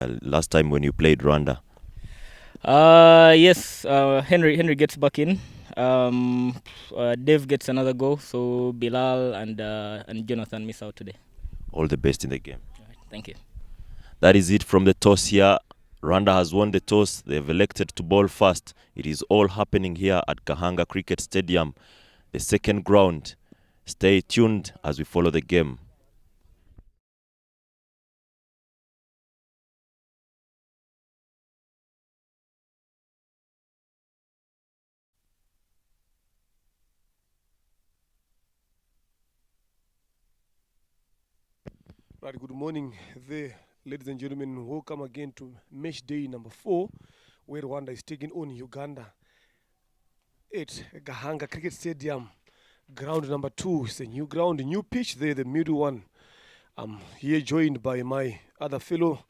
last time when you played Rwanda? Yes, Henry gets back in. Dave gets another go. So Bilal and Jonathan miss out today. All the best in the game. All right, thank you. That is it from the toss here. Rwanda has won the toss. They've elected to bowl first. It is all happening here at Gahanga Cricket Stadium, the second ground. Stay tuned as we follow the game. Right, good morning there, ladies and gentlemen. Welcome again to match day number 4, where Rwanda is taking on Uganda at Gahanga Cricket Stadium. Ground number 2 is a new ground, new pitch there, the middle one. I'm here joined by my other fellow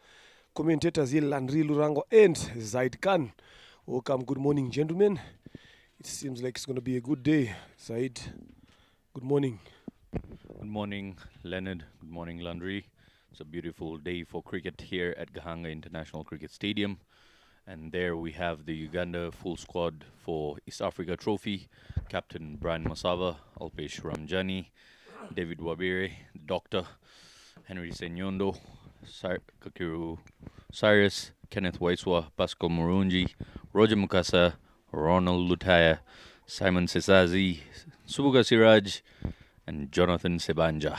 commentators here, Landry Lurango and Zaid Khan. Welcome, good morning, gentlemen. It seems like it's going to be a good day. Zaid, good morning. Good morning, Leonard. Good morning, Landry. It's a beautiful day for cricket here at Gahanga International Cricket Stadium. And there we have the Uganda full squad for East Africa Trophy. Captain Brian Masava, Alpesh Ramjani, David Wabire, Doctor, Henry Senyondo, Kakiru Cyrus, Kenneth Waiswa, Pascal Murunji, Roger Mukasa, Ronald Lutaya, Simon Sesazi, Subuga Siraj, and Jonathan Sebanja.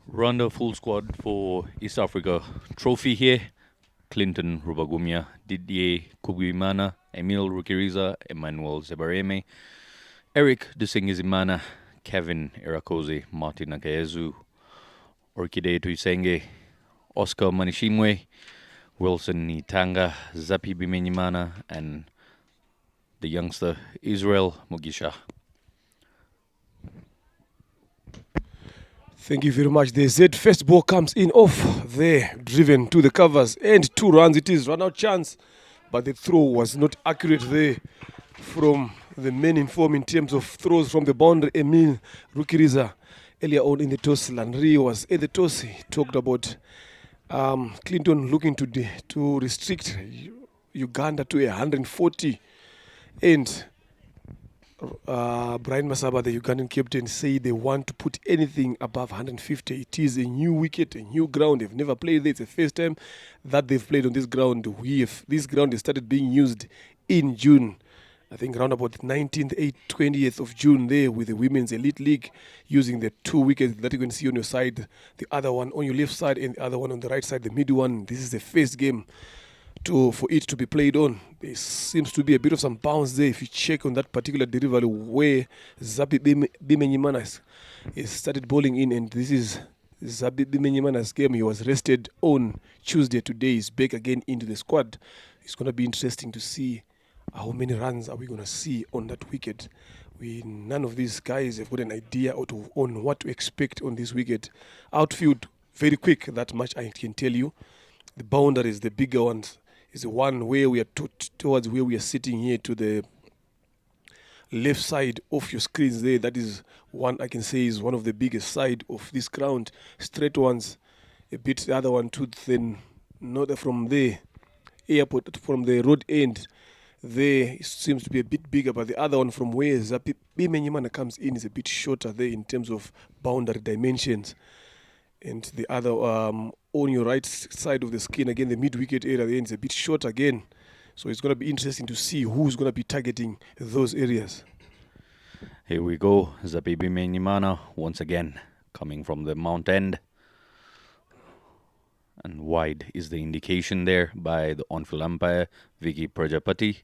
Rwanda full squad for East Africa Trophy here. Clinton Rubagumia, Didier Kuguimana, Emil Rukiriza, Emmanuel Zebareme, Eric Dusingizimana, Kevin Erakoze, Martin Nakayezu, Orkide Tuisenge, Oscar Manishimwe, Wilson Nitanga, Zapi Bimenyimana, and the youngster Israel Mugisha. Thank you very much. The Z first ball comes in off there, driven to the covers, and 2 runs it is. Run out chance, but the throw was not accurate there from the men in form in terms of throws from the boundary. Emil Rukiriza earlier on in the toss. Landry was at the toss. He talked about Clinton looking to restrict Uganda to 140, and Brian Masaba, the Ugandan captain, said they want to put anything above 150. It is a new wicket, a new ground. They've never played there. It's the first time that they've played on this ground. This ground has started being used in June. I think around about 19th, 20th of June there with the Women's Elite League, using the 2 wickets that you can see on your side, the other one on your left side and the other one on the right side, the middle one. This is the first game for it to be played on. There seems to be a bit of some bounce there if you check on that particular delivery where Zabi Bimenyimana is started bowling in, and this is Zabi Bimenyimana's game. He was rested on Tuesday. Today he's back again into the squad. It's going to be interesting to see how many runs are we going to see on that wicket. None of these guys have got an idea on what to expect on this wicket. Outfield, very quick, that much I can tell you. The boundaries, the bigger ones, is the one where we are towards where we are sitting here to the left side of your screens there. That is one I can say is one of the biggest side of this ground. Straight ones, a bit, the other one too thin. Not from the airport, from the road end, there it seems to be a bit bigger, but the other one from where Zapi Bimenyimana comes in is a bit shorter there in terms of boundary dimensions. And the other on your right side of the screen, again, the mid-wicket area there is a bit short again. So it's going to be interesting to see who's going to be targeting those areas. Here we go. Zapi Bimenyimana once again coming from the mount end. And wide is the indication there by the on-field umpire, Vicky Prajapati.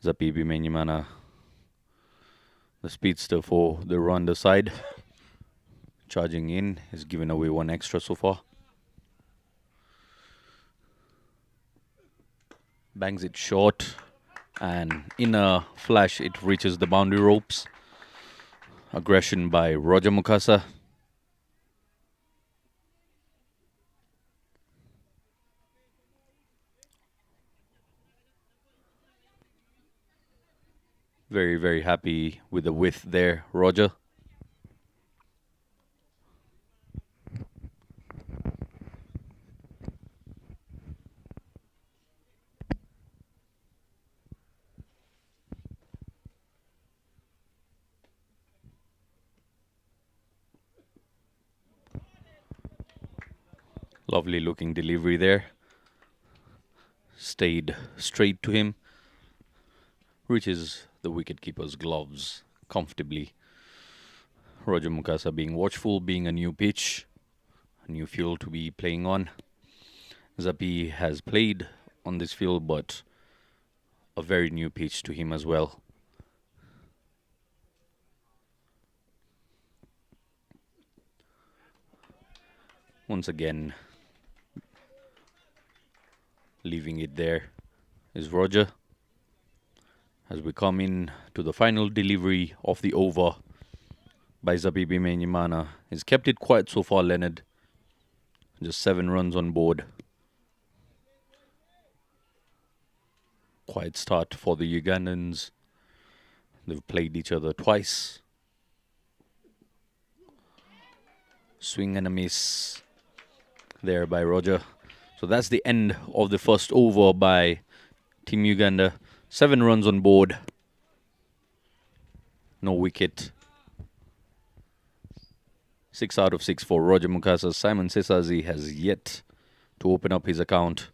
Zapi Bimenyimana, the speedster for the Rwanda side, charging in, has given away 1 extra so far. Bangs it short, and in a flash it reaches the boundary ropes. Aggression by Roger Mukasa. Very, very happy with the width there, Roger. Lovely looking delivery there. Stayed straight to him. Reaches the wicketkeeper's gloves comfortably. Roger Mukasa being watchful, being a new pitch, a new field to be playing on. Zapi has played on this field, but a very new pitch to him as well. Once again, leaving it there is Roger. As we come in to the final delivery of the over by Zapi Bimenyimana. He's kept it quiet so far, Leonard. Just 7 runs on board. Quiet start for the Ugandans. They've played each other twice. Swing and a miss there by Roger. So that's the end of the first over by Team Uganda. 7 runs on board. No wicket. 6 out of 6 for Roger Mukasa. Simon Sesazi has yet to open up his account.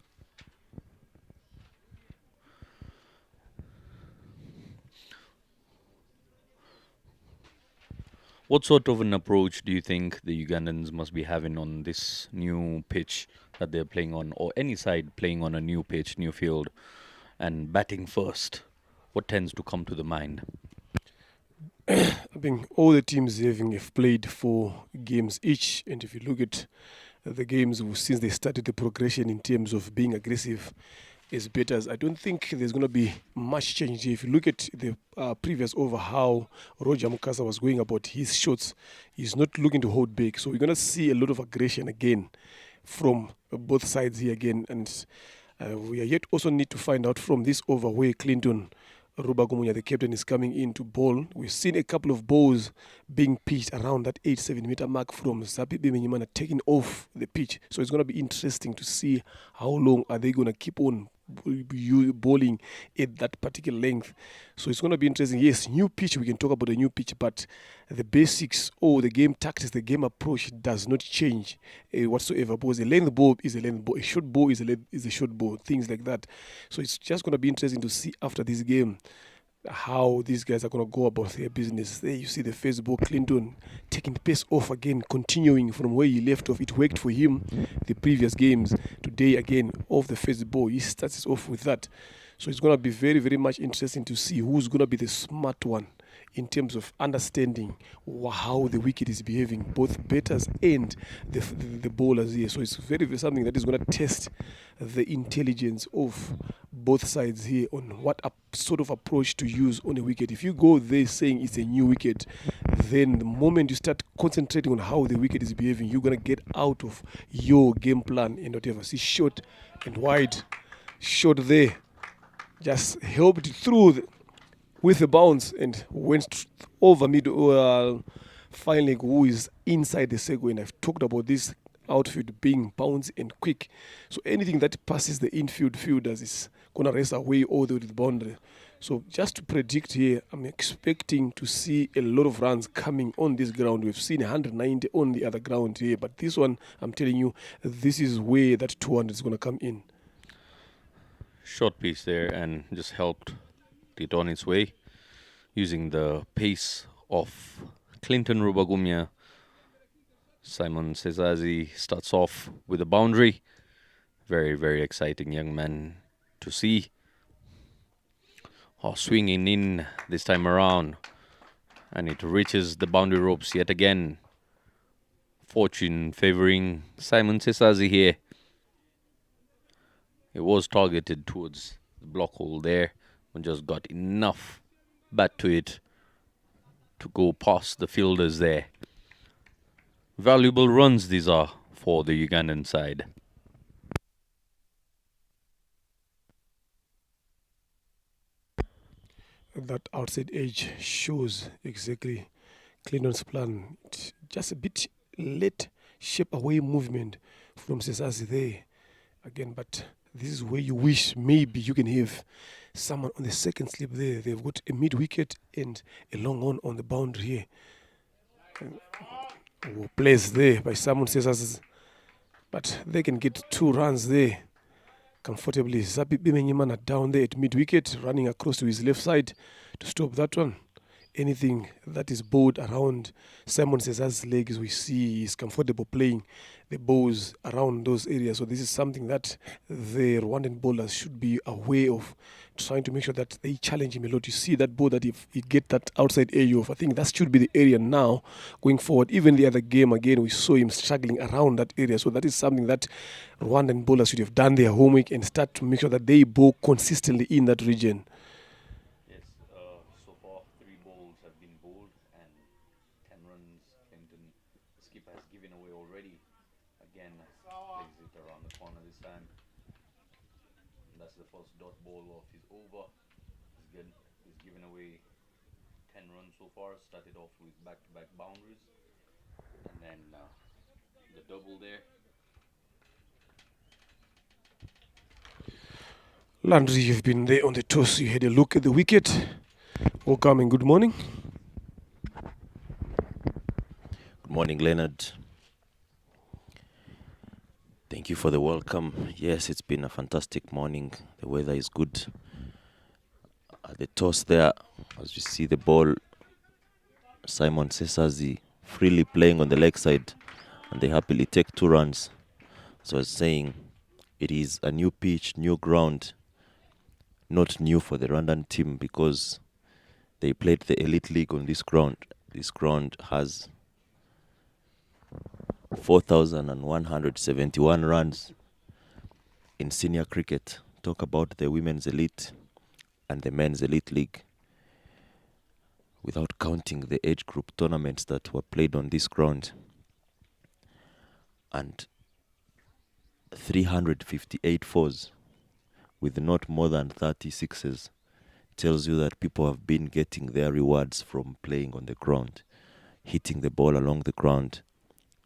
What sort of an approach do you think the Ugandans must be having on this new pitch that they're playing on, or any side playing on a new pitch, new field, and batting first? What tends to come to the mind? I think all the teams have played 4 games each, and if you look at the games since they started the progression in terms of being aggressive as batters, I don't think there's going to be much change here. If you look at the previous over, how Roger Mukasa was going about his shots, he's not looking to hold back. So we're going to see a lot of aggression again from both sides here again. And we are yet also need to find out from this over where Clinton Rubagumunya, the captain, is coming in to bowl. We've seen a couple of balls being pitched around that 87-meter mark from Zapi Bimenyimana taking off the pitch. So it's going to be interesting to see how long are they going to keep on bowling at that particular length. So it's going to be interesting. Yes, new pitch, we can talk about the new pitch, but the basics or the game tactics, the game approach does not change whatsoever, because a length ball is a length ball, a short ball is a short ball, things like that. So it's just going to be interesting to see after this game how these guys are going to go about their business. There you see the first ball, Clinton taking the pace off again, continuing from where he left off. It worked for him the previous games. Today again, off the first ball, he starts off with that. So it's going to be very, very much interesting to see who's going to be the smart one in terms of understanding how the wicket is behaving, both batters and the bowlers here. So it's very something that is going to test the intelligence of both sides here on what sort of approach to use on a wicket. If you go there saying it's a new wicket, then the moment you start concentrating on how the wicket is behaving, you're going to get out of your game plan and whatever. See, short and wide, short there, just helped through with the bounce and went over middle. Finally, who is inside the circle, and I've talked about this outfield being bouncy and quick. So anything that passes the infield fielders is going to race away all the way to the boundary. So just to predict here, I'm expecting to see a lot of runs coming on this ground. We've seen 190 on the other ground here, but this one, I'm telling you, this is where that 200 is going to come in. Short piece there and just helped it on its way using the pace of Clinton Rubagumya. Simon Sesazi starts off with a boundary. Very, very exciting young man to see. Swinging in this time around, and it reaches the boundary ropes yet again. Fortune favoring Simon Sesazi here. It was targeted towards the block hole there, but just got enough bat to it to go past the fielders there. Valuable runs these are for the Ugandan side. That outside edge shows exactly Clinton's plan. It's just a bit late shape away movement from Sesazi there again, but this is where you wish maybe you can have someone on the second slip there. They've got a mid wicket and a long on the boundary here. Placed there by Simon Sesazi, but they can get 2 runs there comfortably. Zabi Bimenyimana down there at mid wicket, running across to his left side to stop that one. Anything that is bowled around Simon Sesazi's legs, we see is comfortable playing the balls around those areas. So this is something that the Rwandan bowlers should be aware of, trying to make sure that they challenge him a lot. You see that ball that if he get that outside area off, I think that should be the area now going forward. Even the other game again, we saw him struggling around that area. So that is something that Rwandan bowlers should have done their homework and start to make sure that they bowl consistently in that region. So far 3 balls have been bowled and 10 runs Clinton, the skipper, has given away already. Again, plays it around the corner this time. And that's the first dot ball of his over. He's given away 10 runs so far. Started off with back-to-back boundaries. And then the double there. Landry, you've been there on the toss. You had a look at the wicket. Welcome and good morning. Good morning, Leonard. Thank you for the welcome. Yes, it's been a fantastic morning. The weather is good. At the toss there, as you see the ball, Simon Sesazi freely playing on the leg side, and they happily take 2 runs. So I was saying, it is a new pitch, new ground, not new for the Rwandan team because they played the Elite League on this ground. This ground has 4,171 runs in senior cricket. Talk about the Women's Elite and the Men's Elite League, without counting the age group tournaments that were played on this ground. And 358 fours with not more than 36s tells you that people have been getting their rewards from playing on the ground. Hitting the ball along the ground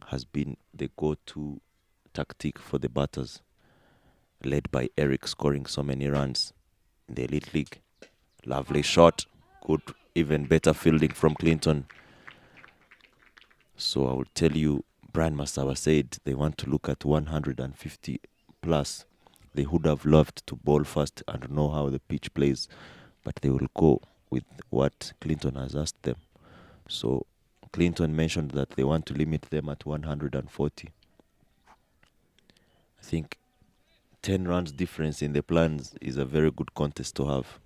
has been the go-to tactic for the batters, led by Eric scoring so many runs in the Elite League. Lovely shot, good, even better fielding from Clinton. So I will tell you, Brian Masawa said they want to look at 150 plus. They would have loved to bowl fast and know how the pitch plays, but they will go with what Clinton has asked them. So Clinton mentioned that they want to limit them at 140. I think 10 runs difference in the plans is a very good contest to have.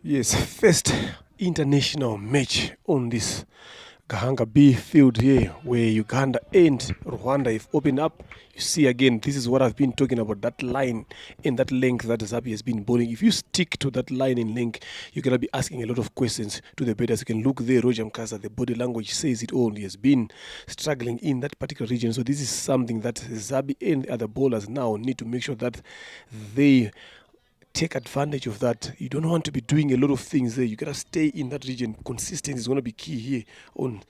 Yes, first international match on this Gahanga B field here, where Uganda and Rwanda have opened up. You see again, this is what I've been talking about, that line and that length that Zabi has been bowling. If you stick to that line in length, you're going to be asking a lot of questions to the batters. You can look there, Roger Mkasa, the body language says it all. He has been struggling in that particular region. So this is something that Zabi and the other bowlers now need to make sure that they take advantage of that. You don't want to be doing a lot of things there. You gotta stay in that region. Consistency is gonna be key here on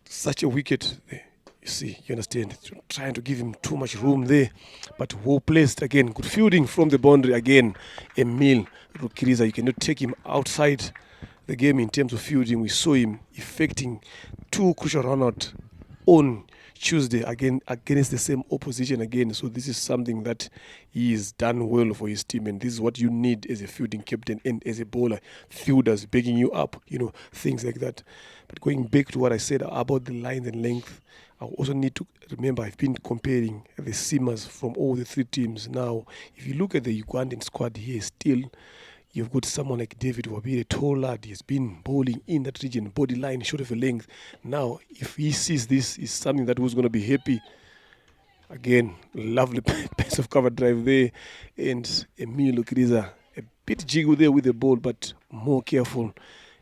such a wicket. You see, you understand? Trying to give him too much room there, but well placed again. Good fielding from the boundary again. Emil Rukiriza, you cannot take him outside the game in terms of fielding. We saw him effecting 2 crucial run-out on Tuesday again against the same opposition again. So this is something that he has done well for his team, and this is what you need as a fielding captain and as a bowler. Fielders backing you up, things like that. But going back to what I said about the lines and length, I also need to remember I've been comparing the seamers from all the three teams. Now, if you look at the Ugandan squad here, still you've got someone like David Wabire, tall lad. He's been bowling in that region, body line, short of a length. Now, if he sees this, is something that was going to be happy. Again, lovely pace of cover drive there. And Emilio Kriza, a bit jiggle there with the ball, but more careful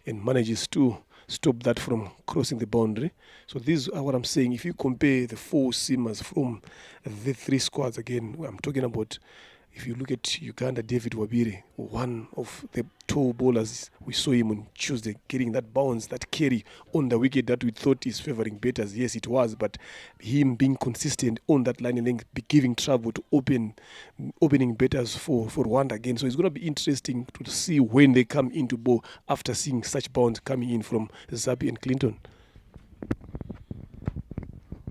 and manages to stop that from crossing the boundary. So this is what I'm saying. If you compare the four seamers from the three squads, again, I'm talking about, if you look at Uganda, David Wabire, one of the tall bowlers, we saw him on Tuesday getting that bounce, that carry on the wicket that we thought is favouring batters. Yes, it was, but him being consistent on that line and length, giving trouble to opening batters for Rwanda again. So it's going to be interesting to see when they come into bowl after seeing such bounce coming in from Zabi and Clinton.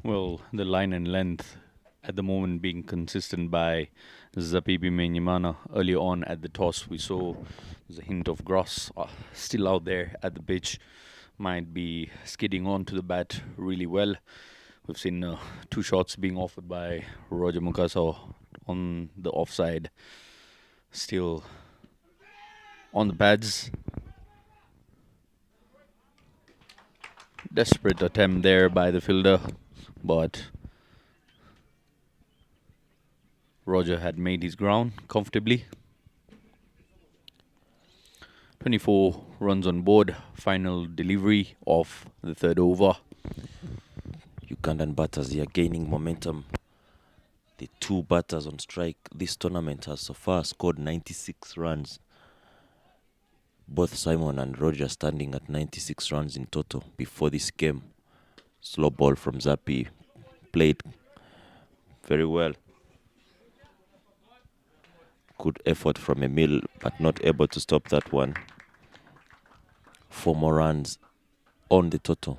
Well, the line and length at the moment being consistent by Zapibi Menyimana. Early on at the toss, we saw there's a hint of grass still out there at the pitch. Might be skidding onto the bat really well. We've seen 2 shots being offered by Roger Mukasa on the offside. Still on the pads. Desperate attempt there by the fielder, but Roger had made his ground comfortably. 24 runs on board, final delivery of the third over. Ugandan batters here gaining momentum. The 2 batters on strike this tournament has so far scored 96 runs. Both Simon and Roger standing at 96 runs in total before this game. Slow ball from Zapi, played very well. Good effort from Emil, but not able to stop that one. 4 more runs on the total.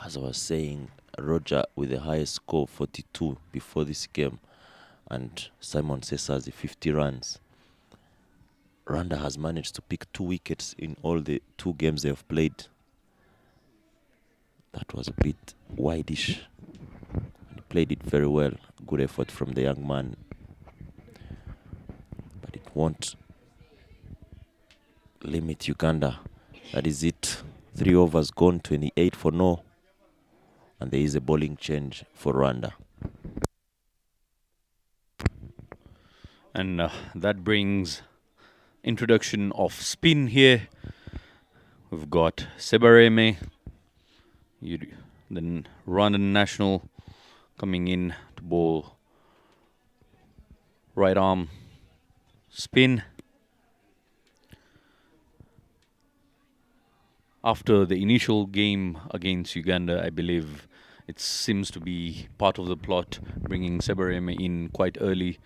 As I was saying, Roger with the highest score, 42 before this game, and Simon Sesazi 50 runs. Rwanda has managed to pick 2 wickets in all the 2 games they have played. That was a bit wideish. He played it very well. Good effort from the young man. But it won't limit Uganda. That is it. 3 overs gone, 28 for no. And there is a bowling change for Rwanda. And that brings introduction of spin here. We've got Sebareme, the Rwandan national, coming in to bowl right arm spin. After the initial game against Uganda, I believe it seems to be part of the plot, bringing Sebareme in quite early.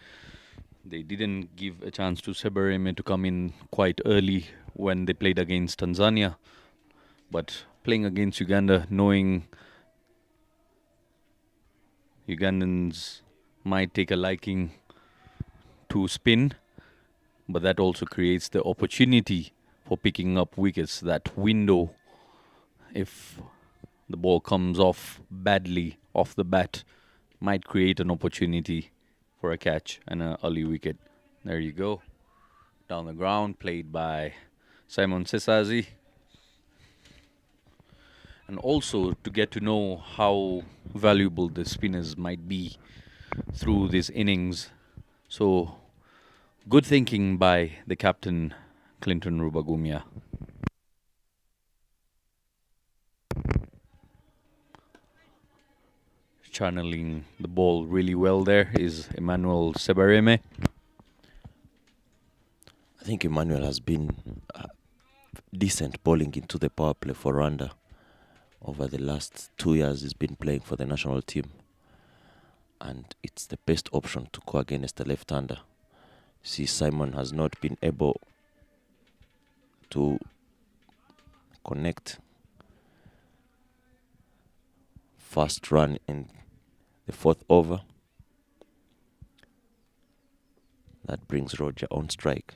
They didn't give a chance to Sebareme to come in quite early when they played against Tanzania. But playing against Uganda, knowing Ugandans might take a liking to spin, but that also creates the opportunity for picking up wickets. That window, if the ball comes off badly off the bat, might create an opportunity for a catch and an early wicket. There you go. Down the ground, played by Simon Sesazi. And also to get to know how valuable the spinners might be through this innings. So, good thinking by the captain, Clinton Rubagumya. Channeling the ball really well there is Emmanuel Sebareme. I think Emmanuel has been decent bowling into the power play for Rwanda. Over the last 2 years, he's been playing for the national team. And it's the best option to go against the left-hander. See, Simon has not been able to connect first run in the 4th over. That brings Roger on strike.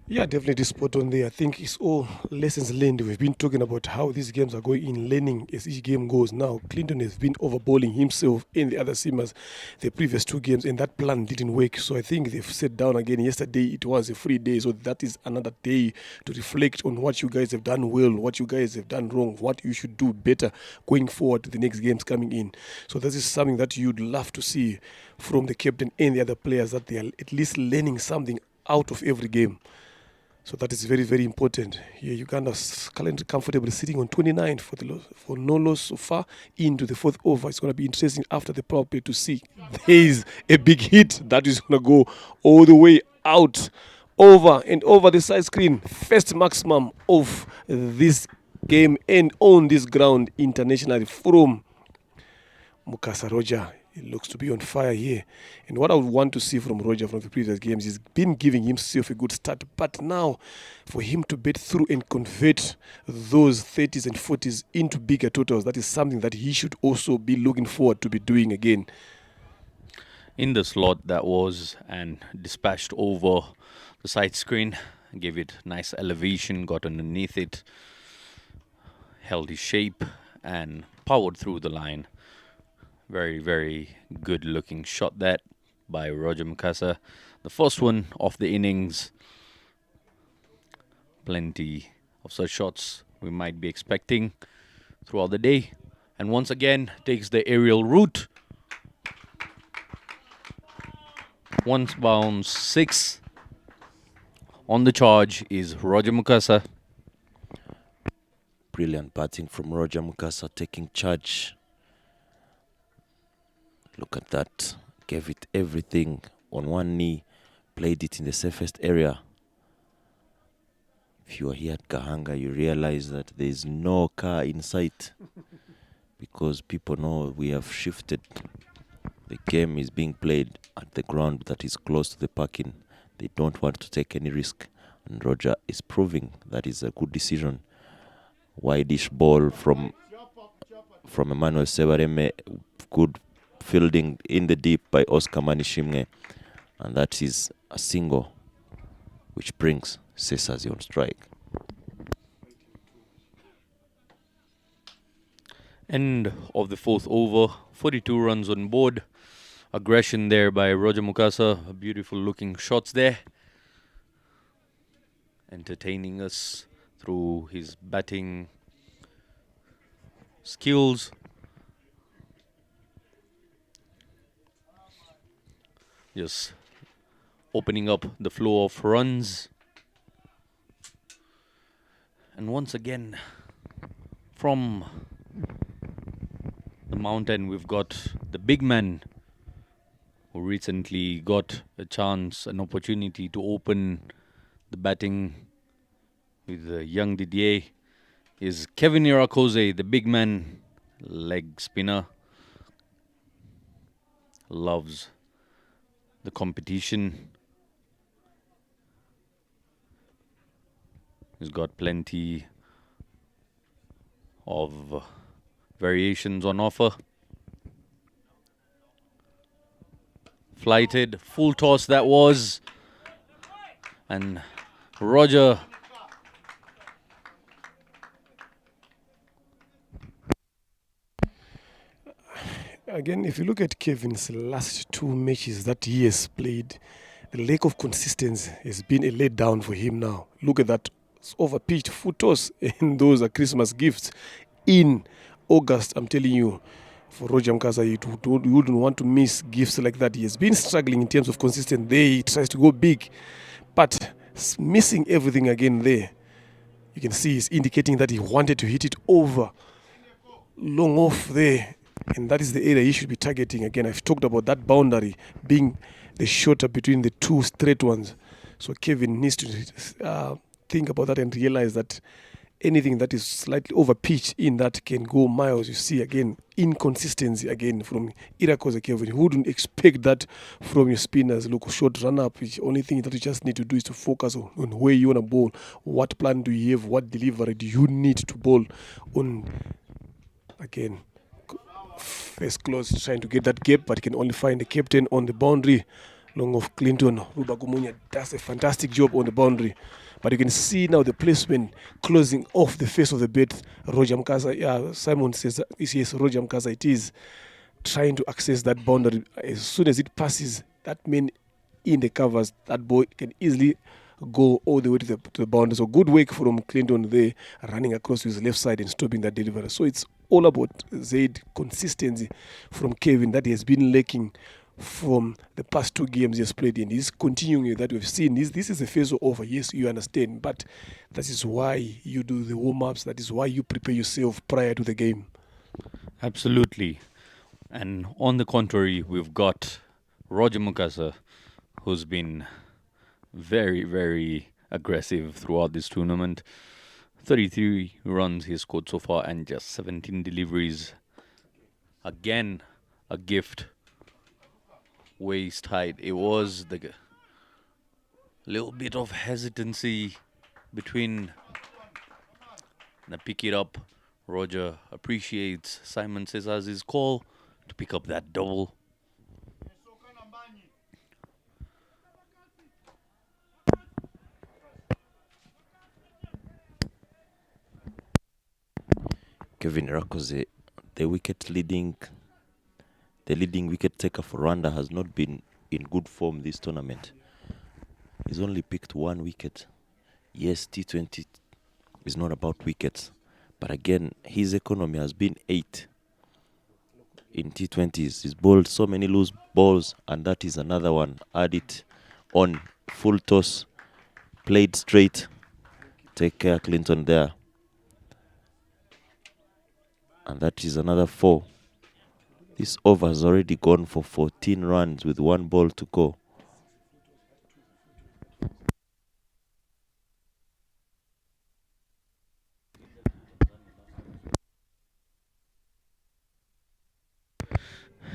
Yeah, definitely spot on there. I think it's all lessons learned. We've been talking about how these games are going in, learning as each game goes. Now, Clinton has been overballing himself in the other seamers the previous 2 games, and that plan didn't work. So I think they've sat down again. Yesterday, it was a free day, so that is another day to reflect on what you guys have done well, what you guys have done wrong, what you should do better going forward to the next games coming in. So this is something that you'd love to see from the captain and the other players, that they are at least learning something out of every game. So that is very, very important. Here, Uganda's currently comfortably sitting on 29 for no loss so far into the 4th over. It's going to be interesting after the power play to see. There is a big hit that is going to go all the way out, over and over the side screen. First maximum of this game and on this ground internationally from Mukasa Roger. He looks to be on fire here. And what I would want to see from Roger from the previous games, he's been giving himself a good start. But now, for him to bet through and convert those 30s and 40s into bigger totals, that is something that he should also be looking forward to be doing again. In the slot that was, and dispatched over the side screen, gave it nice elevation, got underneath it, held his shape, and powered through the line. Very, very good looking shot that by Roger Mukasa. The first one of the innings. Plenty of such shots we might be expecting throughout the day. And once again, takes the aerial route. Once bounce 6. On the charge is Roger Mukasa. Brilliant batting from Roger Mukasa, taking charge. Look at that. Gave it everything on one knee. Played it in the safest area. If you are here at Kahanga, you realize that there is no car in sight. Because people know we have shifted. The game is being played at the ground that is close to the parking. They don't want to take any risk. And Roger is proving that is a good decision. Wide-ish ball from Emmanuel Sebareme. Good fielding in the deep by Oscar Manishimwe, and that is a single which brings Sesazi on strike. End of the 4th over, 42 runs on board. Aggression there by Roger Mukasa, beautiful looking shots there. Entertaining us through his batting skills. Just opening up the flow of runs. And once again, from the mountain, we've got the big man who recently got a chance, an opportunity to open the batting with the young Didier. Is Kevin Irakoze, the big man, leg spinner. Loves the competition. He's got plenty of variations on offer. Flighted, full toss that was. And Roger Again, if you look at Kevin's last 2 matches that he has played, the lack of consistency has been a letdown for him now. Look at that. It's overpitched full toss, and those are Christmas gifts in August. I'm telling you, for Roger Mukasa, you wouldn't want to miss gifts like that. He has been struggling in terms of consistency. There he tries to go big, but missing everything again there. You can see he's indicating that he wanted to hit it over, long off there. And that is the area he should be targeting. Again, I've talked about that boundary being the shorter between the 2 straight ones. So Kevin needs to think about that and realize that anything that is slightly over pitch in that can go miles. You see again inconsistency again from Irakoze Kevin. Who wouldn't expect that from your spinners? Look, short run up. The only thing that you just need to do is to focus on where you want to bowl. What plan do you have? What delivery do you need to bowl on? Again, first close, trying to get that gap, but can only find the captain on the boundary. Long of Clinton, Ruba Gumunya does a fantastic job on the boundary. But you can see now the placement closing off the face of the bat. Roger Mkaza, Simon says, yes, Roger Mkaza, it is trying to access that boundary. As soon as it passes that man in the covers, that boy can easily go all the way to the boundary. So good work from Clinton there, running across to his left side and stopping that delivery. So it's all about Zaid consistency from Kevin that he has been lacking from the past 2 games he has played in. He's continuing that we've seen. This is a phase over. Yes, you understand, but that is why you do the warm-ups. That is why you prepare yourself prior to the game. Absolutely. And on the contrary, we've got Roger Mukasa, who's been very, very aggressive throughout this tournament. 33 runs he scored so far and just 17 deliveries. Again, a gift. Waist height. It was the little bit of hesitancy between the pick it up. Roger appreciates Simon Cesar's call to pick up that double. Kevin Irakoze, the leading wicket taker for Rwanda, has not been in good form this tournament. He's only picked 1 wicket. Yes, T20 is not about wickets, but again, his economy has been 8 in T20s. He's bowled so many loose balls, and that is another one. Add it on, full toss, played straight. Take care, Clinton, there. And that is another 4. This over has already gone for 14 runs with 1 ball to go.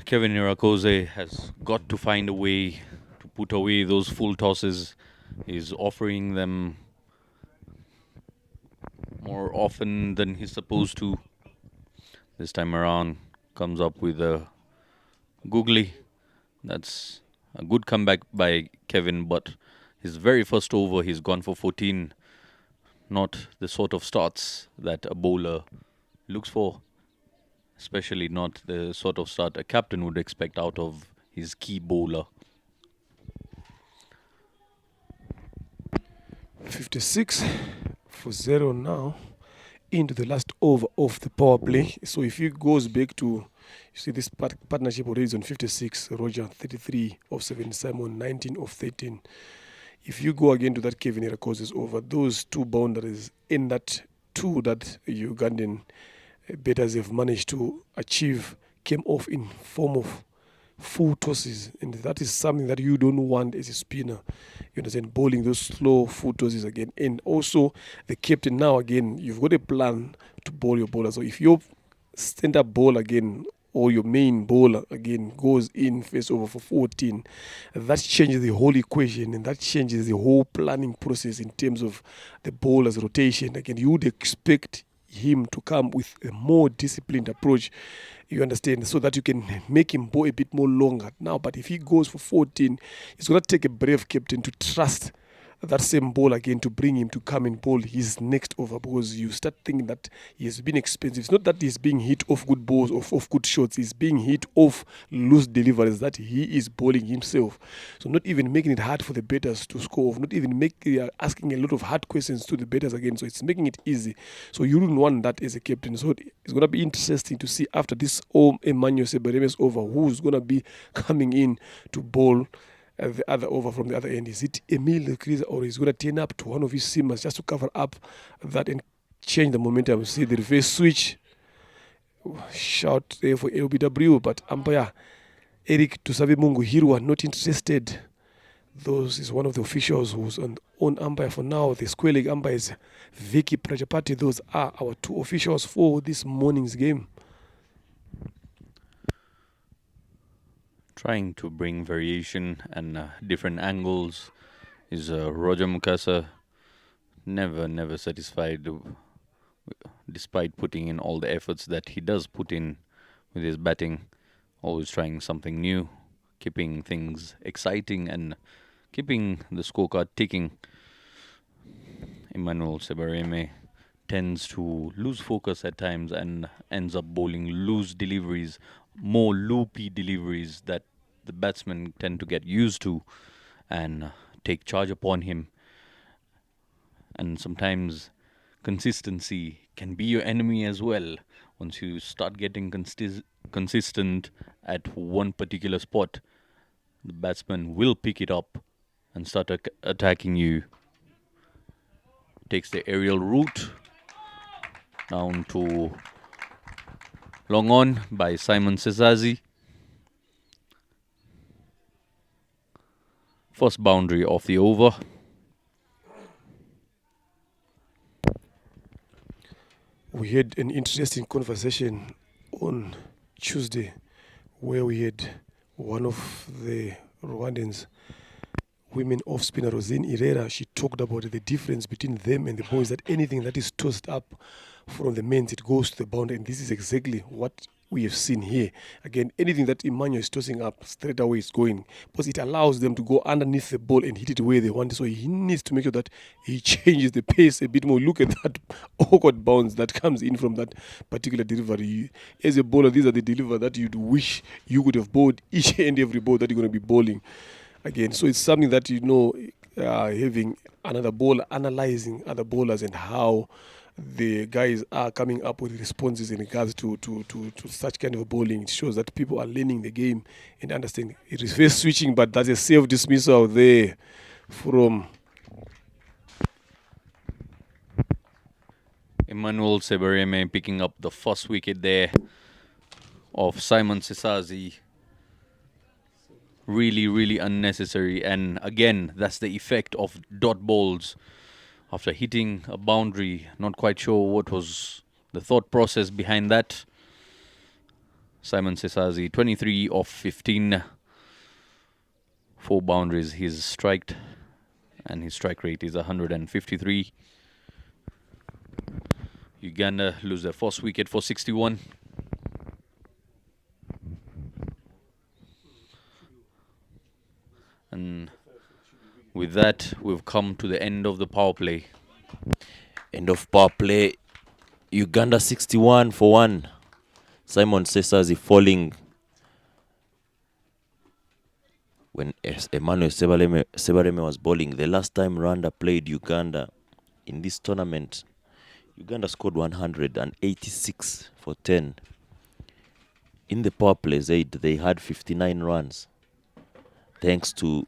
Kevin Irakoze has got to find a way to put away those full tosses. He's offering them more often than he's supposed to. This time around, comes up with a googly. That's a good comeback by Kevin, but his very first over, he's gone for 14. Not the sort of starts that a bowler looks for, especially not the sort of start a captain would expect out of his key bowler. 56 for 0 now into the last over of the power play. So if he goes back to, you see this partnership already is on 56, Roger 33 of 7, Simon 19 of 13. If you go again to that Kevin Irakoze's over, those 2 boundaries in that 2 that Ugandan batters have managed to achieve came off in form of full tosses, and that is something that you don't want as a spinner. You understand, bowling those slow full tosses again. And also the captain, now again, you've got a plan to bowl your bowler. So if your stand-up bowler again, or your main bowler again, goes in face over for 14, that changes the whole equation, and that changes the whole planning process in terms of the bowler's rotation. Again, you would expect him to come with a more disciplined approach, you understand, so that you can make him bowl a bit more longer now. But if he goes for 14, it's going to take a brave captain to trust that same ball again to bring him to come and bowl his next over, because you start thinking that he has been expensive. It's not that he's being hit off good balls or off good shots. He's being hit off loose deliveries that he is bowling himself. So not even making it hard for the batters to score off, not even asking a lot of hard questions to the batters again. So it's making it easy. So you don't want that as a captain. So it's going to be interesting to see after this Emmanuel Sebereme's over, who's going to be coming in to bowl the other over from the other end. Is it Emil Kriza, or is going to turn up to one of his seamers just to cover up that and change the momentum? See the reverse switch. Shout there for LBW, but umpire Eric Tusabe Mungu Hirwa not interested. Those is one of the officials who's on umpire for now. The square leg umpire is Vicky Prajapati. Those are our two officials for this morning's game. Trying to bring variation and different angles is Roger Mukasa. Never satisfied despite putting in all the efforts that he does put in with his batting. Always trying something new, keeping things exciting and keeping the scorecard ticking. Emmanuel Sebareme tends to lose focus at times and ends up bowling loose deliveries, more loopy deliveries that the batsmen tend to get used to and take charge upon him. And sometimes consistency can be your enemy as well. Once you start getting consistent at one particular spot, the batsman will pick it up and start attacking you. Takes the aerial route down to long on by Simon Sezazi. First boundary of the over. We had an interesting conversation on Tuesday where we had one of the Rwandans, women off spinner Rosine Irera. She talked about the difference between them and the boys, that anything that is tossed up from the men's, it goes to the boundary. And this is exactly what we have seen here. Again, anything that Emmanuel is tossing up, straight away is going, because it allows them to go underneath the ball and hit it where they want. So he needs to make sure that he changes the pace a bit more. Look at that awkward bounce that comes in from that particular delivery. As a bowler, these are the delivery that you'd wish you could have bowled each and every ball that you're going to be bowling again. So it's something that, having another bowler analyzing other bowlers and how the guys are coming up with responses in regards to such kind of bowling. It shows that people are learning the game and understanding. It is very switching, but that's a self-dismissal there from Emmanuel Sebareme picking up the first wicket there of Simon Sesazi. Really unnecessary. And again, that's the effect of dot balls. After hitting a boundary, not quite sure what was the thought process behind that. Simon Sesazi, 23 of 15. 4 boundaries he's striked, and his strike rate is 153. Uganda lose their first wicket for 61. And with that, we've come to the end of the power play. End of power play. Uganda 61 for 1. Simon Sesazi falling when Emmanuel Sebareme was bowling. The last time Rwanda played Uganda in this tournament, Uganda scored 186 for 10. In the power play, they had 59 runs, thanks to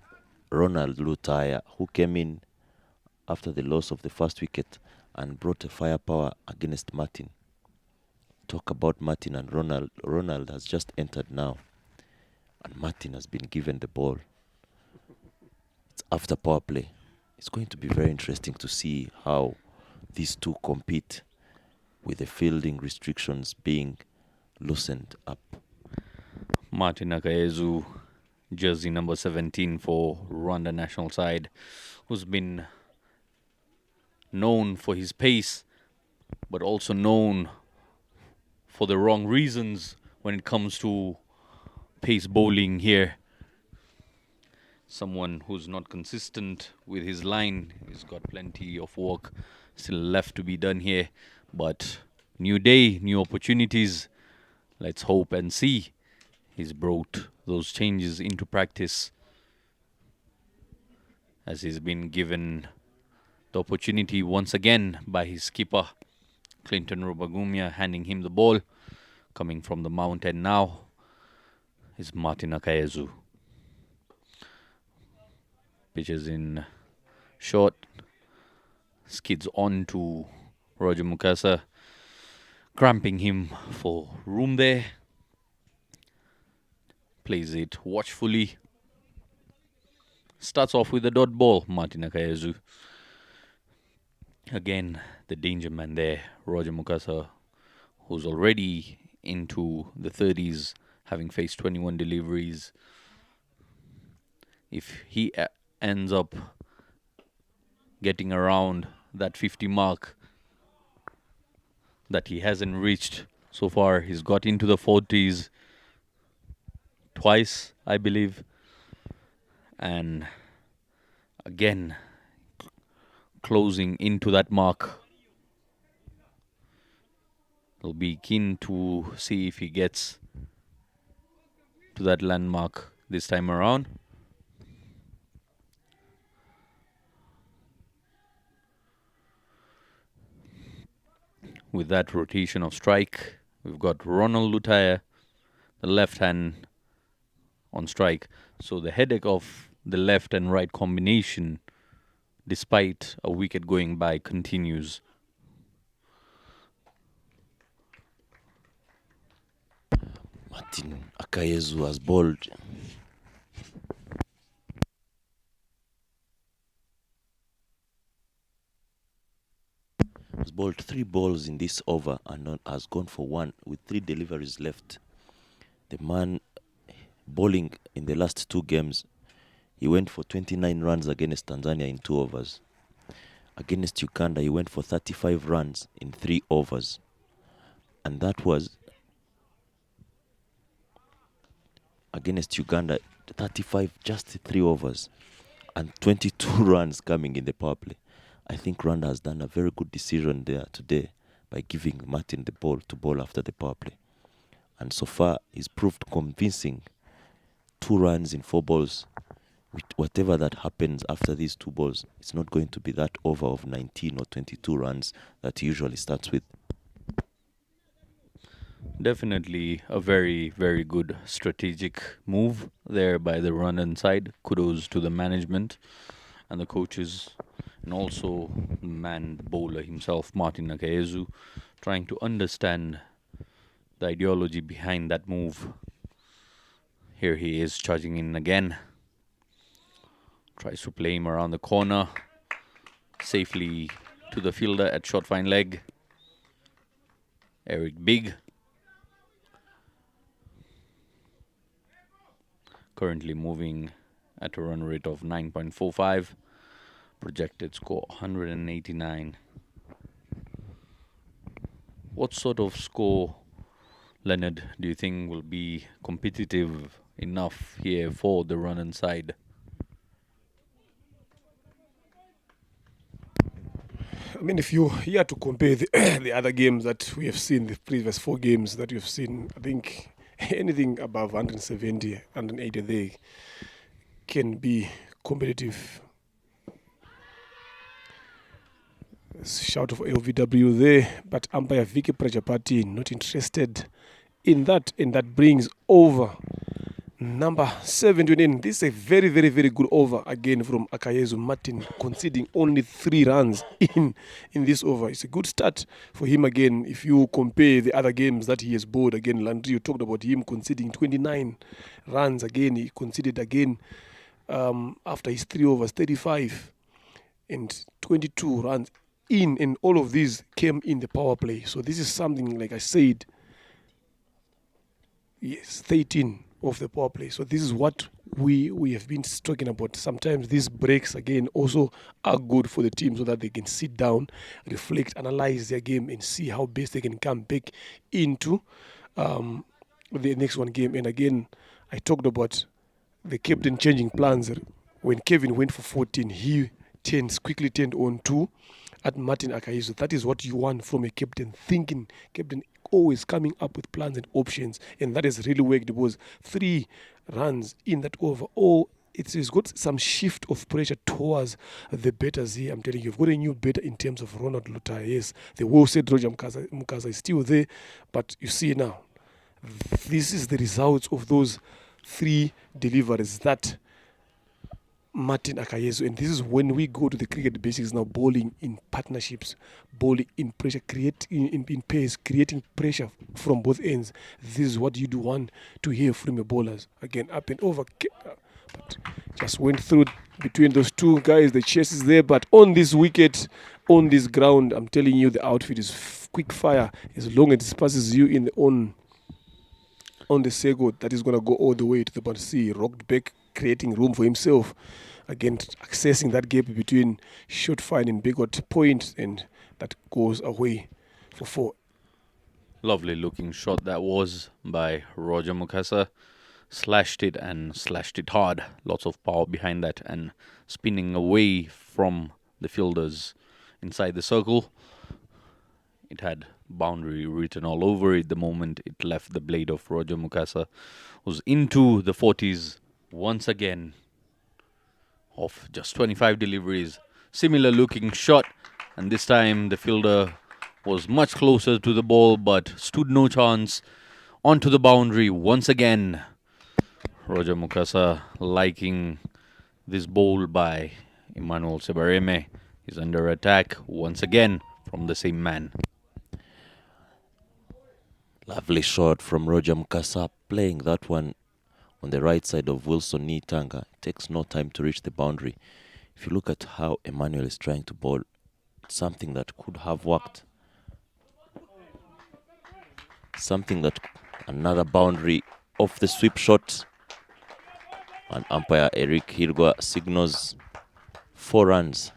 Ronald Lutaya, who came in after the loss of the first wicket and brought a firepower against Martin. Talk about Martin and Ronald. Ronald has just entered now, and Martin has been given the ball. It's after power play. It's going to be very interesting to see how these two compete with the fielding restrictions being loosened up. Martin Akayezu, jersey number 17 for Rwanda national side, who's been known for his pace, but also known for the wrong reasons when it comes to pace bowling here. Someone who's not consistent with his line. He's got plenty of work still left to be done here, but new day, new opportunities. Let's hope and see. He's brought those changes into practice as he's been given the opportunity once again by his skipper, Clinton Rubagumia, handing him the ball. Coming from the mountain now is Martin Akayezu. Pitches in short, skids on to Roger Mukasa, cramping him for room there. Plays it watchfully. Starts off with a dot ball, Martin Akayezu. Again, the danger man there, Roger Mukasa, who's already into the 30s, having faced 21 deliveries. If he ends up getting around that 50 mark that he hasn't reached so far, he's got into the 40s twice, I believe. And again, closing into that mark. He'll be keen to see if he gets to that landmark this time around. With that rotation of strike, we've got Ronald Lutaya, the left hand on strike. So the headache of the left and right combination, despite a wicket going by, continues. Martin Akayezu has bowled. Has bowled 3 balls in this over and has gone for 1 with 3 deliveries left. The man bowling in the last 2 games, he went for 29 runs against Tanzania in 2 overs. Against Uganda, he went for 35 runs in 3 overs. And that was against Uganda, 35, just 3 overs. And 22 runs coming in the power play. I think Rwanda has done a very good decision there today by giving Martin the ball to bowl after the power play. And so far, he's proved convincing. 2 runs in 4 balls. With whatever that happens after these 2 balls, it's not going to be that over of 19 or 22 runs that he usually starts with. Definitely a very, very good strategic move there by the Rwandan side. Kudos to the management and the coaches, and also the man bowler himself, Martin Akayezu, trying to understand the ideology behind that move. Here he is charging in again. Tries to play him around the corner. Safely to the fielder at short fine leg. Eric Big. Currently moving at a run rate of 9.45. Projected score 189. What sort of score, Leonard, do you think will be competitive enough here for the Rwandan side? I mean, if you here to compare the other games that we have seen, the previous 4 games that you've seen, I think anything above 170, 180 there can be competitive. Shout of LVW there, but umpire Vicky Prajapati not interested in that, and that brings over number 79. This is a very, very, very good over again from Akayezu. Martin conceding only 3 runs in this over. It's a good start for him again. If you compare the other games that he has bowled, again, Landry, you talked about him conceding 29 runs again. He conceded again after his 3 overs, 35 and 22 runs in, and all of these came in the power play. So this is something, like I said, yes, 13 of the power play. So this is what we have been talking about. Sometimes these breaks again also are good for the team so that they can sit down, reflect, analyze their game, and see how best they can come back into the next one game. And again, I talked about the captain changing plans. When Kevin went for 14, he quickly turned on to at Martin Akayezu. That is what you want from a captain, thinking, captain always coming up with plans and options, and that has really worked. It was 3 runs in that over. It's got some shift of pressure towards the batters here. I'm telling you, you've got a new batter in terms of Ronald Lutaya. Yes, the well said Roger Mukasa is still there, but you see now, this is the results of those 3 deliveries that Martin Akayezu, and this is when we go to the cricket basics now, bowling in partnerships, bowling in pressure, in pace, creating pressure from both ends. This is what you do want to hear from your bowlers. Again, up and over, but just went through between those two guys. The chase is there, but on this wicket, on this ground, I'm telling you, the outfield is quick fire. As long as it passes you in the on the Sego, that is going to go all the way to the boundary. See, rocked back, creating room for himself. Again, accessing that gap between short fine and bigot point, and that goes away for 4. Lovely looking shot that was by Roger Mukasa. Slashed it hard. Lots of power behind that, and spinning away from the fielders inside the circle. It had boundary written all over it the moment it left the blade of Roger Mukasa, who's into the 40s once again of just 25 deliveries. Similar looking shot, and this time the fielder was much closer to the ball but stood no chance. Onto the boundary once again. Roger Mukasa liking this bowl by Emmanuel Sebareme. He's under attack once again from the same man. Lovely shot from Roger Mukasa, playing that one on the right side of Wilson Nitanga. It takes no time to reach the boundary. If you look at how Emmanuel is trying to bowl, it's something that could have worked. Something that another boundary off the sweep shot. And umpire Eric Hirgwa signals 4 runs.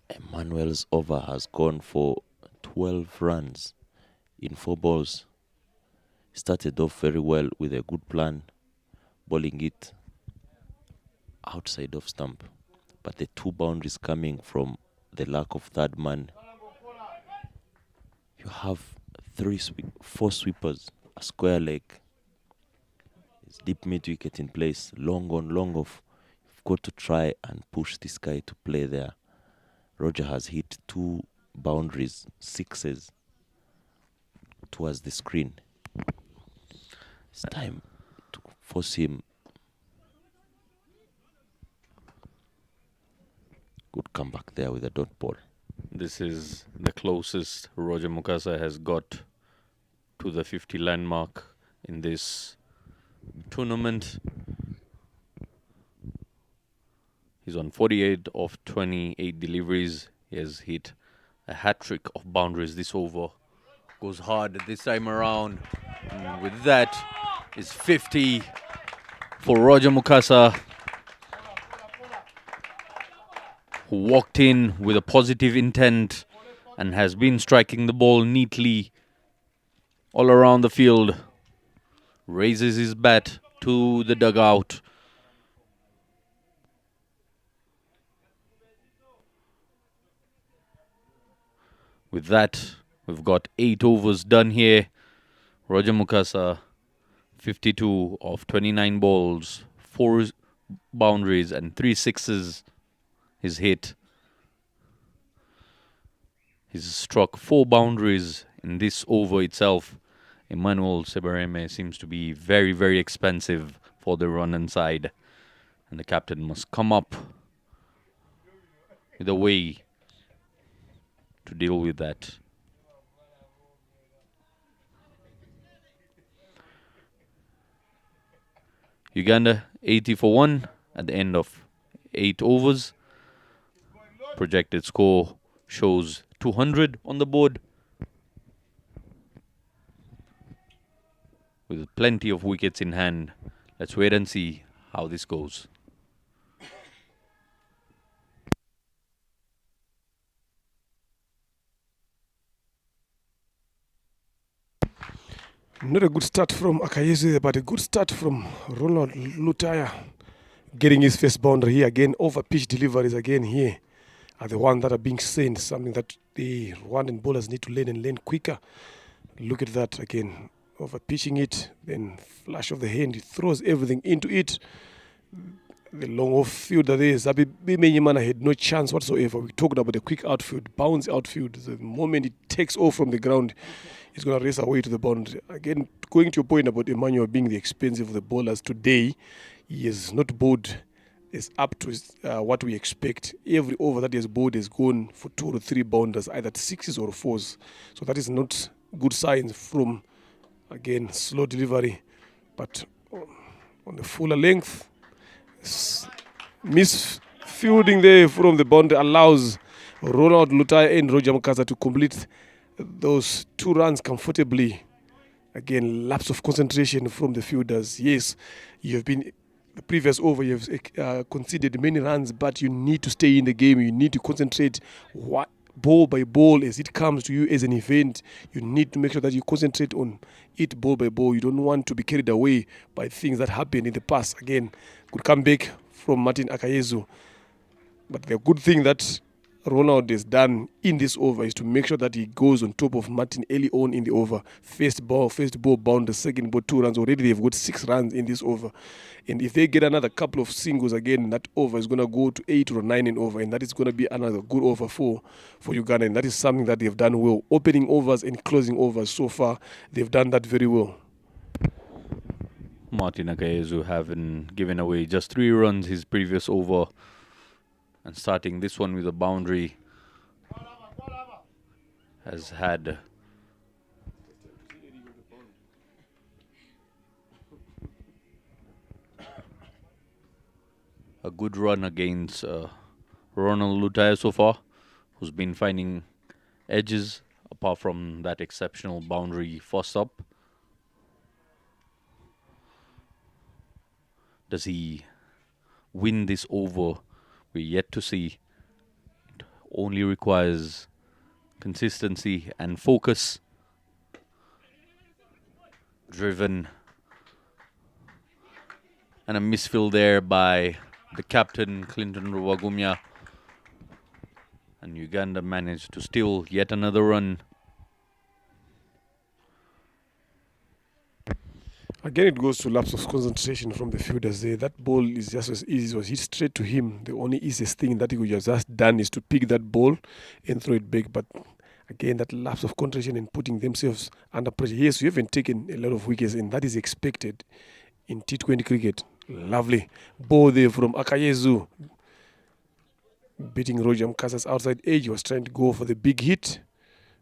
Emmanuel's over has gone for 12 runs in 4 balls. Started off very well with a good plan, bowling it outside of stump. But the 2 boundaries coming from the lack of third man. You have 4 sweepers, a square leg. Deep mid wicket in place, long on, long off. You've got to try and push this guy to play there. Roger has hit 2 boundaries, 6s towards the screen. It's time to force him. Good comeback there with a dot ball. This is the closest Roger Mukasa has got to the 50 landmark in this tournament. He's on 48 of 28 deliveries. He has hit a hat-trick of boundaries this over. Goes hard this time around. And with that is 50 for Roger Mukasa, who walked in with a positive intent and has been striking the ball neatly all around the field. Raises his bat to the dugout. With that, we've got 8 overs done here. Roger Mukasa, 52 of 29 balls, 4 boundaries and 3 sixes. He's hit. He's struck 4 boundaries in this over itself. Emmanuel Sebareme seems to be very, very expensive for the run side. And the captain must come up with a way to deal with that. Uganda 80 for 1 at the end of 8 overs. Projected score shows 200 on the board, with plenty of wickets in hand. Let's wait and see how this goes. Not a good start from Akayeze, but a good start from Ronald Lutaya. Getting his first boundary here again. Over pitch deliveries again here are the ones that are being sent. Something that the Rwandan bowlers need to learn and learn quicker. Look at that again. Over pitching it, then flash of the hand. He throws everything into it. The long off field that is, Zabi Menyimana had no chance whatsoever. We talked about the quick outfield, bounce outfield. The moment it takes off from the ground, it's going to race away to the boundary. Again, going to your point about Emmanuel being the expensive of the bowlers today, he has not bowled is up to what we expect. Every over that he has bowled has gone for 2 or 3 bounders, either 6s or 4s. So that is not good signs from, again, slow delivery. But on the fuller length, Misfielding there from the boundary allows Ronald Lutai and Roger Mukasa to complete those 2 runs comfortably. Again, lapse of concentration from the fielders. Yes, you have been the previous over, you have conceded many runs, but you need to stay in the game. You need to concentrate ball by ball as it comes to you as an event. You need to make sure that you concentrate on it ball by ball. You don't want to be carried away by things that happened in the past. Again, good comeback from Martin Akayezu. But the good thing that Ronald has done in this over is to make sure that he goes on top of Martin early on in the over. First ball bound, the second ball 2 runs. Already they've got 6 runs in this over. And if they get another couple of singles again, that over is going to go to 8 or 9 in over. And that is going to be another good over for Uganda. And that is something that they've done well. Opening overs and closing overs so far, they've done that very well. Martin Akayezu having given away just 3 runs his previous over, and starting this one with a boundary has had a good run against Ronald Lutaya so far, who's been finding edges apart from that exceptional boundary first up. Does he win this over? We're yet to see. It only requires consistency and focus. Driven. And a misfill there by the captain, Clinton Ruwagumya. And Uganda managed to steal yet another run. Again, it goes to lapse of concentration from the fielders there. That ball is just as easy. It was hit straight to him. The only easiest thing that he could have just done is to pick that ball and throw it back. But again, that lapse of concentration and putting themselves under pressure. Yes, you haven't taken a lot of wickets, and that is expected in T20 cricket. Lovely ball there from Akayezu. Beating Roger Mukasa's outside edge. He was trying to go for the big hit,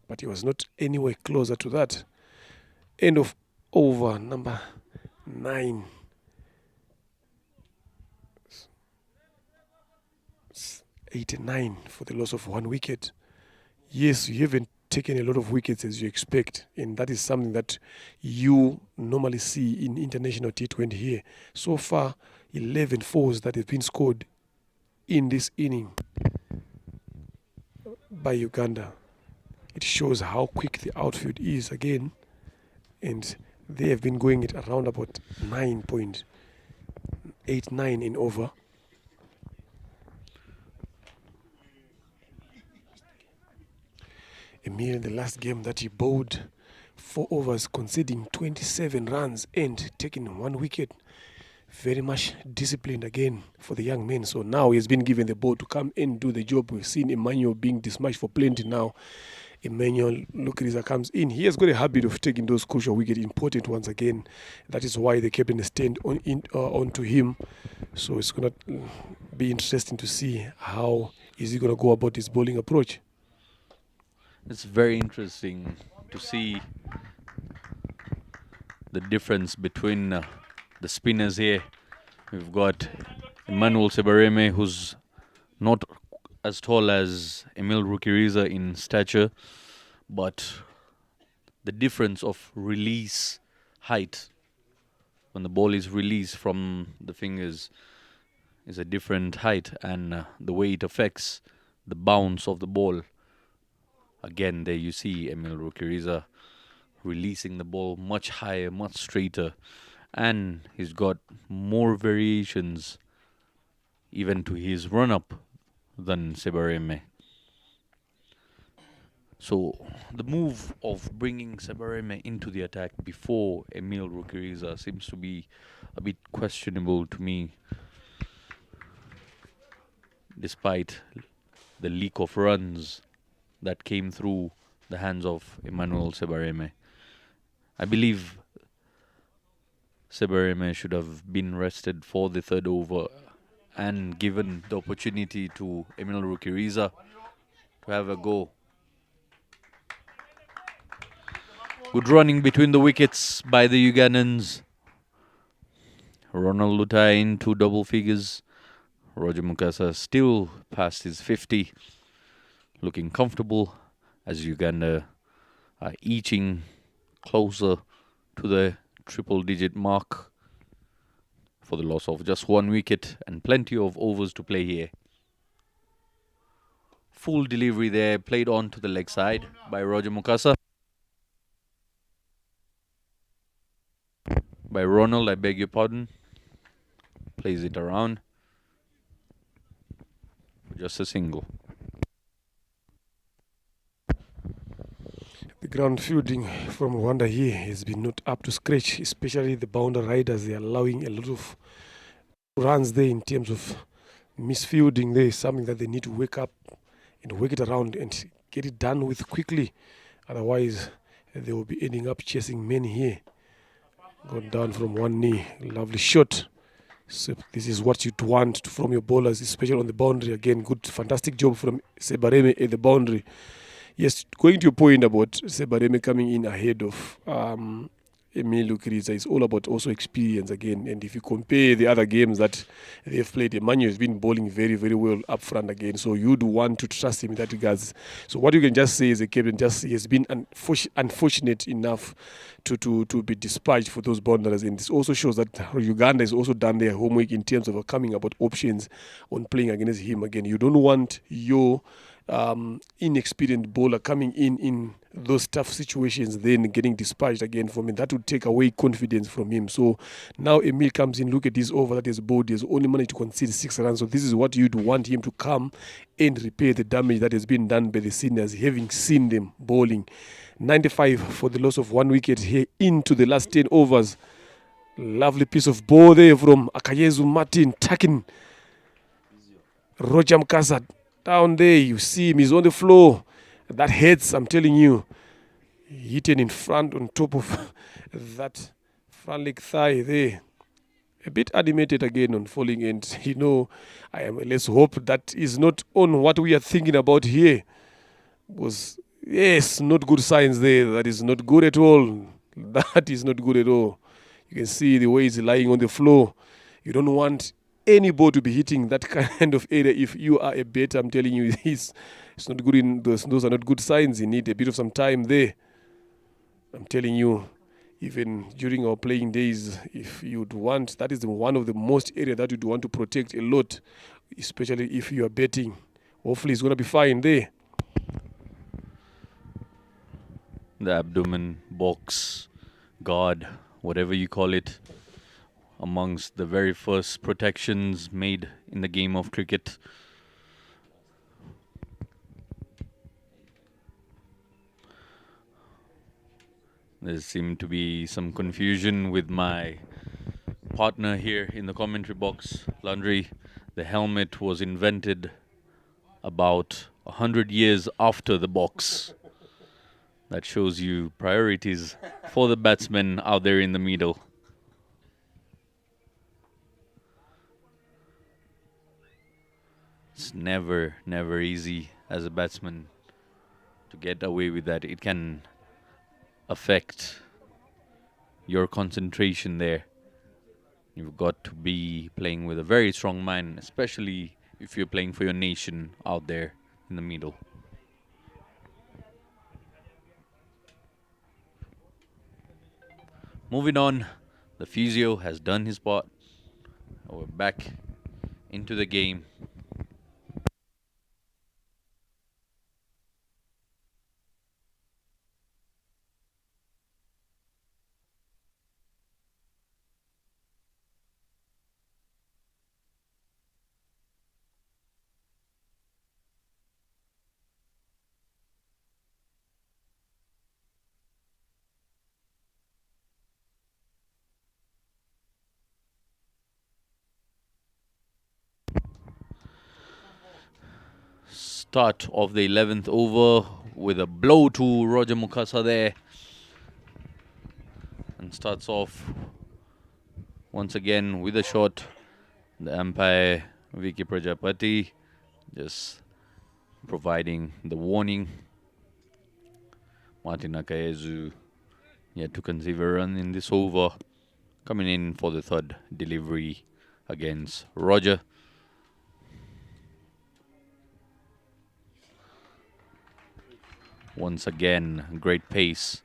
but he was not anywhere closer to that. End of over number 9. 89 for the loss of 1 wicket. Yes, you haven't taken a lot of wickets as you expect, and that is something that you normally see in international T20 here. So far, 11 fours that have been scored in this inning by Uganda. It shows how quick the outfield is again, and they have been going it around about 9.89 in over. Emil, in the last game that he bowled 4 overs, conceding 27 runs and taking 1 wicket. Very much disciplined again for the young men. So now he has been given the ball to come and do the job. We've seen Emmanuel being dismatched for plenty now. Emmanuel Lukiriza comes in. He has got a habit of taking those crucial wickets, important ones again. That is why the captain has turned onto him. So it's going to be interesting to see how is he going to go about his bowling approach. It's very interesting to see the difference between the spinners here. We've got Emmanuel Sebareme, who's not as tall as Emil Rukiriza in stature, but the difference of release height when the ball is released from the fingers is a different height, and the way it affects the bounce of the ball. Again, there you see Emil Rukiriza releasing the ball much higher, much straighter, and he's got more variations even to his run-up than Sebareme. So the move of bringing Sebareme into the attack before Emil Rukiriza seems to be a bit questionable to me, despite the leak of runs that came through the hands of Emmanuel Sebareme. I believe Sebareme should have been rested for the 3rd over and given the opportunity to Emil Rukiriza to have a go. Good running between the wickets by the Ugandans. Ronald Lutai in 2 double figures. Roger Mukasa still past his 50, looking comfortable as Uganda are inching closer to the triple-digit mark for the loss of just 1 wicket and plenty of overs to play here. Full delivery there, played on to the leg side by Roger Mukasa. By Ronald, I beg your pardon. Plays it around. Just a single. The ground fielding from Rwanda here has been not up to scratch, especially the boundary riders. They are allowing a lot of runs there in terms of misfielding. There is something that they need to wake up and work it around and get it done with quickly. Otherwise, they will be ending up chasing men here. Gone down from one knee. Lovely shot. So this is what you'd want from your bowlers, especially on the boundary. Again, good, fantastic job from Sebareme at the boundary. Yes, going to your point about Sebareme coming in ahead of Emil Lukiriza, it's all about also experience again. And if you compare the other games that they've played, Emmanuel has been bowling very, very well up front again. So you'd want to trust him in that regards. So what you can just say is the captain he has been unfortunate enough to be dispatched for those boundaries. And this also shows that Uganda has also done their homework in terms of coming about options on playing against him again. You don't want your inexperienced bowler coming in those tough situations, then getting dispatched again from him. That would take away confidence from him. So now Emil comes in, look at this over that is bowled. He has only managed to concede 6 runs. So this is what you'd want him to come and repair the damage that has been done by the seniors, having seen them bowling. 95 for the loss of 1 wicket here into the last 10 overs. Lovely piece of ball there from Akayezu Martin, tucking Roger Mukasa down there. You see him, he's on the floor. That hurts, I'm telling you. Hidden in front on top of that front leg thigh there. A bit animated again on falling end. Let's hope that is not on what we are thinking about here. Yes, not good signs there. That is not good at all. That is not good at all. You can see the way he's lying on the floor. You don't want any ball to be hitting that kind of area. If you are a batter, I'm telling you, it's not good. Those are not good signs. You need a bit of some time there. I'm telling you, even during our playing days, if you'd want, that is one of the most area that you'd want to protect a lot, especially if you are betting. Hopefully it's going to be fine there. The abdomen, box, guard, whatever you call it, amongst the very first protections made in the game of cricket. There seemed to be some confusion with my partner here in the commentary box, Landry. The helmet was invented about 100 years after the box. That shows you priorities for the batsmen out there in the middle. It's never easy as a batsman to get away with that. It can affect your concentration there. You've got to be playing with a very strong mind, especially if you're playing for your nation out there in the middle. Moving on, the physio has done his part. We're back into the game. Start of the 11th over with a blow to Roger Mukasa there. And starts off once again with a shot. The umpire, Vicky Prajapati, just providing the warning. Martin Akayezu yet to conceive a run in this over. Coming in for the third delivery against Roger. Once again, great pace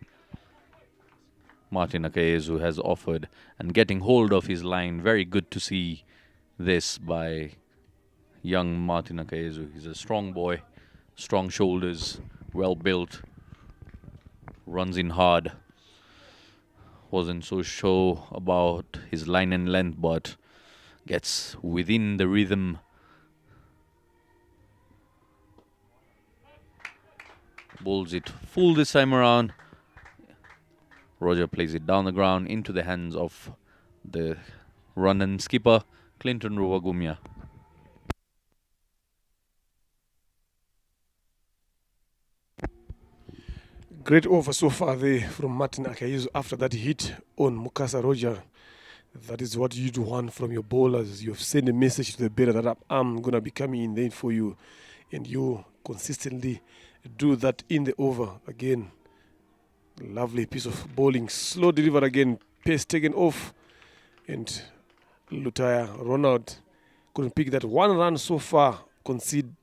Martin Akayezu has offered, and getting hold of his line. Very good to see this by young Martin Akayezu. He's a strong boy, strong shoulders, well built, runs in hard. Wasn't so sure about his line and length, but gets within the rhythm. Bowls it full this time around. Roger plays it down the ground into the hands of the Rwandan skipper, Clinton Ruvagumya. Great over so far there from Martin Akayezu after that hit on Mukasa Roger. That is what you'd want from your bowlers. You've sent a message to the batter that I'm going to be coming in there for you. And you consistently do that in the over. Again, lovely piece of bowling. Slow deliver again. Pace taken off. And Lutaya Ronald couldn't pick that. 1 run so far conceded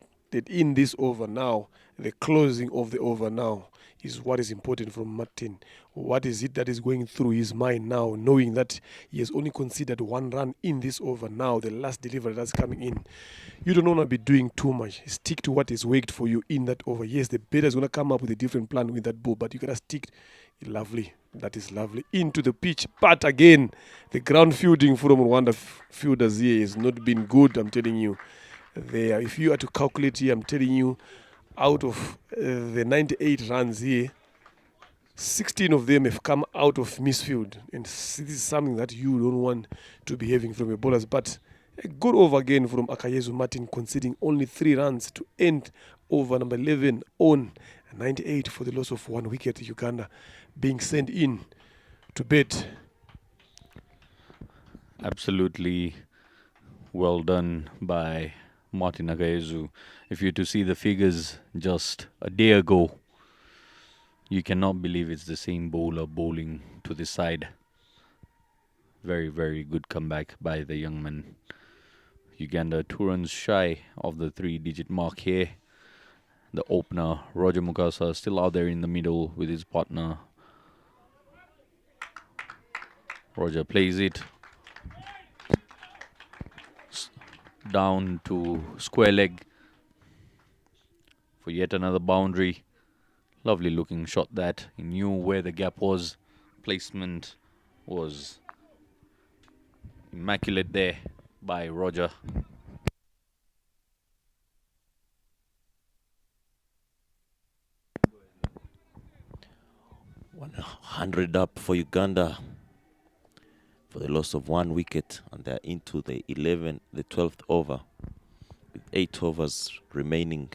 in this over now. The closing of the over now is what is important from Martin. What is it that is going through his mind now, knowing that he has only conceded 1 run in this over now, the last delivery that's coming in. You don't want to be doing too much. Stick to what is worked for you in that over. Yes, the batter is going to come up with a different plan with that ball, but you got to stick. Lovely. That is lovely. Into the pitch. But again, the ground fielding from Rwanda fielders here has not been good, I'm telling you. There, if you are to calculate here, I'm telling you, out of the 98 runs here, 16 of them have come out of misfield. And this is something that you don't want to be having from your bowlers. But a good over again from Akayezu Martin, conceding only 3 runs to end over number 11 on 98 for the loss of 1 wicket. Uganda being sent in to bed. Absolutely well done by Martin Akayezu. If you're to see the figures just a day ago, you cannot believe it's the same bowler bowling to the side. Very, very good comeback by the young man. Uganda 2 runs shy of the 3-digit mark here. The opener, Roger Mukasa, still out there in the middle with his partner. Roger plays it down to square leg for yet another boundary. Lovely looking shot that. He knew where the gap was. Placement was immaculate there by Roger. $100 up for Uganda for the loss of 1 wicket, and they're into the 12th over with 8 overs remaining.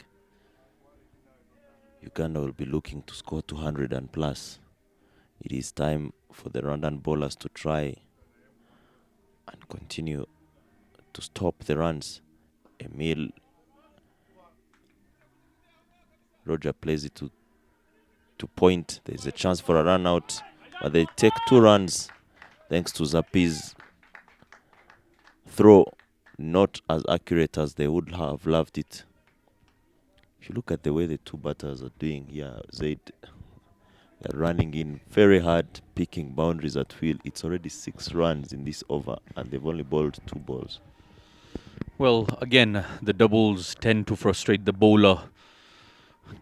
Uganda will be looking to score 200 and plus. It is time for the Rwandan bowlers to try and continue to stop the runs. Emil Roger plays it to point. There's a chance for a run out, but they take 2 runs thanks to Zapi's throw, not as accurate as they would have loved it. If you look at the way the 2 batters are doing here, they're running in very hard, picking boundaries at will. It's already 6 runs in this over, and they've only bowled 2 balls. Well, again, the doubles tend to frustrate the bowler.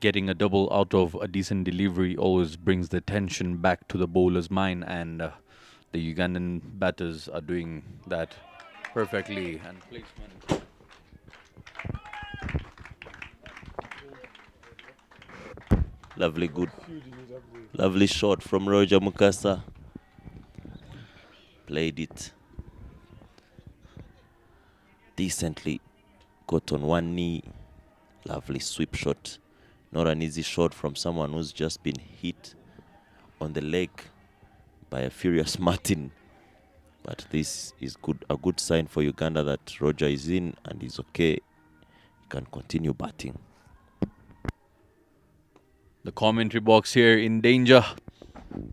Getting a double out of a decent delivery always brings the tension back to the bowler's mind, and the Ugandan batters are doing that perfectly. And placement. Lovely shot from Roger Mukasa. Played it decently. Got on one knee. Lovely sweep shot. Not an easy shot from someone who's just been hit on the leg by a furious Martin. But this is a good sign for Uganda that Roger is in and is okay. He can continue batting. The commentary box here in danger.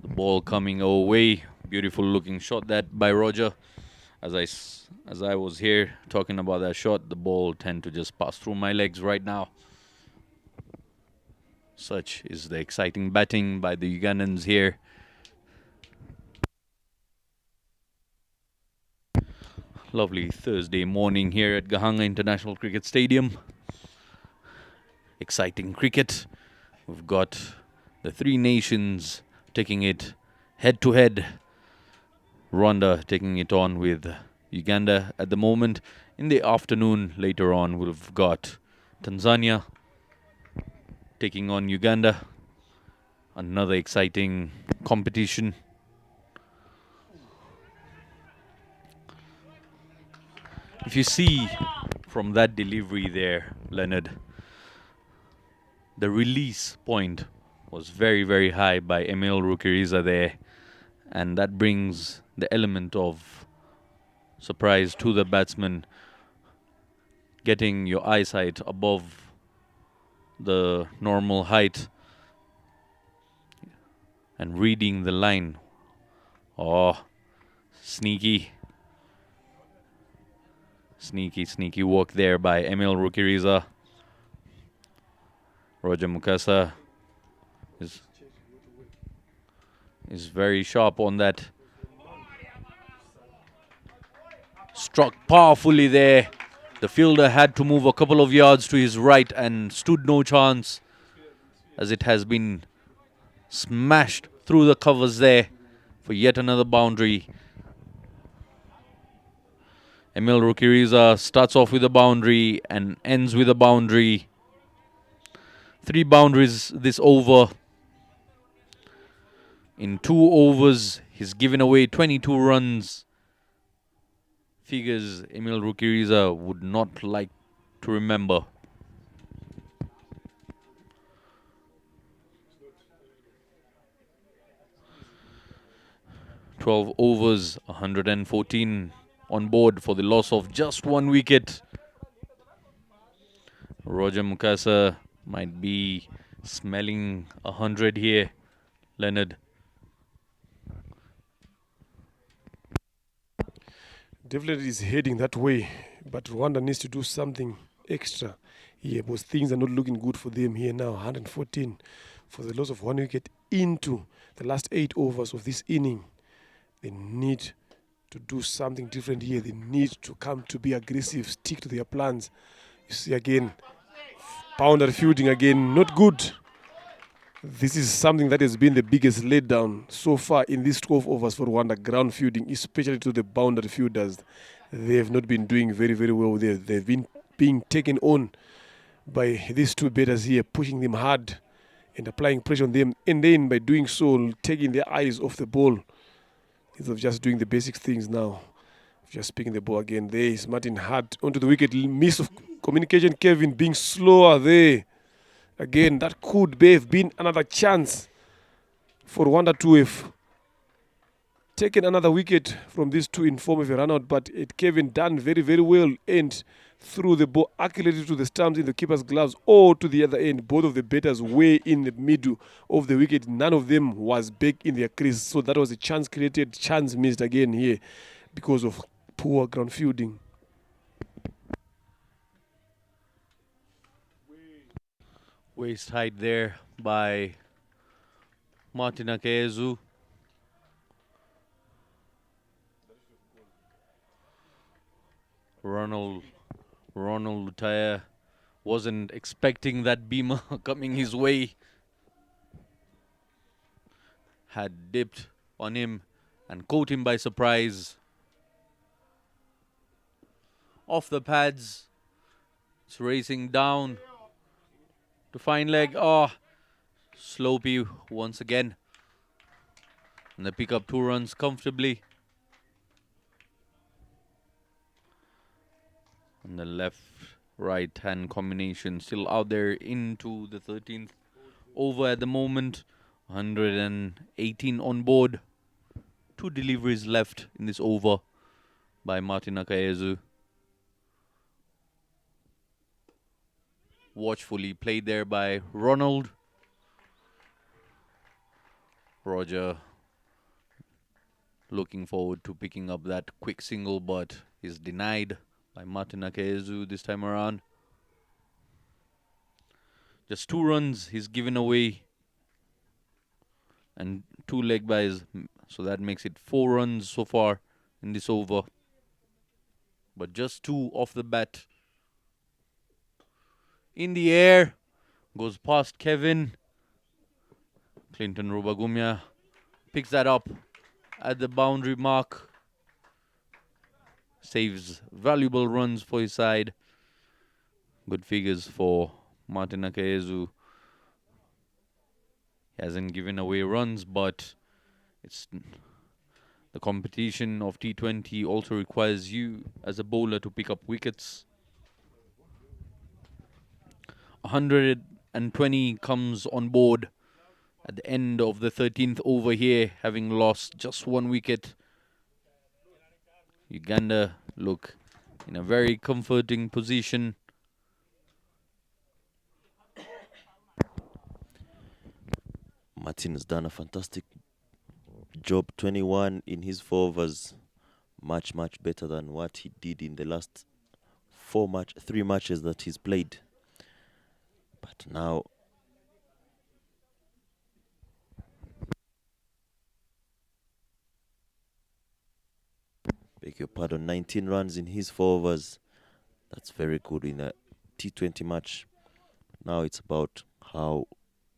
The ball coming our way. Beautiful looking shot that by Roger. As I was here talking about that shot, the ball tend to just pass through my legs right now. Such is the exciting batting by the Ugandans here. Lovely Thursday morning here at Gahanga International Cricket Stadium. Exciting cricket. We've got the three nations taking it head to head. Rwanda taking it on with Uganda at the moment. In the afternoon, later on, we've got Tanzania taking on Uganda. Another exciting competition. If you see from that delivery there, Leonard, the release point was very, very high by Emil Rukiriza there. And that brings the element of surprise to the batsman, getting your eyesight above the normal height and reading the line. Oh, sneaky work there by Emil Rukiriza. Roger Mukasa is very sharp on that. Struck powerfully there. The fielder had to move a couple of yards to his right and stood no chance, as it has been smashed through the covers there for yet another boundary. Emil Rukiriza starts off with a boundary and ends with a boundary. 3 boundaries this over. In 2 overs, he's given away 22 runs. Figures Emil Rukiriza would not like to remember. "12 overs, 114 on board for the loss of just 1 wicket. Roger Mukasa might be smelling 100 here, Leonard. Definitely is heading that way, but Rwanda needs to do something extra here because things are not looking good for them here now. 114 for the loss of 1 wicket into the last 8 overs of this inning. They need to do something different here. They need to come to be aggressive, stick to their plans. You see again, boundary fielding again, not good. This is something that has been the biggest letdown so far in these 12 overs for Rwanda. Ground fielding, especially to the boundary fielders. They have not been doing very, very well there. They've been being taken on by these 2 batters here, pushing them hard and applying pressure on them. And then by doing so, taking their eyes off the ball. Instead of just doing the basic things now. Just picking the ball again. There is Martin Hart onto the wicket. Miss of communication. Kevin being slower there. Again, that could have been another chance for Rwanda to have taken another wicket from these 2 in form of a run out. But Kevin done very, very well and threw the ball accurately to the stumps in the keeper's gloves or to the other end. Both of the batters were in the middle of the wicket. None of them was back in their crease. So that was a chance created, chance missed again here because of poor ground fielding. Waist height there by Martin Akezu. Ronald Lutaya wasn't expecting that beamer coming his way. Had dipped on him and caught him by surprise. Off the pads. It's racing down to fine leg. Oh, Slopey once again. And they pick up 2 runs comfortably. And the left-right hand combination still out there into the 13th over at the moment. 118 on board. 2 deliveries left in this over by Martin Akayezu. Watchfully played there by Ronald. Roger looking forward to picking up that quick single, but is denied by Martin Akayezu this time around. Just 2 runs he's given away and 2 leg byes. So that makes it 4 runs so far in this over. But just 2 off the bat. In the air. Goes past Kevin. Clinton Rubagumya picks that up at the boundary mark. Saves valuable runs for his side. Good figures for Martin Akayezu. He hasn't given away runs, but it's the competition of T20 also requires you as a bowler to pick up wickets. 120 comes on board at the end of the 13th over here, having lost just 1 wicket. Uganda look in a very comforting position. Martin has done a fantastic job. 21 in his 4 overs. Much better than what he did in the last 3 matches that he's played. But now beg your pardon, 19 runs in his 4 overs. That's very good in a T20 match. Now it's about how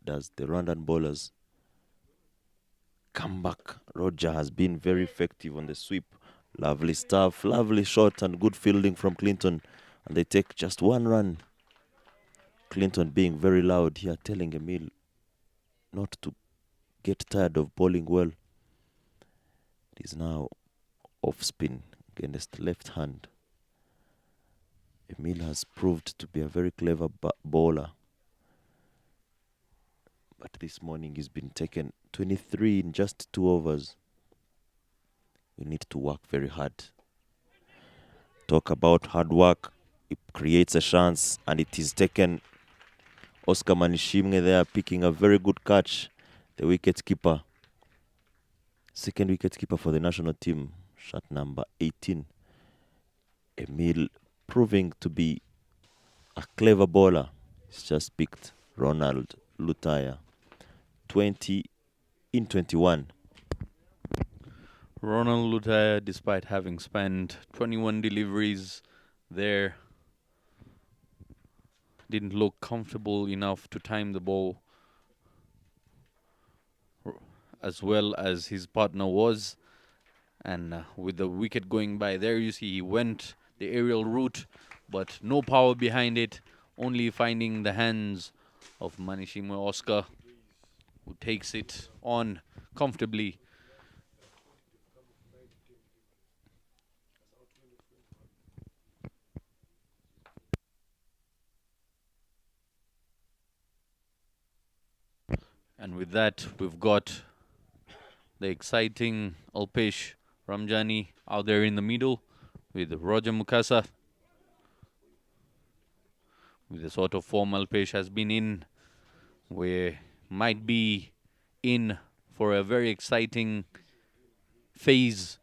does the Rwandan bowlers come back. Roger has been very effective on the sweep. Lovely stuff, lovely shot and good fielding from Clinton. And they take just 1 run. Clinton being very loud here, telling Emil not to get tired of bowling well. It is now off spin against left hand. Emil has proved to be a very clever bowler. But this morning he's been taken 23 in just 2 overs. We need to work very hard. Talk about hard work. It creates a chance, and it is taken. Oscar Manishimwe there picking a very good catch. The wicket keeper. Second wicket keeper for the national team. Shot number 18. Emil proving to be a clever bowler. He's just picked Ronald Lutaya. 20 in 21. Ronald Lutaya, despite having spent 21 deliveries there, didn't look comfortable enough to time the ball as well as his partner was. And with the wicket going by there, you see he went the aerial route, but no power behind it, only finding the hands of Manishimwe Oscar, who takes it on comfortably. And with that, we've got the exciting Alpesh Ramjani out there in the middle with Roger Mukasa. With the sort of form Alpesh has been in, where might be in for a very exciting phase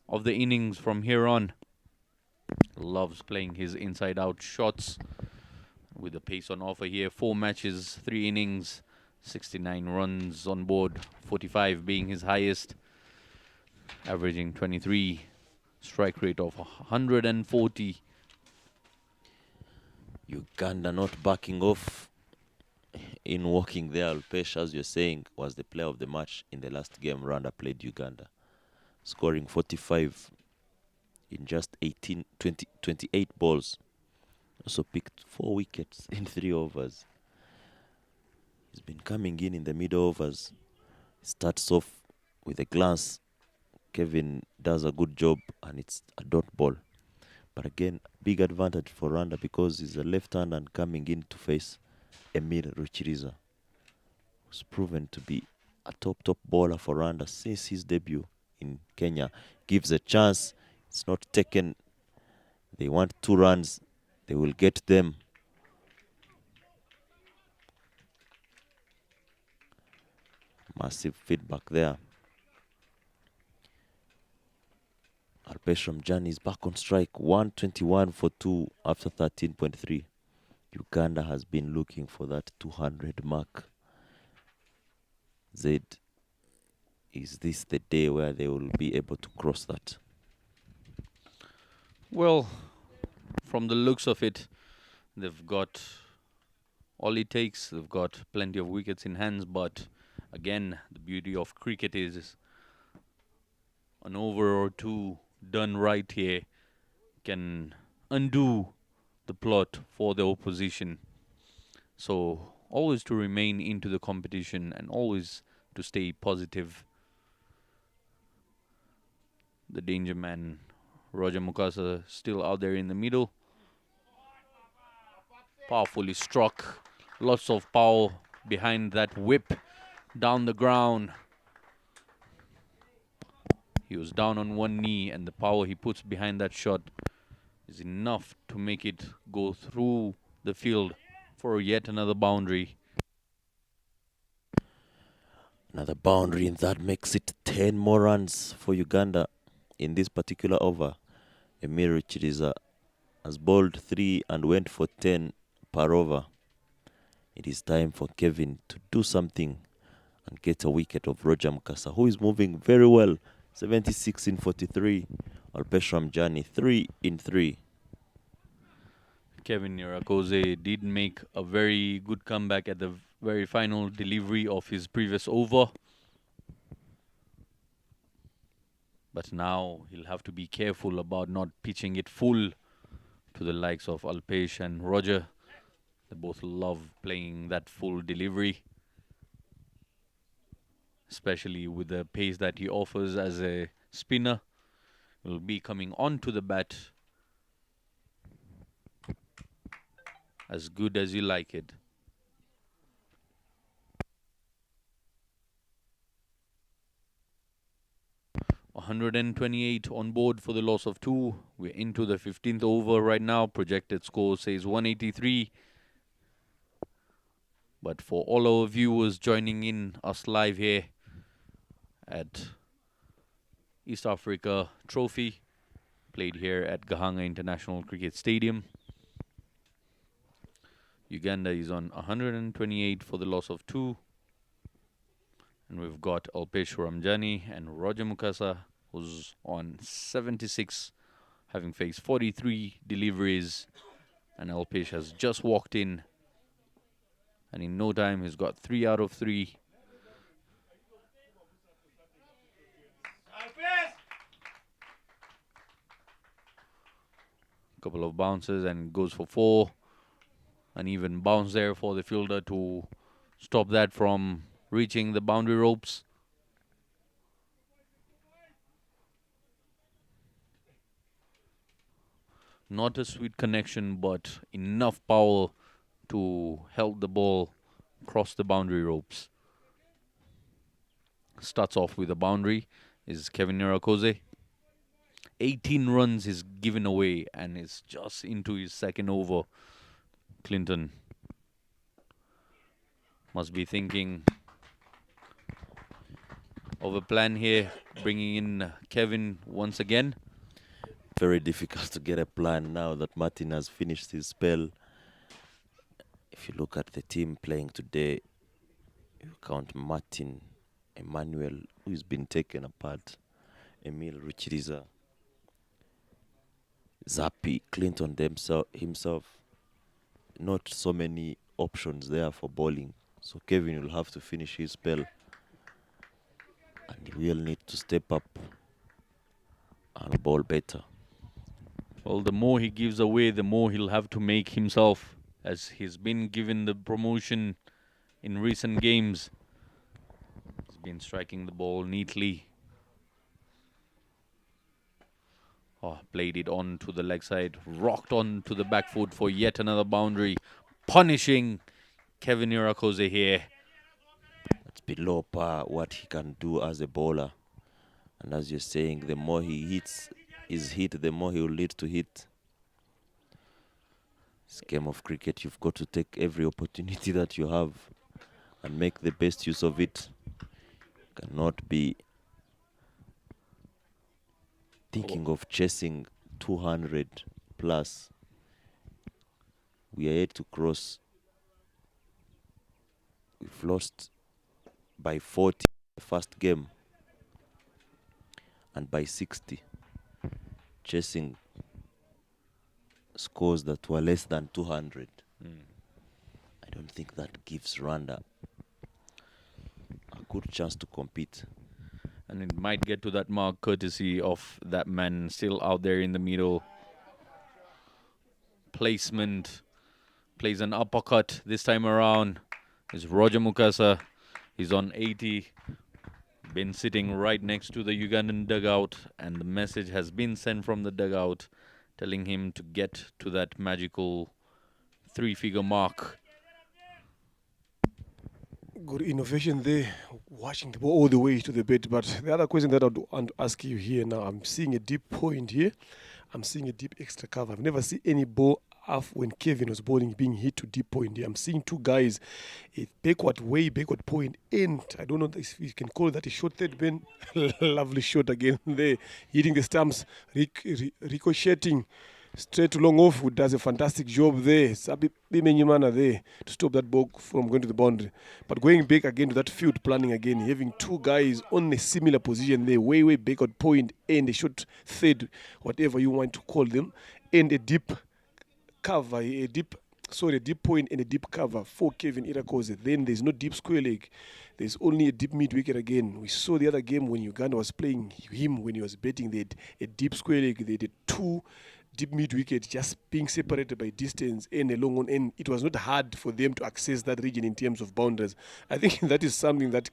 of the innings from here on. Loves playing his inside-out shots with the pace on offer here. 4 matches, 3 innings, 69 runs on board, 45 being his highest, averaging 23, strike rate of 140. Uganda not backing off in walking there. Alpesh, as you're saying, was the player of the match in the last game Rwanda played Uganda, scoring 45 in just 28 balls. Also picked 4 wickets in 3 overs. He's been coming in the middle overs. Starts off with a glance. Kevin does a good job, and it's a dot ball. But again, big advantage for Rwanda because he's a left-hand and coming in to face Emil Ruchiriza, who's proven to be a top bowler for Rwanda since his debut in Kenya. Gives a chance. It's not taken. They want 2 runs. They will get them. Massive feedback there. Alpesh Ramjani is back on strike. 121 for 2 after 13.3. Uganda has been looking for that 200 mark. Zed, is this the day where they will be able to cross that? Well, from the looks of it, they've got all it takes. They've got plenty of wickets in hands, but again, the beauty of cricket is an over or two done right here can undo the plot for the opposition. So always to remain into the competition and always to stay positive. The danger man, Roger Mukasa, still out there in the middle. Powerfully struck. Lots of power behind that whip down the ground. He was down on one knee, and the power he puts behind that shot is enough to make it go through the field for yet another boundary. Another boundary, and that makes it 10 more runs for Uganda in this particular over. Emir Chiriza has bowled 3 and went for 10 per over. It is time for Kevin to do something and get a wicket of Roger Mukasa, who is moving very well. 76 in 43. Alpesh Ramjani 3 in 3. Kevin Nyirakoze did make a very good comeback at the very final delivery of his previous over. But now he'll have to be careful about not pitching it full to the likes of Alpesh and Roger. They both love playing that full delivery, especially with the pace that he offers as a spinner. He'll be coming onto the bat as good as you like it. $128 on board for the loss of 2. We're into the 15th over right now. Projected score says 183. But for all our viewers joining in us live here at East Africa Trophy, played here at Gahanga International Cricket Stadium, Uganda is on 128 for the loss of 2. And we've got Alpesh Ramjani and Roger Mukasa, who's on 76, having faced 43 deliveries. And Alpesh has just walked in. And in no time, he's got 3 out of 3. Couple of bounces and goes for 4. An even bounce there for the fielder to stop that from reaching the boundary ropes. Not a sweet connection, but enough power to help the ball cross the boundary ropes. Starts off with a boundary is Kevin Nyirakoze. 18 runs is given away and is just into his second over. Clinton must be thinking of a plan here, bringing in Kevin once again. Very difficult to get a plan now that Martin has finished his spell. If you look at the team playing today, you count Martin, Emmanuel, who's been taken apart, Emil Ruchiriza, Zappi, Clinton himself. Not so many options there for bowling. So Kevin will have to finish his spell. And he will need to step up and bowl better. Well, the more he gives away, the more he'll have to make himself, as he's been given the promotion in recent games. He's been striking the ball neatly. Oh, played it on to the leg side, rocked on to the back foot for yet another boundary, punishing Kevin Nyirakoze here. It's below par what he can do as a bowler. And as you're saying, the more he is hit, the more he will lead to hit. This game of cricket, you've got to take every opportunity that you have and make the best use of it. You cannot be thinking of chasing 200 plus We are yet to cross. We've lost by 40 the first game and by 60, chasing scores that were less than 200. I don't think that gives Rwanda a good chance to compete. And it might get to that mark courtesy of that man still out there in the middle. Placement, plays an uppercut this time around. Is Roger Mukasa. He's on 80. Been sitting right next to the Ugandan dugout, and the message has been sent from the dugout telling him to get to that magical 3-figure mark. Good innovation there, watching the ball all the way to the bed. But the other question that I want to ask you here now, I'm seeing a deep point here. I'm seeing a deep extra cover. I've never seen any ball half when Kevin was bowling being hit to deep point here. I'm seeing two guys, a way backward point, and I don't know if you can call that a short third man. Lovely shot again there, hitting the stumps, ricocheting straight to long off, who does a fantastic job there. Sabi Bimenyimana there to stop that ball from going to the boundary. But going back again to that field planning again, having two guys on a similar position there, way backward point and a short third, whatever you want to call them, and a deep cover, a deep point and a deep cover for Kevin Irakoze. Then there's no deep square leg. There's only a deep mid wicket again. We saw the other game when Uganda was playing him, when he was betting, they had a deep square leg. They did two deep mid wicket just being separated by distance and a long one, and it was not hard for them to access that region in terms of boundaries. I think that is something that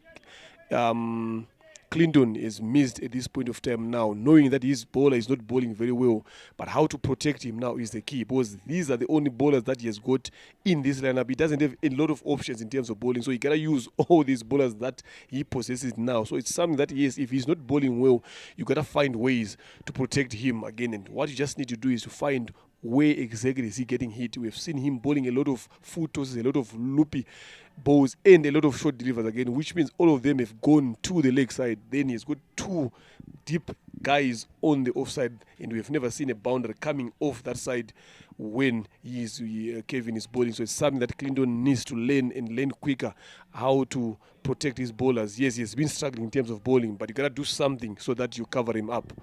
Clinton is missed at this point of time now, knowing that his bowler is not bowling very well, but how to protect him now is the key, because these are the only bowlers that he has got in this lineup. He doesn't have a lot of options in terms of bowling, so he gotta use all these bowlers that he possesses now. So it's something that, yes, if he's not bowling well, you gotta find ways to protect him again, and what you just need to do is to find where exactly is he getting hit. We've seen him bowling a lot of full tosses, a lot of loopy balls, and a lot of short delivers again, which means all of them have gone to the leg side. Then he's got two deep guys on the offside, and we've never seen a bounder coming off that side when Kevin is bowling. So it's something that Clinton needs to learn quicker, how to protect his bowlers. Yes, he's been struggling in terms of bowling, but you gotta do something so that you cover him up.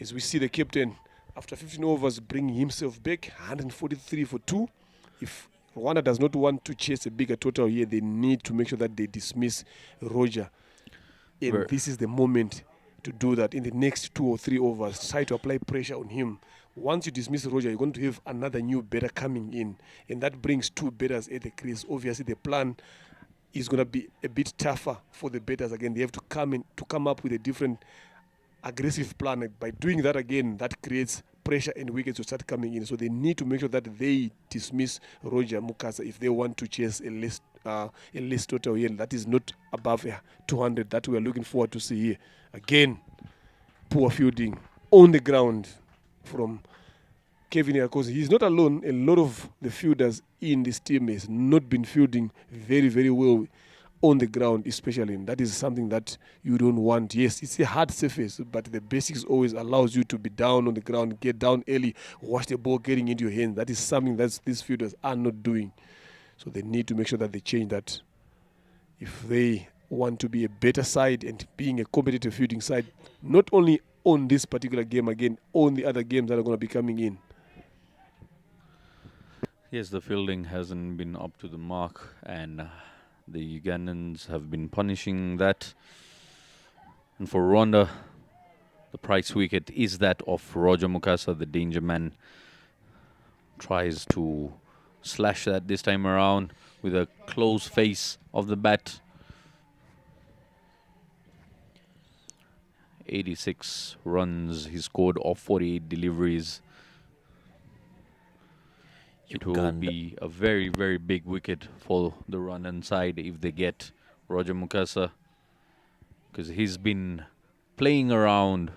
As we see the captain, after 15 overs, bringing himself back, 143 for 2. If Rwanda does not want to chase a bigger total here, they need to make sure that they dismiss Roger. And this is the moment to do that. In the next 2 or 3 overs, try to apply pressure on him. Once you dismiss Roger, you're going to have another new batter coming in, and that brings 2 batters at the crease. Obviously, the plan is going to be a bit tougher for the batters again. They have to come up with a different aggressive plan. By doing that again, that creates pressure and wickets will start coming in. So they need to make sure that they dismiss Roger Mukasa if they want to chase a list total here that is not above 200 that we are looking forward to see here. Again, poor fielding on the ground from Kevin Irakoze. He's not alone. A lot of the fielders in this team has not been fielding very well on the ground, especially, and that is something that you don't want. Yes, it's a hard surface, but the basics always allows you to be down on the ground, get down early, watch the ball getting into your hands. That is something that these fielders are not doing. So they need to make sure that they change that if they want to be a better side and being a competitive fielding side, not only on this particular game, again, on the other games that are going to be coming in. Yes, the fielding hasn't been up to the mark, and the Ugandans have been punishing that. And for Rwanda, the prize wicket is that of Roger Mukasa, the danger man. Tries to slash that this time around with a close face of the bat. 86 runs he scored off 48 deliveries. It will be a very big wicket for the Rwandan side if they get Roger Mukasa, because he's been playing around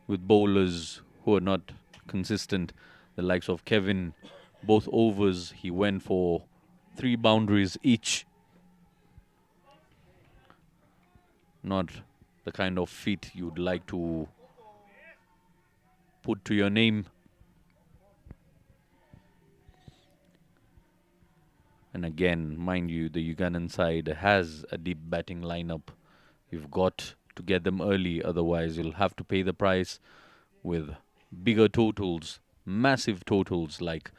with bowlers who are not consistent, the likes of Kevin. Both overs he went for 3 boundaries each. Not the kind of feat you'd like to put to your name. And again, mind you, the Ugandan side has a deep batting lineup. You've got to get them early, otherwise you'll have to pay the price with bigger totals, massive totals, like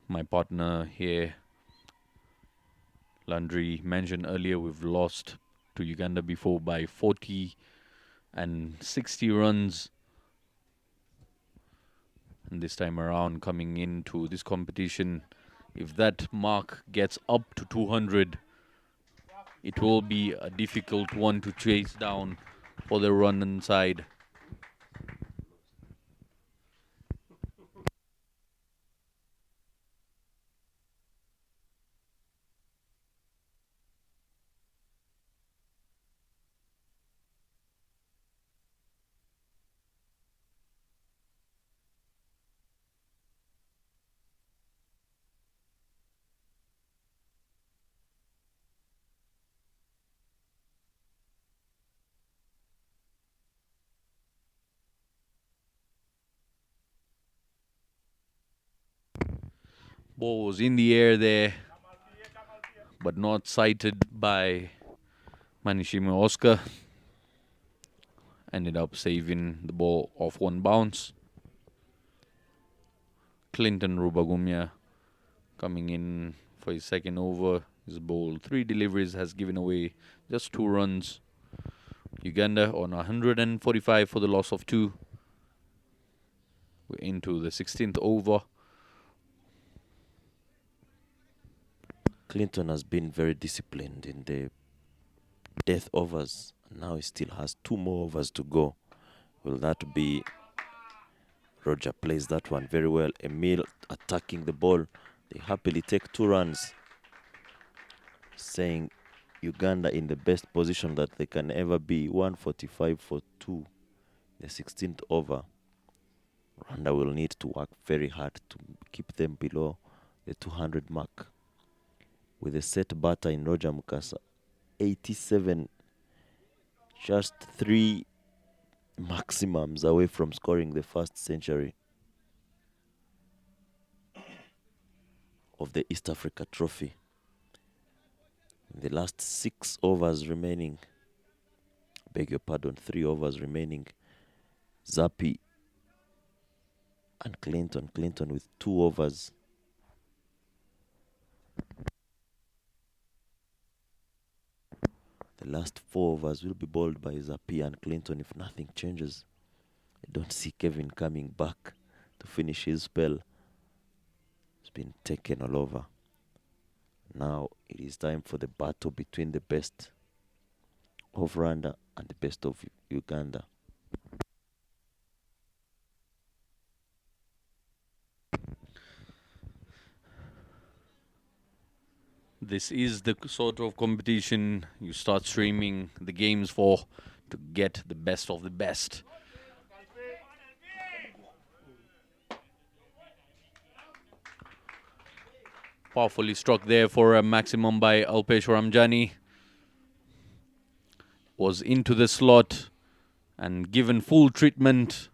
my partner here, Landry, mentioned earlier. We've lost to Uganda before by 40 and 60 runs. And this time around, coming into this competition, if that mark gets up to 200, it will be a difficult one to chase down for the Rwandan side. Ball was in the air there, but not sighted by Manishima Oscar. Ended up saving the ball off one bounce. Clinton Rubagumya coming in for his second over. His bowled 3 deliveries, has given away just 2 runs. Uganda on 145 for the loss of 2. We're into the 16th over. Clinton has been very disciplined in the death overs. Now he still has 2 more overs to go. Will that be... Roger plays that one very well. Emil attacking the ball. They happily take 2 runs, saying Uganda in the best position that they can ever be. 145 for 2, the 16th over. Rwanda will need to work very hard to keep them below the 200 mark. With a set batter in Roger Mukasa, 87, just 3 maximums away from scoring the first century of the East Africa Trophy. In the last 6 overs remaining, beg your pardon, 3 overs remaining, Zappi and Clinton with 2 overs. The last 4 overs will be bowled by Zappi and Clinton if nothing changes. I don't see Kevin coming back to finish his spell. It's been taken all over. Now it is time for the battle between the best of Rwanda and the best of Uganda. This is the sort of competition you start streaming the games for, to get the best of the best. Powerfully struck there for a maximum by Alpesh Ramjani. Was into the slot and given full treatment.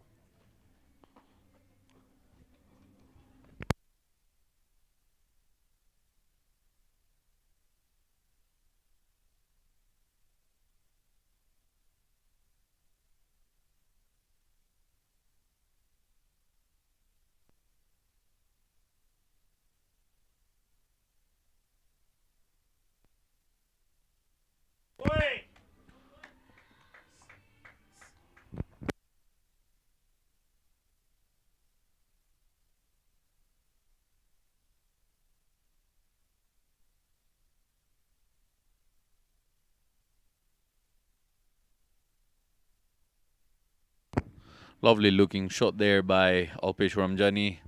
Lovely looking shot there by Alpesh Ramjani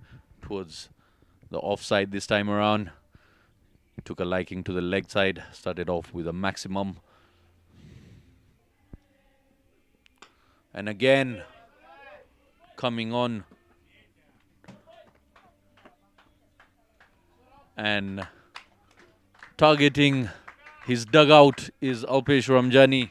towards the offside this time around. Took a liking to the leg side, started off with a maximum. And again, coming on and targeting his dugout is Alpesh Ramjani.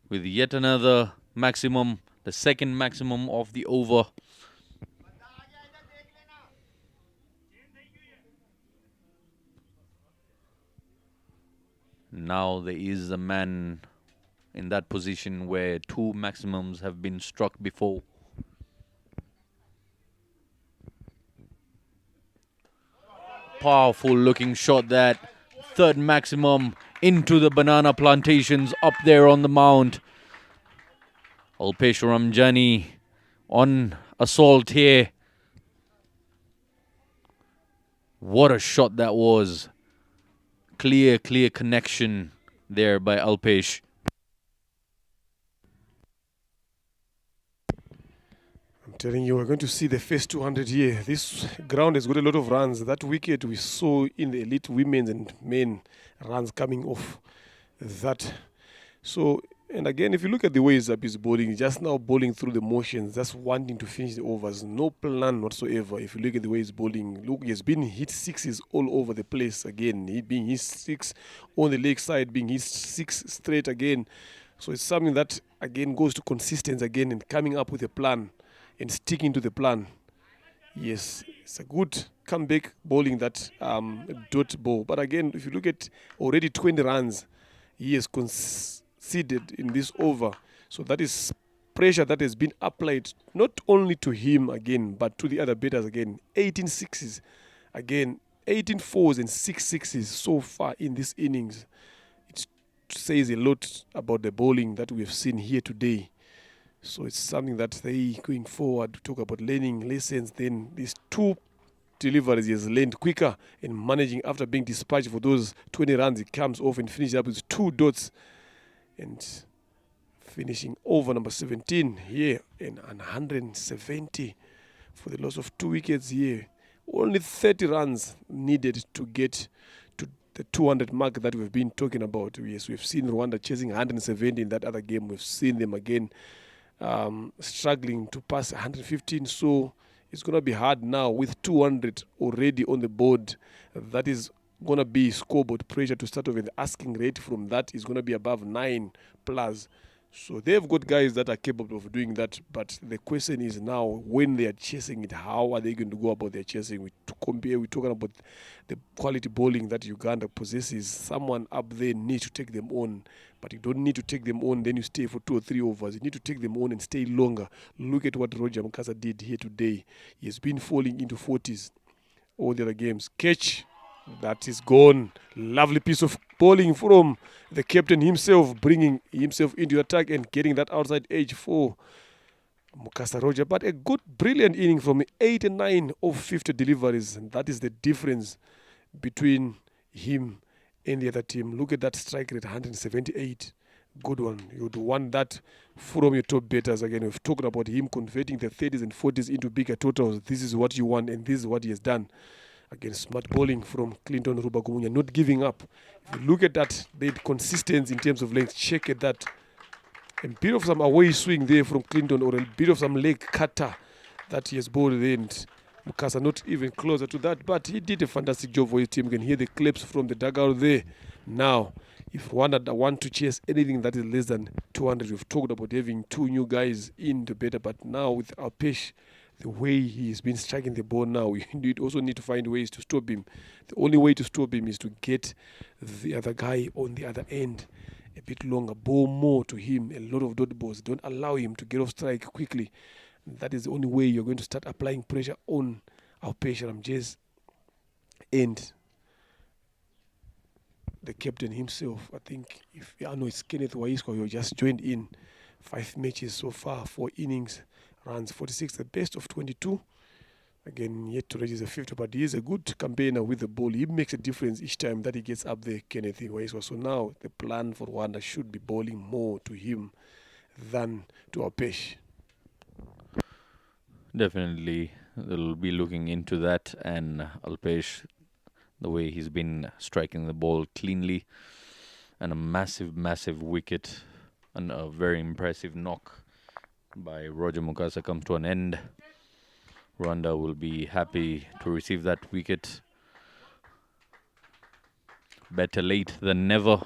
With yet another maximum, the second maximum of the over. Now there is a man in that position where 2 maximums have been struck before. Powerful looking shot, that 3rd maximum into the banana plantations up there on the mount. Alpesh Ramjani on assault here. What a shot that was. Clear connection there by Alpesh. I'm telling you, we're going to see the first 200 here. This ground has got a lot of runs. That wicket we saw in the elite women's and men runs coming off that. So, and again, if you look at the way Zap is bowling, just now bowling through the motions, just wanting to finish the overs, no plan whatsoever. If you look at the way he's bowling, look, he has been hit sixes all over the place again. He being hit 6 on the leg side, being hit 6 straight again. So it's something that, again, goes to consistency again and coming up with a plan and sticking to the plan. Yes, it's a good comeback bowling, that dot ball. But again, if you look at already 20 runs, he has conceded in this over. So that is pressure that has been applied not only to him again, but to the other batters again. 18 sixes, again, 18 fours and 6 sixes so far in this innings. It says a lot about the bowling that we have seen here today. So it's something that they, going forward, talk about learning lessons. Then these 2 deliveries he has learned quicker and managing after being dispatched for those 20 runs. He comes off and finishes up with 2 dots and finishing over number 17 here and 170 for the loss of 2 wickets here. Only 30 runs needed to get to the 200 mark that we've been talking about. Yes, we've seen Rwanda chasing 170 in that other game. We've seen them again struggling to pass 115, so it's going to be hard now with 200 already on the board. That is going to be scoreboard pressure to start off, and the asking rate from that is going to be above 9 plus. So they've got guys that are capable of doing that, but the question is now, when they are chasing it, how are they going to go about their chasing? We're talking about the quality bowling that Uganda possesses. Someone up there needs to take them on, but you don't need to take them on, then you stay for 2 or 3 overs. You need to take them on and stay longer. Look at what Roger Mukasa did here today. He has been falling into 40s all the other games. Catch. That is gone. Lovely piece of bowling from the captain himself, bringing himself into attack and getting that outside edge for Mukasa Roger. But a good, brilliant inning from 89 of 50 deliveries. And that is the difference between him and the other team. Look at that strike rate, 178. Good one. You'd want that from your top batters. Again, we've talked about him converting the 30s and 40s into bigger totals. This is what you want, and this is what he has done. Again, smart bowling from Clinton Rubagumunya, not giving up. If you look at that, they had consistency in terms of length. Check at that. A bit of some away swing there from Clinton, or a bit of some leg cutter that he has bowled there. And Mukasa not even closer to that, but he did a fantastic job for his team. You can hear the claps from the dugout there. Now, if Rwanda want to chase anything that is less than 200, we've talked about having 2 new guys in the better, but now with Alpesh, the way he's been striking the ball now, we also need to find ways to stop him. The only way to stop him is to get the other guy on the other end a bit longer, bowl more to him, a lot of dot balls. Don't allow him to get off strike quickly. That is the only way you're going to start applying pressure on Alpesh Ramjes and the captain himself. I think, I know it's Kenneth Waisko, who just joined in. 5 matches so far, 4 innings, runs 46, the best of 22. Again, yet to reach the 50, but he is a good campaigner with the ball. He makes a difference each time that he gets up there, Kenneth Waisko. So now the plan for Rwanda should be bowling more to him than to Alpesh. Definitely, they'll be looking into that, and Alpesh, the way he's been striking the ball cleanly, and a massive wicket, and a very impressive knock by Roger Mukasa comes to an end. Rwanda will be happy to receive that wicket. Better late than never.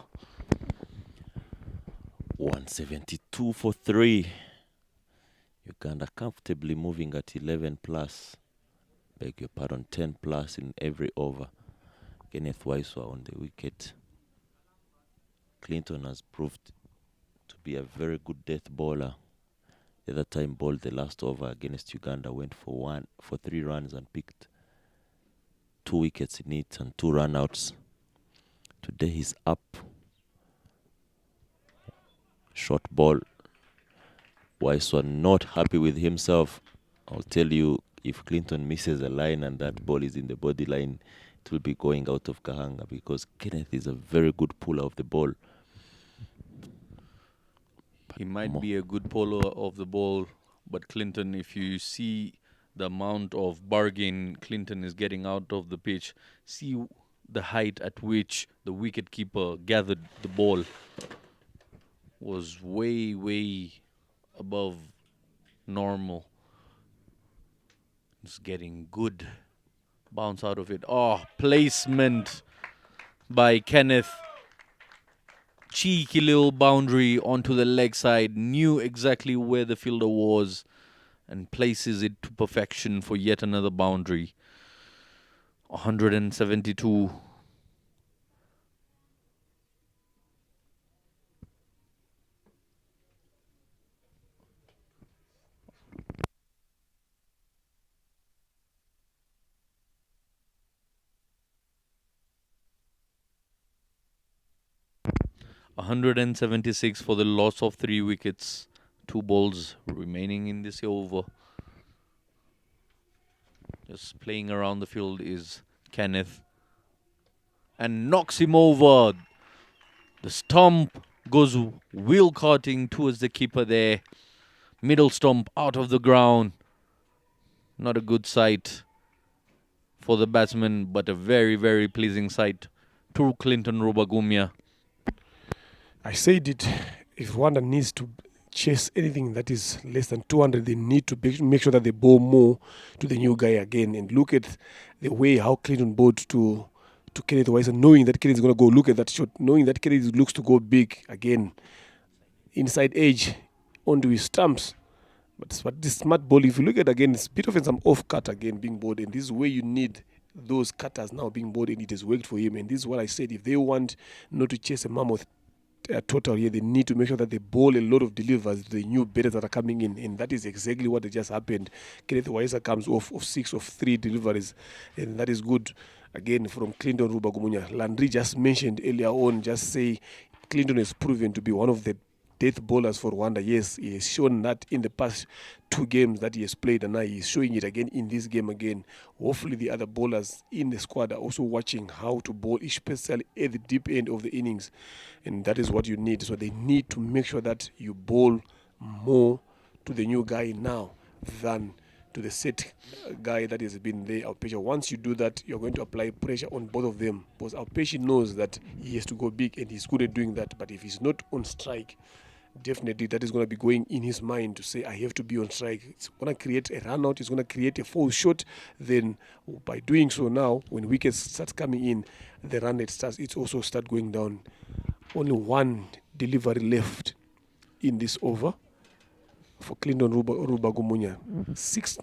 172 for 3. Uganda comfortably moving at 11 plus. Beg your pardon, 10 plus in every over. Kenneth Waiswa on the wicket. Clinton has proved to be a very good death bowler. The other time bowled the last over against Uganda, went for 3 runs and picked 2 wickets in it and 2 run-outs. Today he's up. Short ball. Waiswa not happy with himself. I'll tell you, if Clinton misses a line and that ball is in the body line, it will be going out of Kahanga, because Kenneth is a very good puller of the ball. He might be a good puller of the ball, but Clinton, if you see the amount of bargain Clinton is getting out of the pitch, see the height at which the wicketkeeper gathered the ball was way, way above normal. It's getting good bounce out of it. Oh, placement by Kenneth. Cheeky little boundary onto the leg side. Knew exactly where the fielder was and places it to perfection for yet another boundary. 172. $176 for the loss of 3 wickets. 2 balls remaining in this over. Just playing around the field is Kenneth. And knocks him over. The stump goes wheel carting towards the keeper there. Middle stump out of the ground. Not a good sight for the batsman, but a very, very pleasing sight to Clinton Rubagumya. I said it, if Rwanda needs to chase anything that is less than 200, they need to make sure that they bowl more to the new guy again. And look at the way how Clinton bowled to Kenneth Waisa, knowing that Kenneth is going to go. Look at that shot, knowing that Kenneth looks to go big again. Inside edge onto his stumps. But this smart ball, if you look at again, it's a bit of some off cut again being bowled. And this is where you need those cutters now being bowled, and it has worked for him. And this is what I said, if they want not to chase a mammoth total here, they need to make sure that they bowl a lot of delivers to the new batters that are coming in, and that is exactly what just happened. Kenneth Waisa comes off of 6 of 3 deliveries, and that is good again from Clinton Rubagumunya. Landry just mentioned earlier on, just say Clinton has proven to be one of the death bowlers for Rwanda. Yes, he has shown that in the past 2 games that he has played, and now he is showing it again in this game again. Hopefully the other bowlers in the squad are also watching how to bowl, especially at the deep end of the innings, and that is what you need. So they need to make sure that you bowl more to the new guy now than to the set guy that has been there, Alpecia. Once you do that, you're going to apply pressure on both of them, because Alpecia knows that he has to go big, and he's good at doing that. But if he's not on strike, definitely that is going to be going in his mind to say, I have to be on strike. It's going to create a run out, it's going to create a false shot. Then by doing so now, when wickets start coming in, the run rate starts, it also start going down. Only 1 delivery left in this over for Clinton Rubagumunya. 6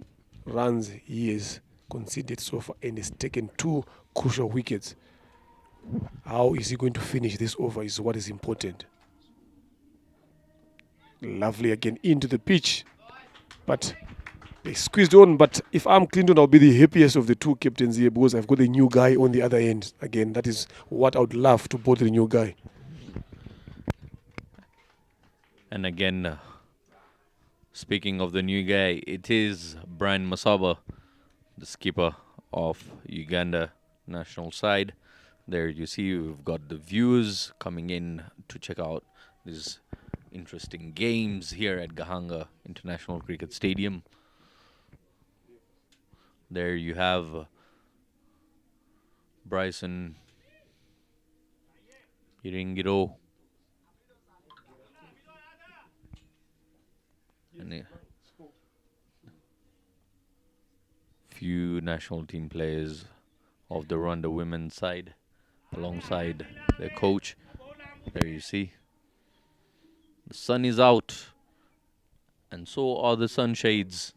runs he has conceded so far, and has taken 2 crucial wickets. How is he going to finish this over is what is important. Lovely again into the pitch, but they squeezed on. But if I'm Clinton, I'll be the happiest of the 2 captains here, because I've got a new guy on the other end. Again, that is what I would love to bowl the new guy. And again, speaking of the new guy, it is Brian Masaba, the skipper of Uganda national side. There you see we've got the viewers coming in to check out these interesting games here at Gahanga International Cricket Stadium. There you have Bryson Iringiro and a few national team players of the Rwanda women's side alongside their coach. There you see. The sun is out, and so are the sunshades.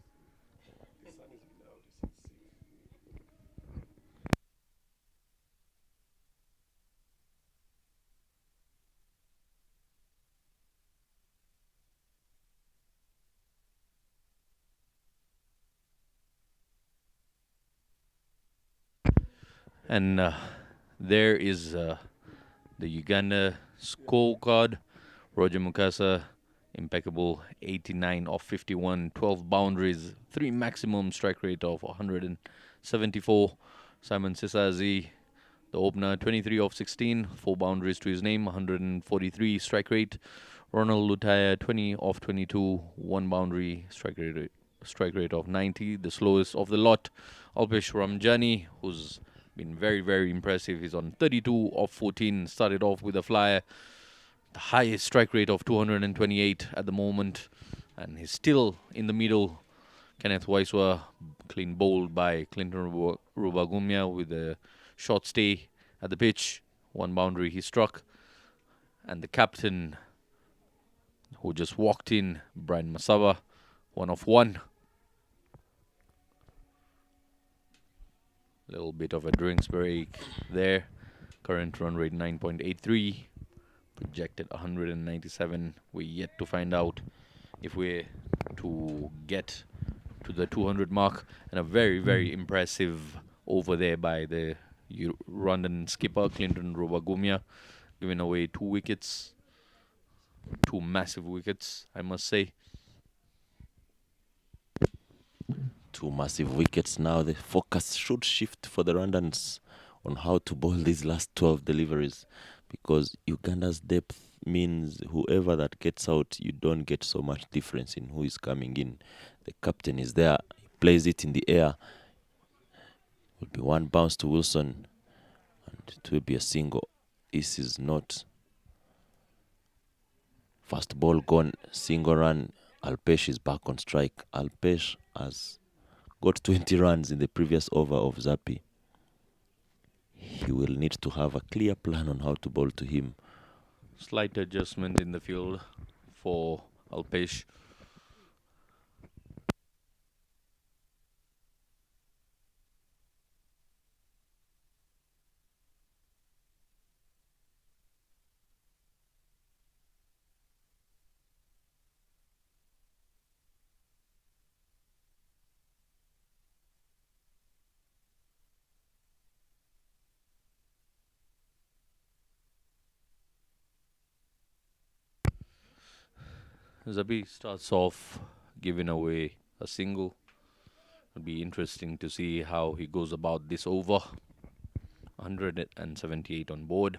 And there is the Uganda scorecard. Roger Mukasa, impeccable, 89 of 51, 12 boundaries, 3 maximum strike rate of 174. Simon Sisazi, the opener, 23 of 16, 4 boundaries to his name, 143 strike rate. Ronald Lutaya, 20 of 22, 1 boundary, strike rate of 90, the slowest of the lot. Alpesh Ramjani, who's been very, very impressive. He's on 32 of 14, started off with a flyer, the highest strike rate of 228 at the moment, and he's still in the middle. Kenneth Waiswa, clean bowled by Clinton Rubagumia with a short stay at the pitch. 1 boundary he struck. And the captain, who just walked in, Brian Masaba, 1 of 1. Little bit of a drinks break there. Current run rate 9.83. Projected 197. We're yet to find out if we're to get to the 200 mark. And a very, very impressive over there by the Rwandan skipper, Clinton Rubagumia, giving away 2 wickets. 2 massive wickets, I must say. 2 massive wickets. Now the focus should shift for the Rwandans on how to bowl these last 12 deliveries, because Uganda's depth means whoever that gets out, you don't get so much difference in who is coming in. The captain is there, he plays it in the air. Will be 1 bounce to Wilson, and it will be a single. This is not. First ball gone, single run. Alpesh is back on strike. Alpesh has got 20 runs in the previous over of Zappi. He will need to have a clear plan on how to bowl to him. Slight adjustment in the field for Alpesh. Zabi starts off giving away a single. It'll be interesting to see how he goes about this over. 178 on board.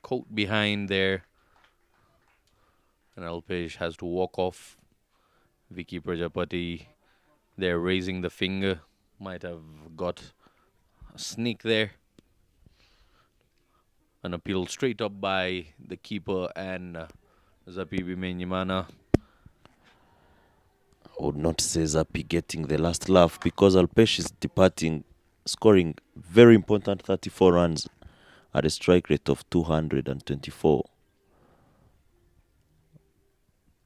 Coat behind there. And Alpesh has to walk off. Vicky Prajapati, they're raising the finger. Might have got a sneak there. An appeal straight up by the keeper and Zapi Bimenyimana. I would not say Zappi getting the last laugh, because Alpesh is departing, scoring very important 34 runs at a strike rate of 224.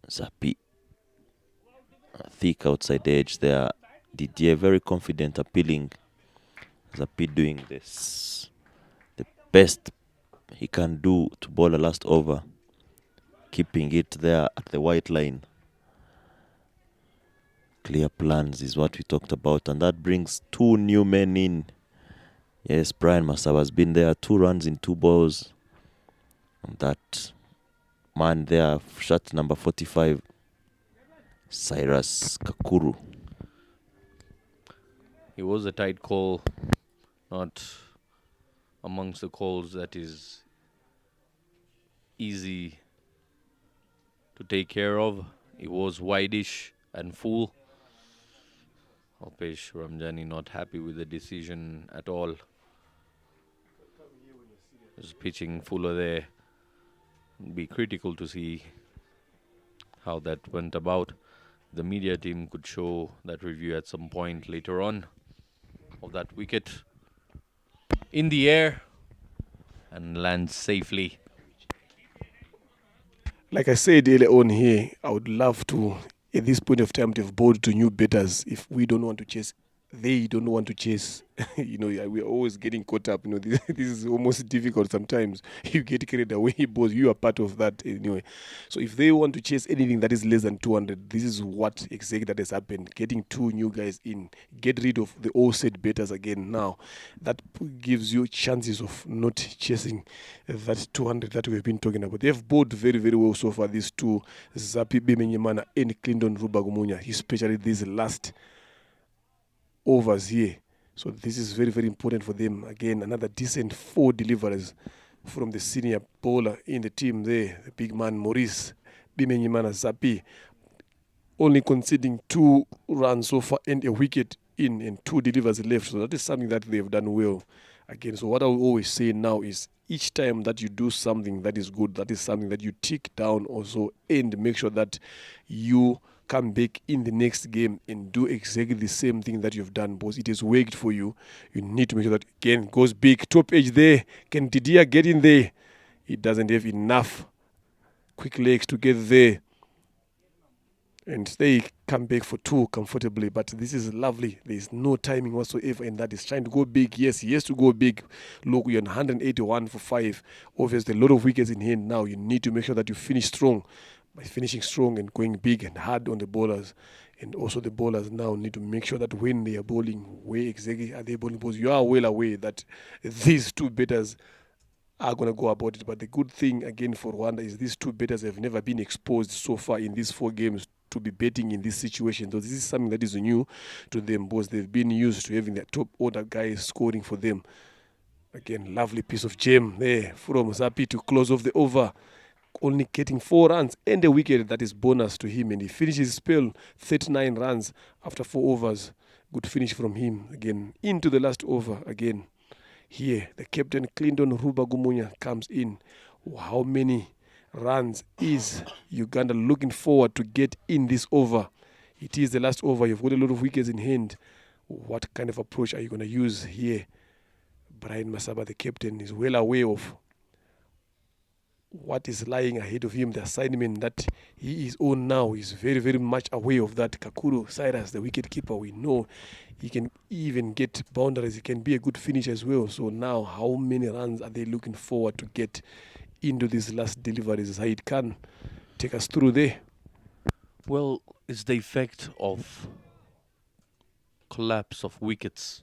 Zappi, thick outside the edge there. Didier very confident, appealing. Zappi doing this, the best he can do to bowl a last over, keeping it there at the white line. Clear plans is what we talked about, and that brings 2 new men in. Yes, Brian Masaba has been there, 2 runs in 2 balls. And that man there, shot number 45, Cyrus Kakuru. It was a tight call, not amongst the calls that is easy to take care of. It was wideish and full. Alpesh Ramjani not happy with the decision at all. Just pitching fuller there. Be critical to see how that went about. The media team could show that review at some point later on of that wicket. In the air and lands safely. Like I said earlier on here, I would love to, at this point of time, to have bowled to new batters if we don't want to chase they don't want to chase. We're always getting caught up. This is almost difficult sometimes. You get carried away, but you are part of that anyway. So if they want to chase anything that is less than 200, this is what exactly that has happened. Getting 2 new guys in, get rid of the all set betters again now. That gives you chances of not chasing that 200 that we've been talking about. They've bought very, very well so far, these two, Zapi Bemenyimana and Clinton Rubagumunya, especially these last overs here. So this is very, very important for them. Again, another decent 4 deliveries from the senior bowler in the team there, the big man Maurice Bimenyimana Zapi, only conceding 2 runs so far and a wicket in and 2 deliveries left. So that is something that they've done well. Again, so what I will always say now is each time that you do something that is good, that is something that you tick down also, and make sure that you come back in the next game and do exactly the same thing that you've done, because it has worked for you. You need to make sure that, again, goes big, top edge there. Can Didier get in there? He doesn't have enough quick legs to get there. And they come back for 2 comfortably. But this is lovely. There is no timing whatsoever, and that is trying to go big. Yes, he has to go big. Look, you're on 181 for 5. Obviously, a lot of wickets in hand now. You need to make sure that you finish strong. By finishing strong and going big and hard on the bowlers. And also the bowlers now need to make sure that when they are bowling, where exactly are they bowling? Because you are well aware that these 2 batters are going to go about it. But the good thing, again, for Rwanda is these 2 batters have never been exposed so far in these 4 games to be betting in this situation. So this is something that is new to them, because they've been used to having their top order guys scoring for them. Again, lovely piece of gem there from Zapi to close off the over. Only getting 4 runs and a wicket, that is bonus to him, and he finishes his spell 39 runs after 4 overs. Good finish from him. Again, into the last over again. Here, the captain Clinton Rubagumunya comes in. How many runs is Uganda looking forward to get in this over? It is the last over. You've got a lot of wickets in hand. What kind of approach are you going to use here? Brian Masaba, the captain, is well aware of what is lying ahead of him, the assignment that he is on now. Is very, very much aware of that. Kakuru Cyrus, the wicket keeper, we know he can even get boundaries. He can be a good finisher as well. So now, how many runs are they looking forward to get into these last deliveries? Zaid Khan, take us through there. Well, it's the effect of collapse of wickets.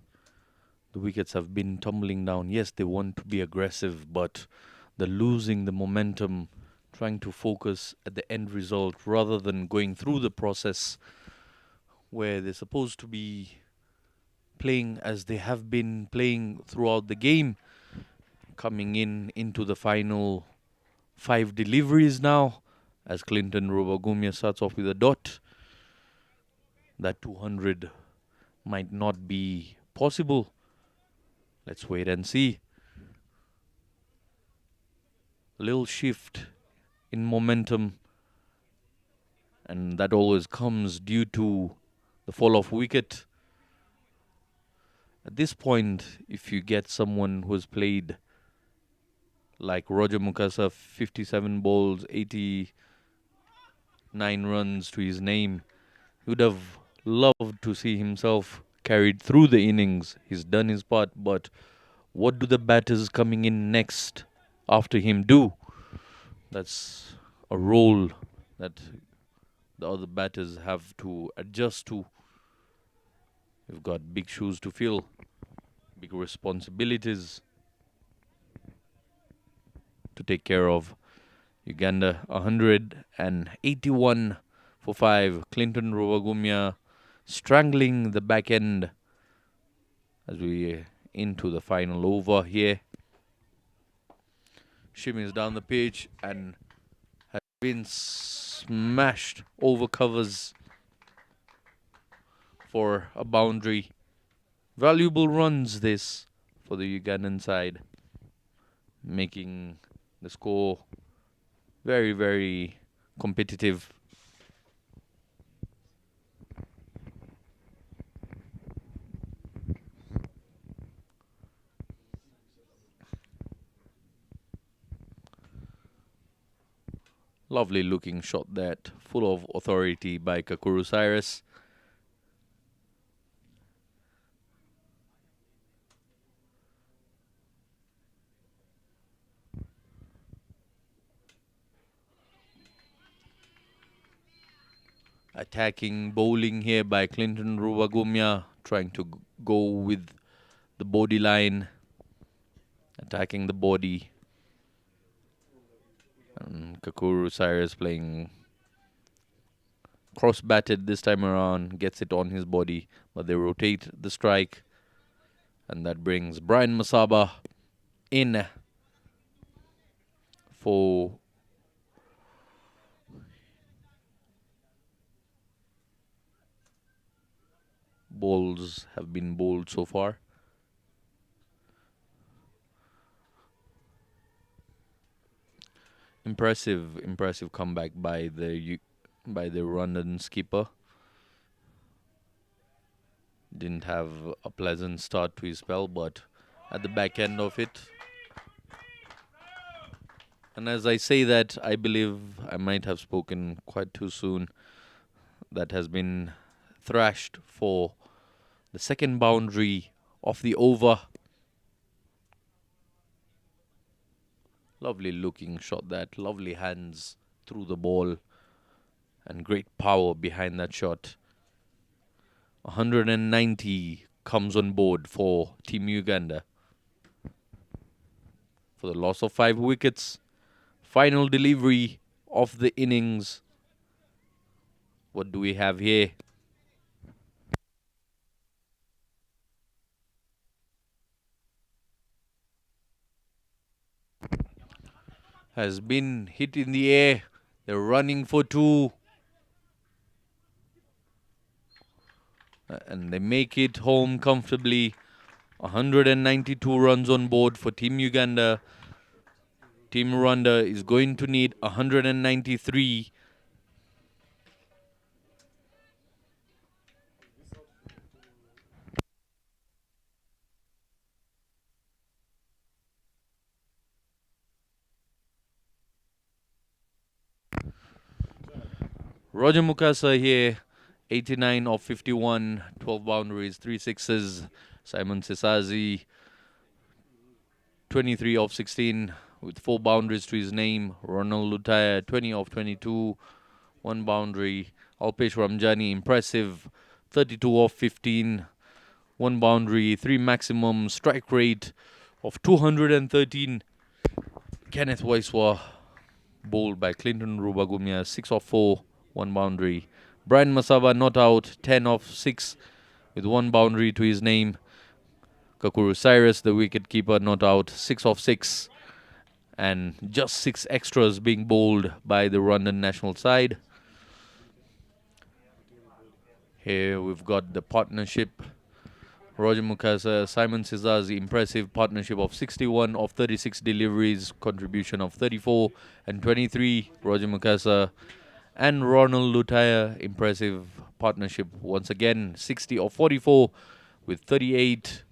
The wickets have been tumbling down. Yes, they want to be aggressive, but they're losing the momentum, trying to focus at the end result rather than going through the process where they're supposed to be playing as they have been playing throughout the game. Coming into the final 5 deliveries now, as Clinton Rubagumya starts off with a dot. That 200 might not be possible. Let's wait and see. A little shift in momentum, and that always comes due to the fall of wicket. At this point, if you get someone who has played like Roger Mukasa, 57 balls, 89 runs to his name, he would have loved to see himself carried through the innings. He's done his part, but what do the batters coming in next after him do? That's a role that the other batters have to adjust to. We've got big shoes to fill, big responsibilities to take care of. Uganda 181 for 5. Clinton Rubagumya strangling the back end as we into the final over here. Shimmies down the pitch and has been smashed over covers for a boundary. Valuable runs this for the Ugandan side, making the score very, very competitive. Lovely looking shot that, full of authority by Kakuru Cyrus. Attacking bowling here by Clinton Rubagumya, trying to go with the body line, attacking the body. And Kakuru Cyrus playing cross-batted this time around, gets it on his body, but they rotate the strike. And that brings Brian Masaba in for balls have been bowled so far. Impressive comeback by the Rwandan skipper. Didn't have a pleasant start to his spell, but at the back end of it. And as I say that, I believe I might have spoken quite too soon. That has been thrashed for the second boundary of the over. Lovely looking shot that. Lovely hands through the ball. And great power behind that shot. 190 comes on board for Team Uganda. For the loss of 5 wickets. Final delivery of the innings. What do we have here? Has been hit in the air. They're running for 2. And they make it home comfortably. 192 runs on board for Team Uganda. Team Rwanda is going to need 193. Roger Mukasa here, 89 of 51, 12 boundaries, 3 sixes. Simon Sisazi, 23 of 16 with 4 boundaries to his name. Ronald Lutaya, 20 of 22, 1 boundary. Alpesh Ramjani, impressive, 32 of 15, 1 boundary, 3 maximum, strike rate of 213. Kenneth Waiswa, bowled by Clinton Rubagumya, 6 of 4, 1 boundary. Brian Masaba not out, 10 of 6 with 1 boundary to his name. Kakuru Cyrus, the wicketkeeper, not out, 6 of 6. And just 6 extras being bowled by the Rwandan national side. Here we've got the partnership. Roger Mukasa, Simon Sizazi, impressive partnership of 61 of 36 deliveries, contribution of 34 and 23. Roger Mukasa and Ronald Lutaya, impressive partnership once again, 60 of 44 with 38.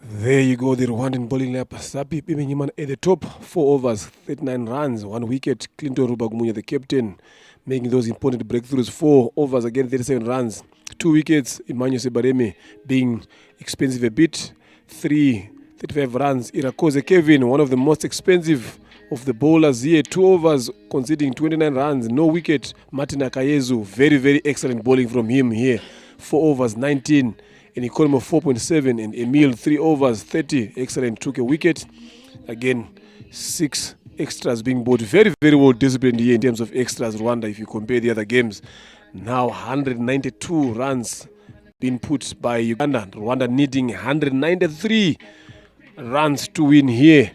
There you go, the Rwandan bowling lineup. Sapi Pimenyiman at the top, 4 overs, 39 runs, 1 wicket. Clinton Rubagumunya, the captain, making those important breakthroughs. 4 overs, again 37 runs, 2 wickets. Emmanuel Sebareme being expensive a bit, 35 runs. Irakoze Kevin, one of the most expensive of the bowlers here, 2 overs, conceding 29 runs, no wicket. Martin Akayezu, very excellent bowling from him here, 4 overs, 19. An economy of 4.7, and Emil 3 overs, 30, excellent, took a wicket. Again, 6 extras being bowled. Very well disciplined here in terms of extras, Rwanda, if you compare the other games. Now 192 runs being put by Uganda. Rwanda needing 193 runs to win here.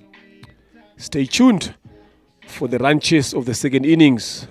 Stay tuned for the run chase of the second innings.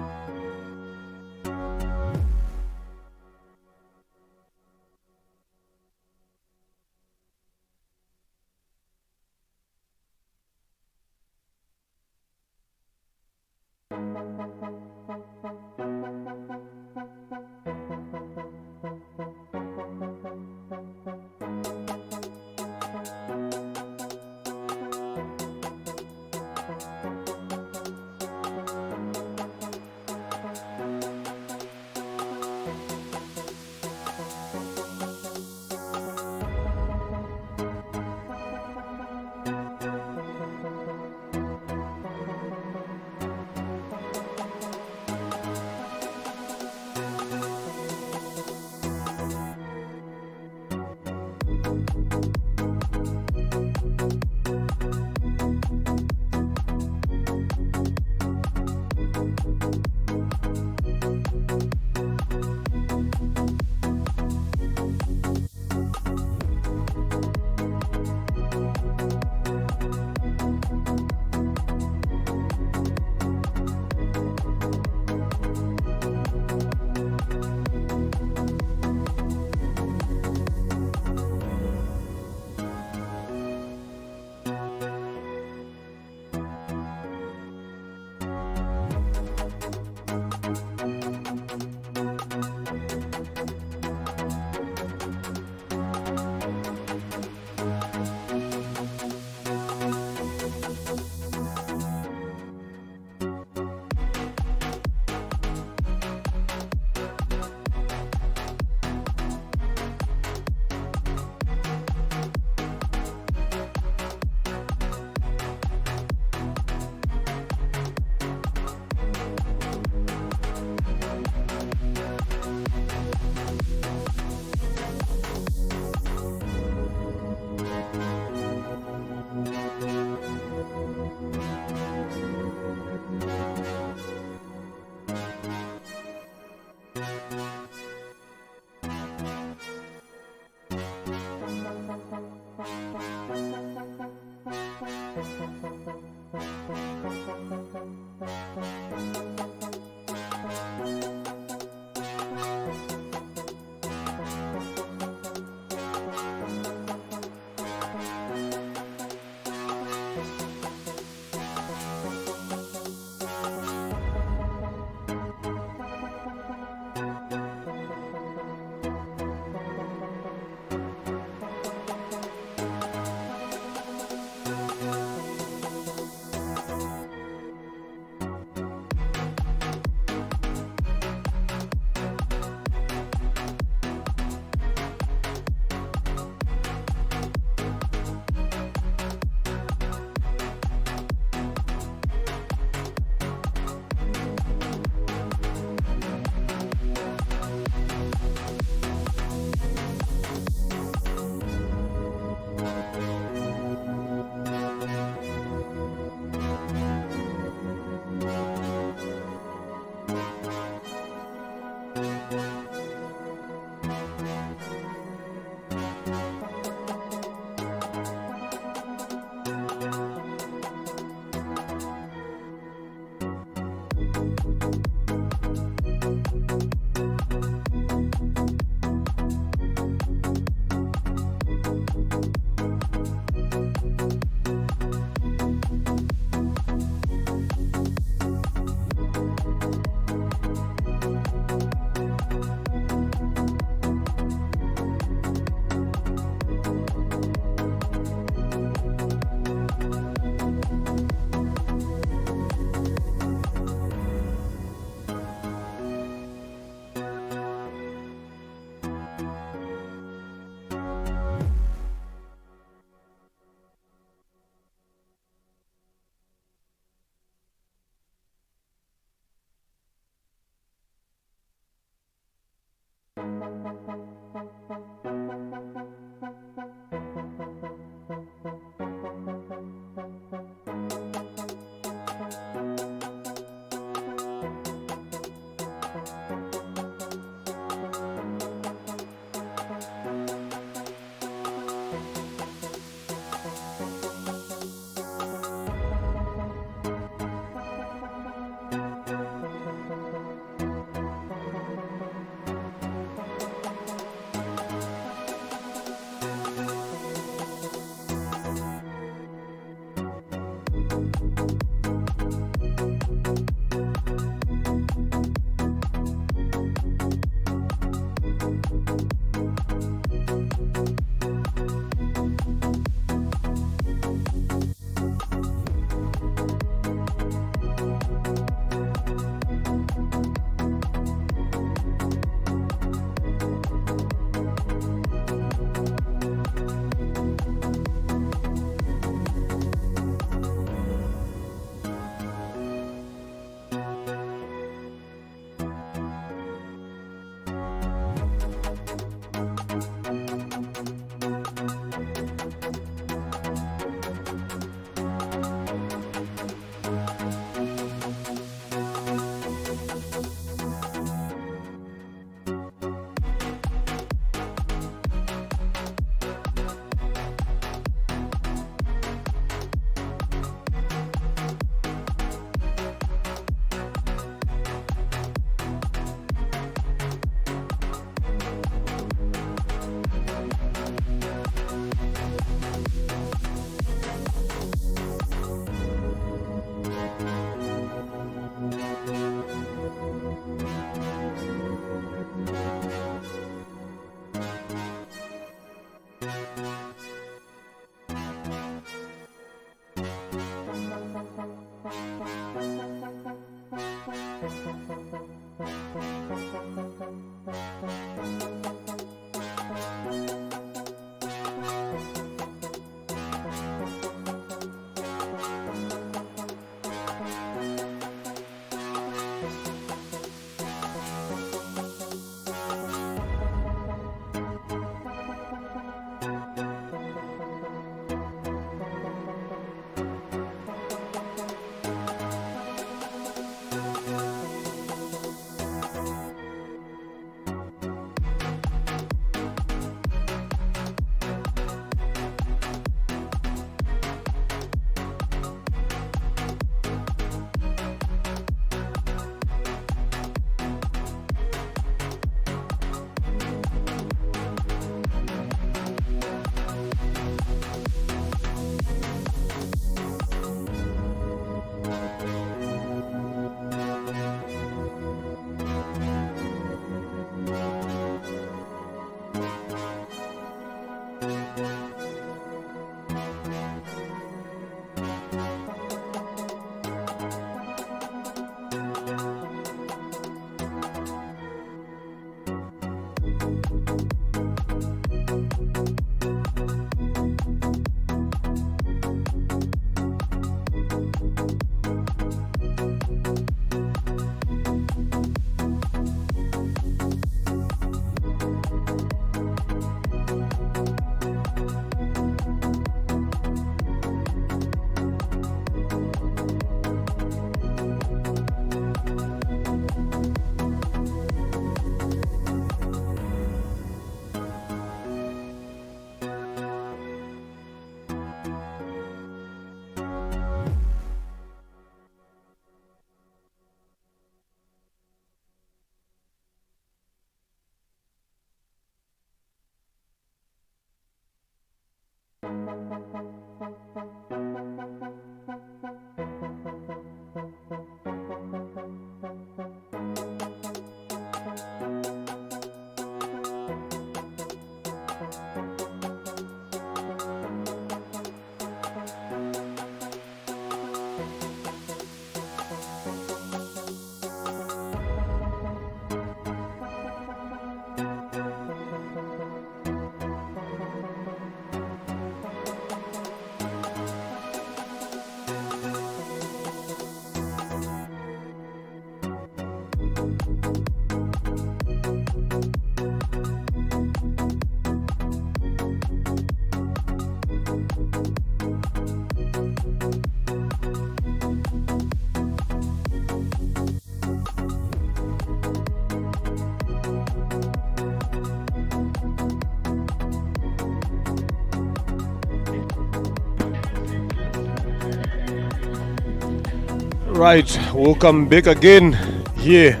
Right, welcome back again here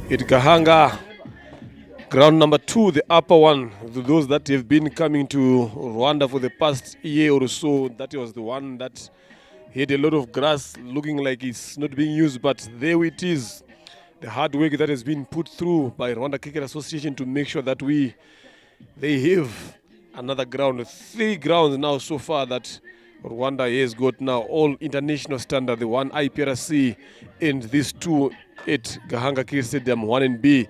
at Gahanga. Ground number 2, the upper one. Those that have been coming to Rwanda for the past year or so, that was the one that had a lot of grass looking like it's not being used, but there it is. The hard work that has been put through by Rwanda Cricket Association to make sure that they have another ground. 3 grounds now so far that Rwanda has got now, all international standard, the one IPRC and these 2 at Gahanga Cricket Stadium, 1 and B.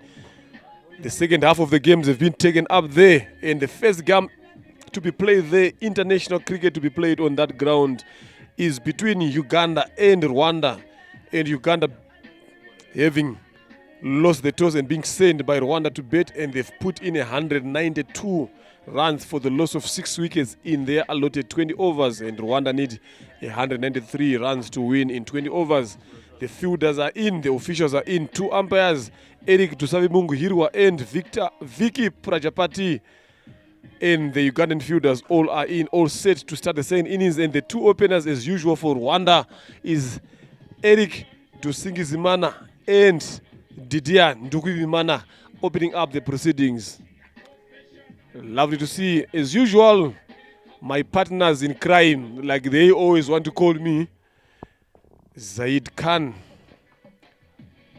The second half of the games have been taken up there, and the first game to be played there, international cricket to be played on that ground, is between Uganda and Rwanda. And Uganda having lost the toss and being sent by Rwanda to bat, and they've put in 192 runs for the loss of 6 wickets in their allotted 20 overs, and Rwanda need 193 runs to win in 20 overs. The fielders are in, the officials are in, 2 umpires, Eric Tusavimungu Hirwa and Vicky Prajapati, and the Ugandan fielders all are in, all set to start the second innings. And the 2 openers, as usual for Rwanda, is Eric Dusingizimana and Didier Ndukivimana opening up the proceedings. Lovely to see, as usual, my partners in crime, like they always want to call me, Zaid Khan.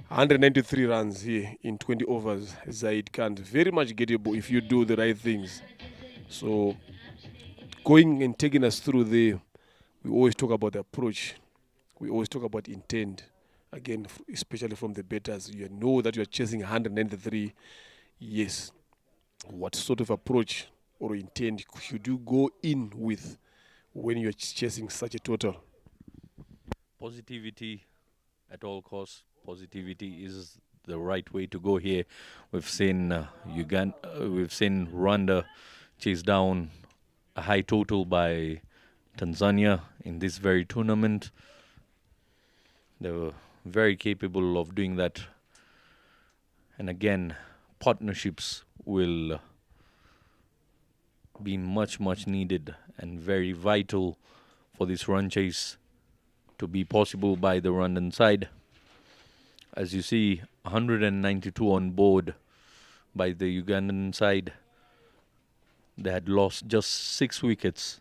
193 runs here in 20 overs. Zaid Khan, very much gettable if you do the right things. So, going and taking us through there, we always talk about the approach. We always talk about intent. Again, especially from the batters, you know that you are chasing 193. Yes. What sort of approach or intent should you go in with when you're chasing such a total? Positivity at all costs. Positivity is the right way to go here. We've seen Uganda, we've seen Rwanda chase down a high total by Tanzania in this very tournament. They were very capable of doing that. And again, partnerships will be much needed and very vital for this run chase to be possible by the Rwandan side. As you see, 192 on board by the Ugandan side. They had lost just 6 wickets.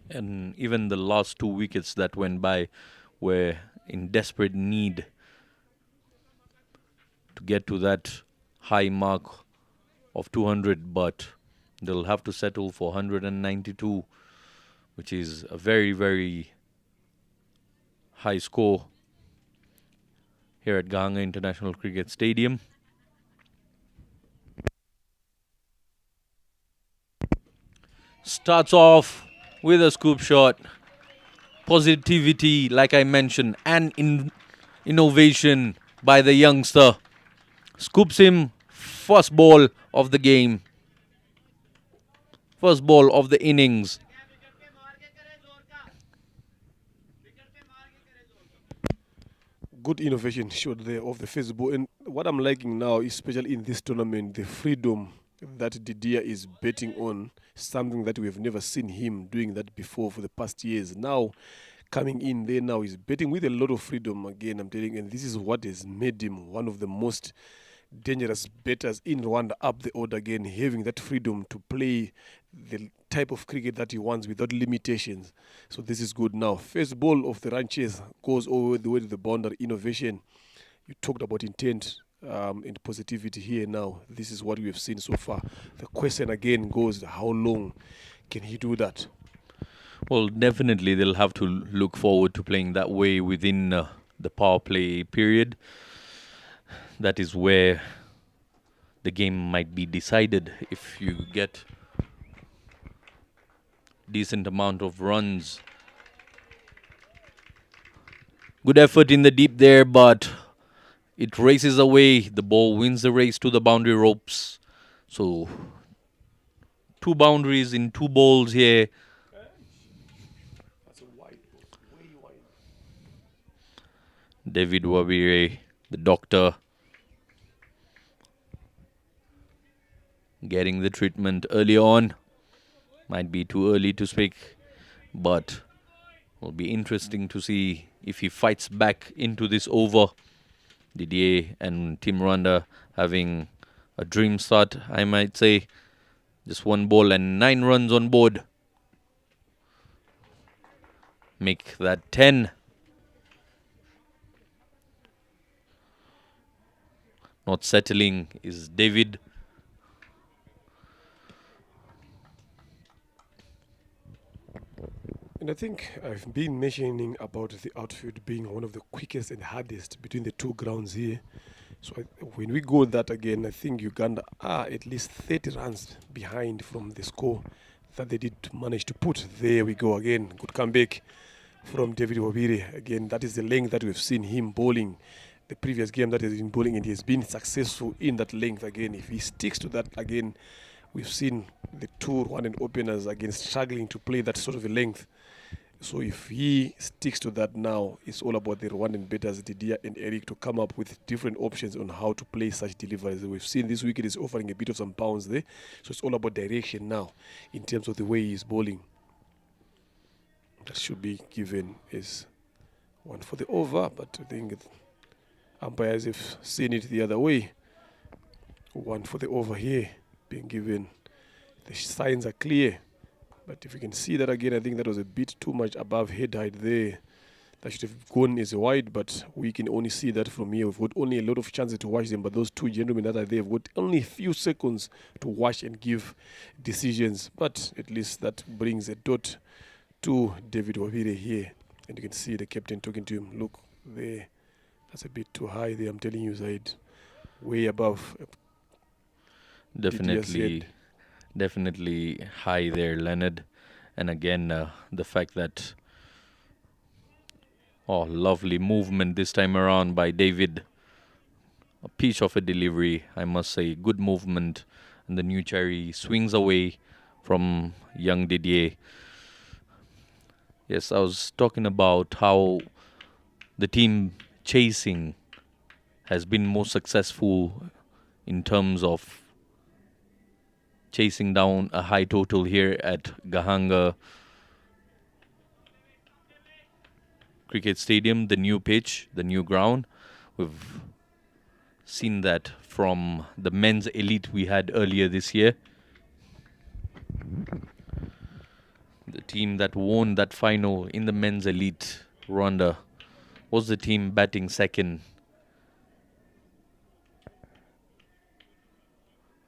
And even the last 2 wickets that went by were in desperate need to get to that high mark of 200, but they'll have to settle for 192, which is a very high score here at Gahanga International Cricket Stadium. Starts off with a scoop shot. Positivity, like I mentioned, and innovation by the youngster. Scoops him first ball of the game. First ball of the innings. Good innovation showed there of the first ball. And what I'm liking now, especially in this tournament, the freedom that Didier is betting on, something that we have never seen him doing that before for the past years. Now, coming in there now, he's betting with a lot of freedom again, I'm telling you, and this is what has made him one of the most dangerous batters in Rwanda up the order again, having that freedom to play the type of cricket that he wants without limitations. So this is good now. First ball of the run chase goes all the way to the boundary. Innovation. You talked about intent and positivity here now. This is what we have seen so far. The question again goes, how long can he do that? Well, definitely they'll have to look forward to playing that way within the power play period. That is where the game might be decided. If you get decent amount of runs. Good effort in the deep there, but it races away. The ball wins the race to the boundary ropes. So 2 boundaries in 2 balls here. That's a wide ball, way wide. David Wabire, the doctor, getting the treatment early on. Might be too early to speak, but will be interesting to see if he fights back into this over. Didier and Team Rwanda having a dream start, I might say. Just 1 ball and 9 runs on board. Make that 10. Not settling is David. And I think I've been mentioning about the outfield being one of the quickest and hardest between the 2 grounds here. So when we go that again, I think Uganda are at least 30 runs behind from the score that they did manage to put. There we go again. Good comeback from David Wabire. Again, that is the length that we've seen him bowling. The previous game that he's been bowling, and he has been successful in that length again. If he sticks to that again, we've seen the 2 Rwandan openers again struggling to play that sort of a length. So if he sticks to that now, it's all about the Rwandan batters, Didier and Eric, to come up with different options on how to play such deliveries. We've seen this wicket is offering a bit of some bounce there. So it's all about direction now in terms of the way he's bowling. That should be given as 1 for the over, but I think umpires have seen it the other way. 1 for the over here being given. The signs are clear. But if you can see that again, I think that was a bit too much above head height there. That should have gone as wide, but we can only see that from here. We've got only a lot of chances to watch them, but those 2 gentlemen that are there have got only a few seconds to watch and give decisions. But at least that brings a dot to David Wabire here. And you can see the captain talking to him. Look there. That's a bit too high there, I'm telling you, Zaid. Way above. Definitely high there, Leonard. And again, the fact that, lovely movement this time around by David. A piece of a delivery, I must say. Good movement. And the new cherry swings away from young Didier. Yes, I was talking about how the team chasing has been more successful in terms of chasing down a high total here at Gahanga Cricket Stadium, the new pitch, the new ground. We've seen that from the men's elite we had earlier this year. The team that won that final in the men's elite, Rwanda, was the team batting second.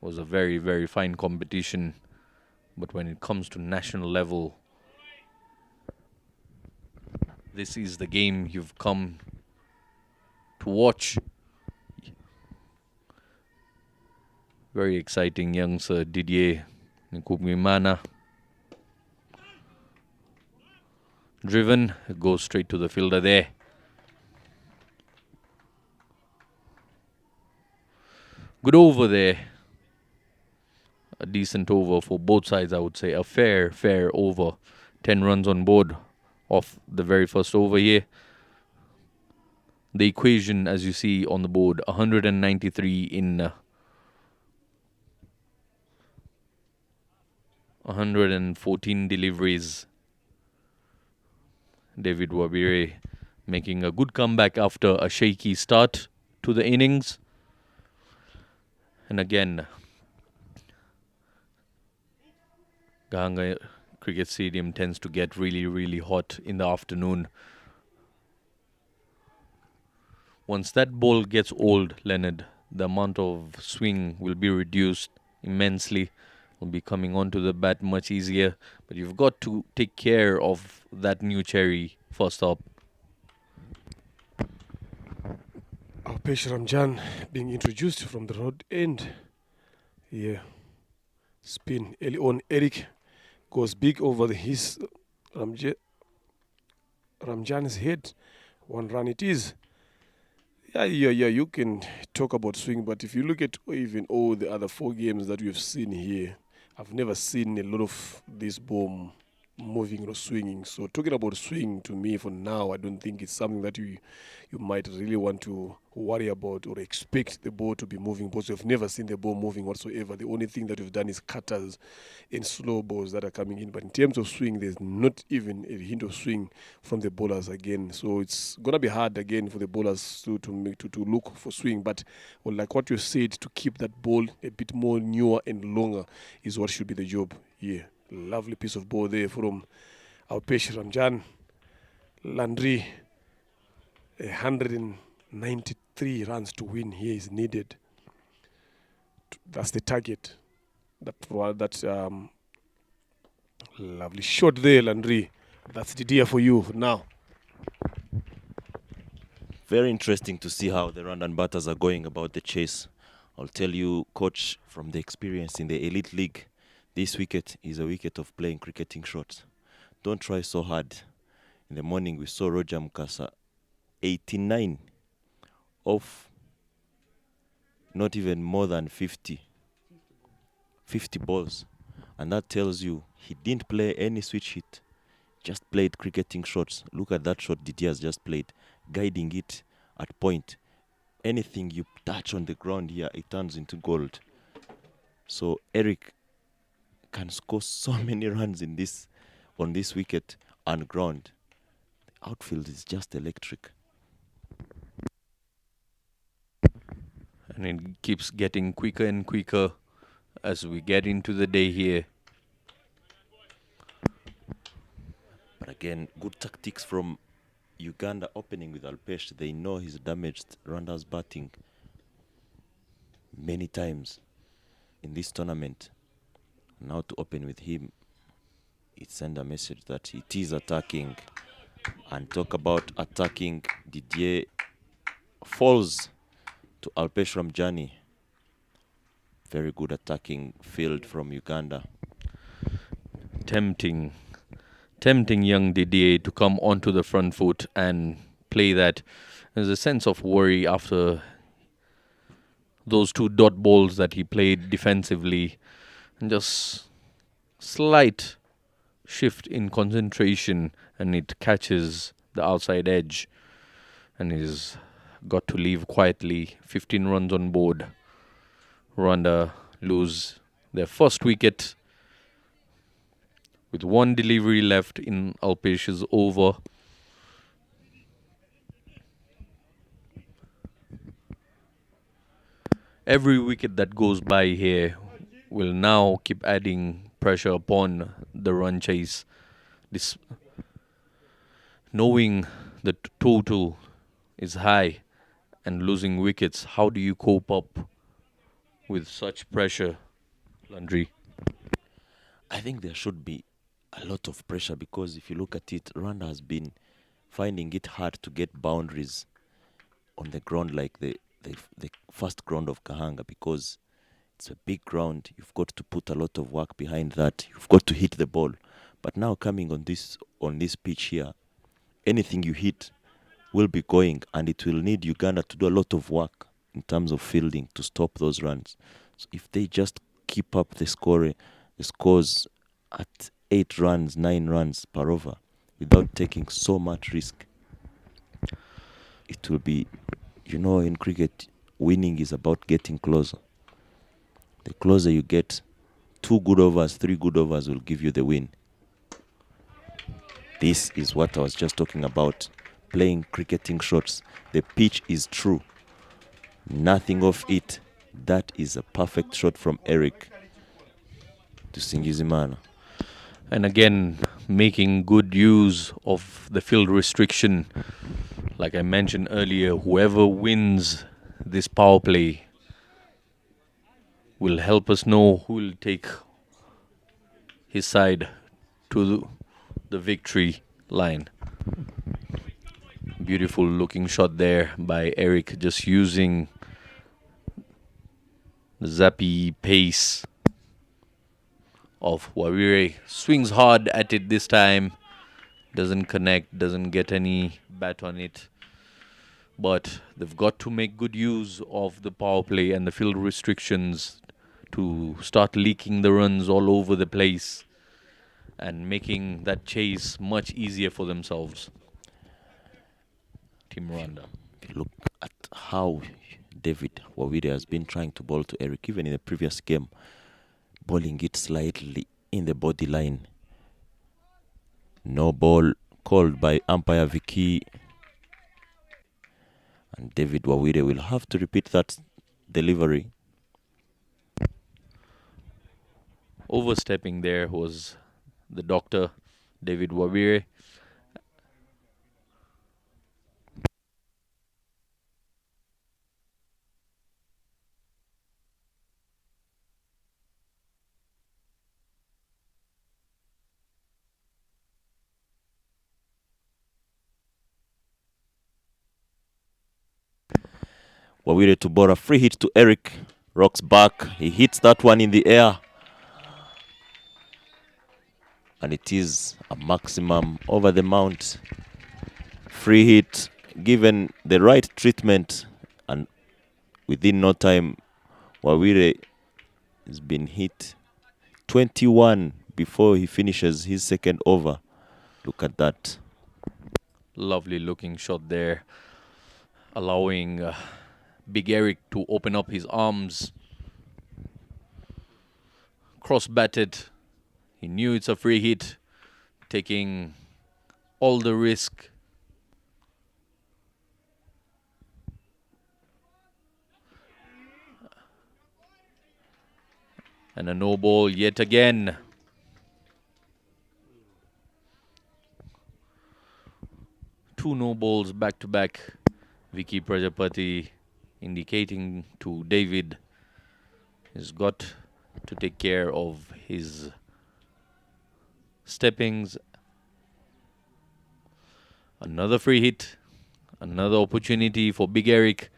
Was a very, very fine competition. But when it comes to national level, this is the game you've come to watch. Very exciting young Sir Didier Nkubimana. Driven, goes straight to the fielder there. Good over there. A decent over for both sides, I would say. A fair over. 10 runs on board of the very first over here. The equation, as you see on the board, 193 in 114 deliveries. David Wabire making a good comeback after a shaky start to the innings. And again, Gahanga Cricket Stadium tends to get really, really hot in the afternoon. Once that ball gets old, Leonard, the amount of swing will be reduced immensely. Will be coming onto the bat much easier. But you've got to take care of that new cherry first up. Alpesh Ramjan being introduced from the road end. Yeah. Spin. Early on, Eric goes big over his Ramjan's head. 1 run it is. Yeah, you can talk about swing, but if you look at even all the other 4 games that we've seen here, I've never seen a lot of this ball moving or swinging. So talking about swing, to me, for now, I don't think it's something that you might really want to worry about or expect the ball to be moving, because we've never seen the ball moving whatsoever. The only thing that we've done is cutters and slow balls that are coming in. But in terms of swing, there's not even a hint of swing from the bowlers again. So it's going to be hard again for the bowlers to look for swing. But like what you said, to keep that ball a bit more newer and longer is what should be the job. Yeah, lovely piece of ball there from Alpesh Ramjan. Landry, 193 runs to win here is needed. That's the target. That's lovely shot there, Landry. That's the idea for you now. Very interesting to see how the Rwandan batters are going about the chase. I'll tell you, coach, from the experience in the Elite League, this wicket is a wicket of playing cricketing shots. Don't try so hard. In the morning, we saw Roger Mukasa, 89 off not even more than 50 balls. And that tells you he didn't play any switch hit, just played cricketing shots. Look at that shot Didier has just played, guiding it at point. Anything you touch on the ground here, it turns into gold. So Eric can score so many runs on this wicket and ground. The outfield is just electric. And it keeps getting quicker and quicker as we get into the day here. But again, good tactics from Uganda opening with Alpesh. They know he's damaged Rwanda's batting many times in this tournament. Now to open with him, it sends a message that it is attacking. And talk about attacking, Didier falls to Alpesh Ramjani. Very good attacking field from Uganda. Tempting young Didier to come onto the front foot and play that. There's a sense of worry after those 2 dot balls that he played defensively, and just slight shift in concentration and it catches the outside edge and he's got to leave quietly. 15 runs on board. Rwanda lose their first wicket with 1 delivery left in Alpesh's over. Every wicket that goes by here will now keep adding pressure upon the run chase. Knowing the total is high and losing wickets, how do you cope up with such pressure, Landry? I think there should be a lot of pressure because if you look at it, Rwanda has been finding it hard to get boundaries on the ground like the first ground of Kahanga because it's a big ground. You've got to put a lot of work behind that. You've got to hit the ball. But now coming on this pitch here, anything you hit will be going, and it will need Uganda to do a lot of work in terms of fielding to stop those runs. So if they just keep up the scores at 8 runs, 9 runs per over, without taking so much risk, it will be, in cricket, winning is about getting closer. The closer you get, 2 good overs, 3 good overs will give you the win. This is what I was just talking about. Playing cricketing shots. The pitch is true. Nothing of it. That is a perfect shot from Eric to Singizimana. And again, making good use of the field restriction. Like I mentioned earlier, whoever wins this power play will help us know who will take his side to the victory line. Beautiful looking shot there by Eric, just using the zappy pace of Wawire. Swings hard at it this time. Doesn't connect, doesn't get any bat on it. But they've got to make good use of the power play and the field restrictions to start leaking the runs all over the place and making that chase much easier for themselves. Team Rwanda. If you look at how David Wawire has been trying to bowl to Eric, even in the previous game, bowling it slightly in the body line. No ball called by umpire Vicky. And David Wawire will have to repeat that delivery. Overstepping there was the doctor, David Wawire. Wawire to bowl a free hit to Eric. Rocks back. He hits that one in the air. And it is a maximum over the mount. Free hit, given the right treatment, and within no time, Wawire has been hit 21 before he finishes his second over. Look at that. Lovely looking shot there, allowing Big Eric to open up his arms. Cross-batted. He knew it's a free hit, taking all the risk. And a no ball yet again. Two no balls back to back. Vicky Prajapati indicating to David he's got to take care of his steppings. Another free hit Another opportunity for Big Eric.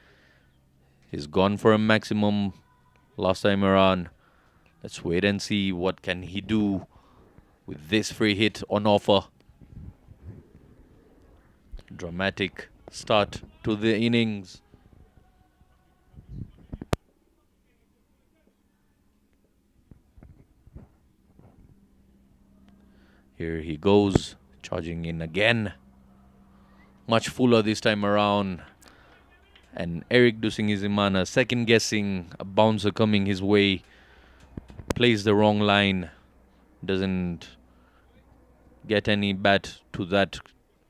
He's gone for a maximum last time around. Let's wait and see what can he do with this free hit on offer. Dramatic start to the innings. Here he goes, charging in again. Much fuller this time around. And Eric Dusingizimana second guessing a bouncer coming his way. Plays the wrong line. Doesn't get any bat to that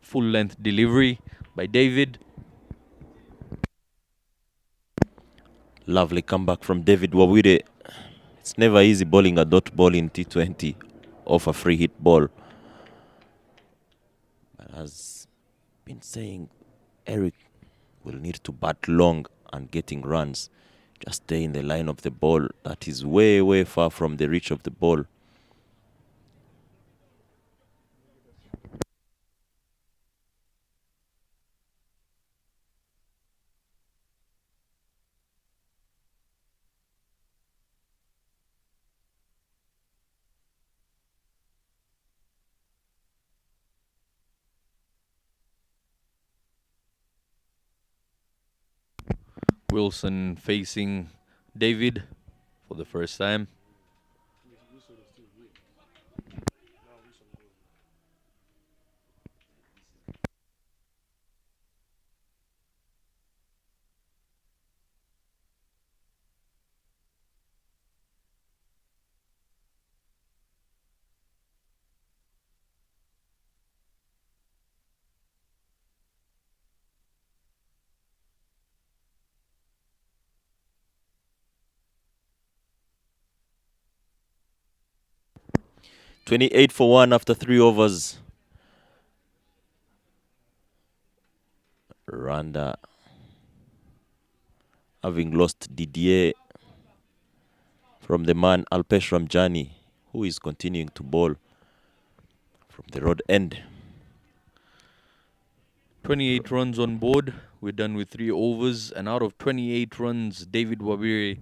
full length delivery by David. Lovely comeback from David Wawire. It's never easy bowling a dot ball in T20 off a free hit ball. But as been saying, Eric will need to bat long and getting runs. Just stay in the line of the ball. That is way, way far from the reach of the ball. Wilson facing David for the first time. $28 for 1 after 3 overs. Rwanda having lost Didier from the man Alpesh Ramjani, who is continuing to bowl from the road end. 28 runs on board. We're done with 3 overs. And out of 28 runs, David Wawire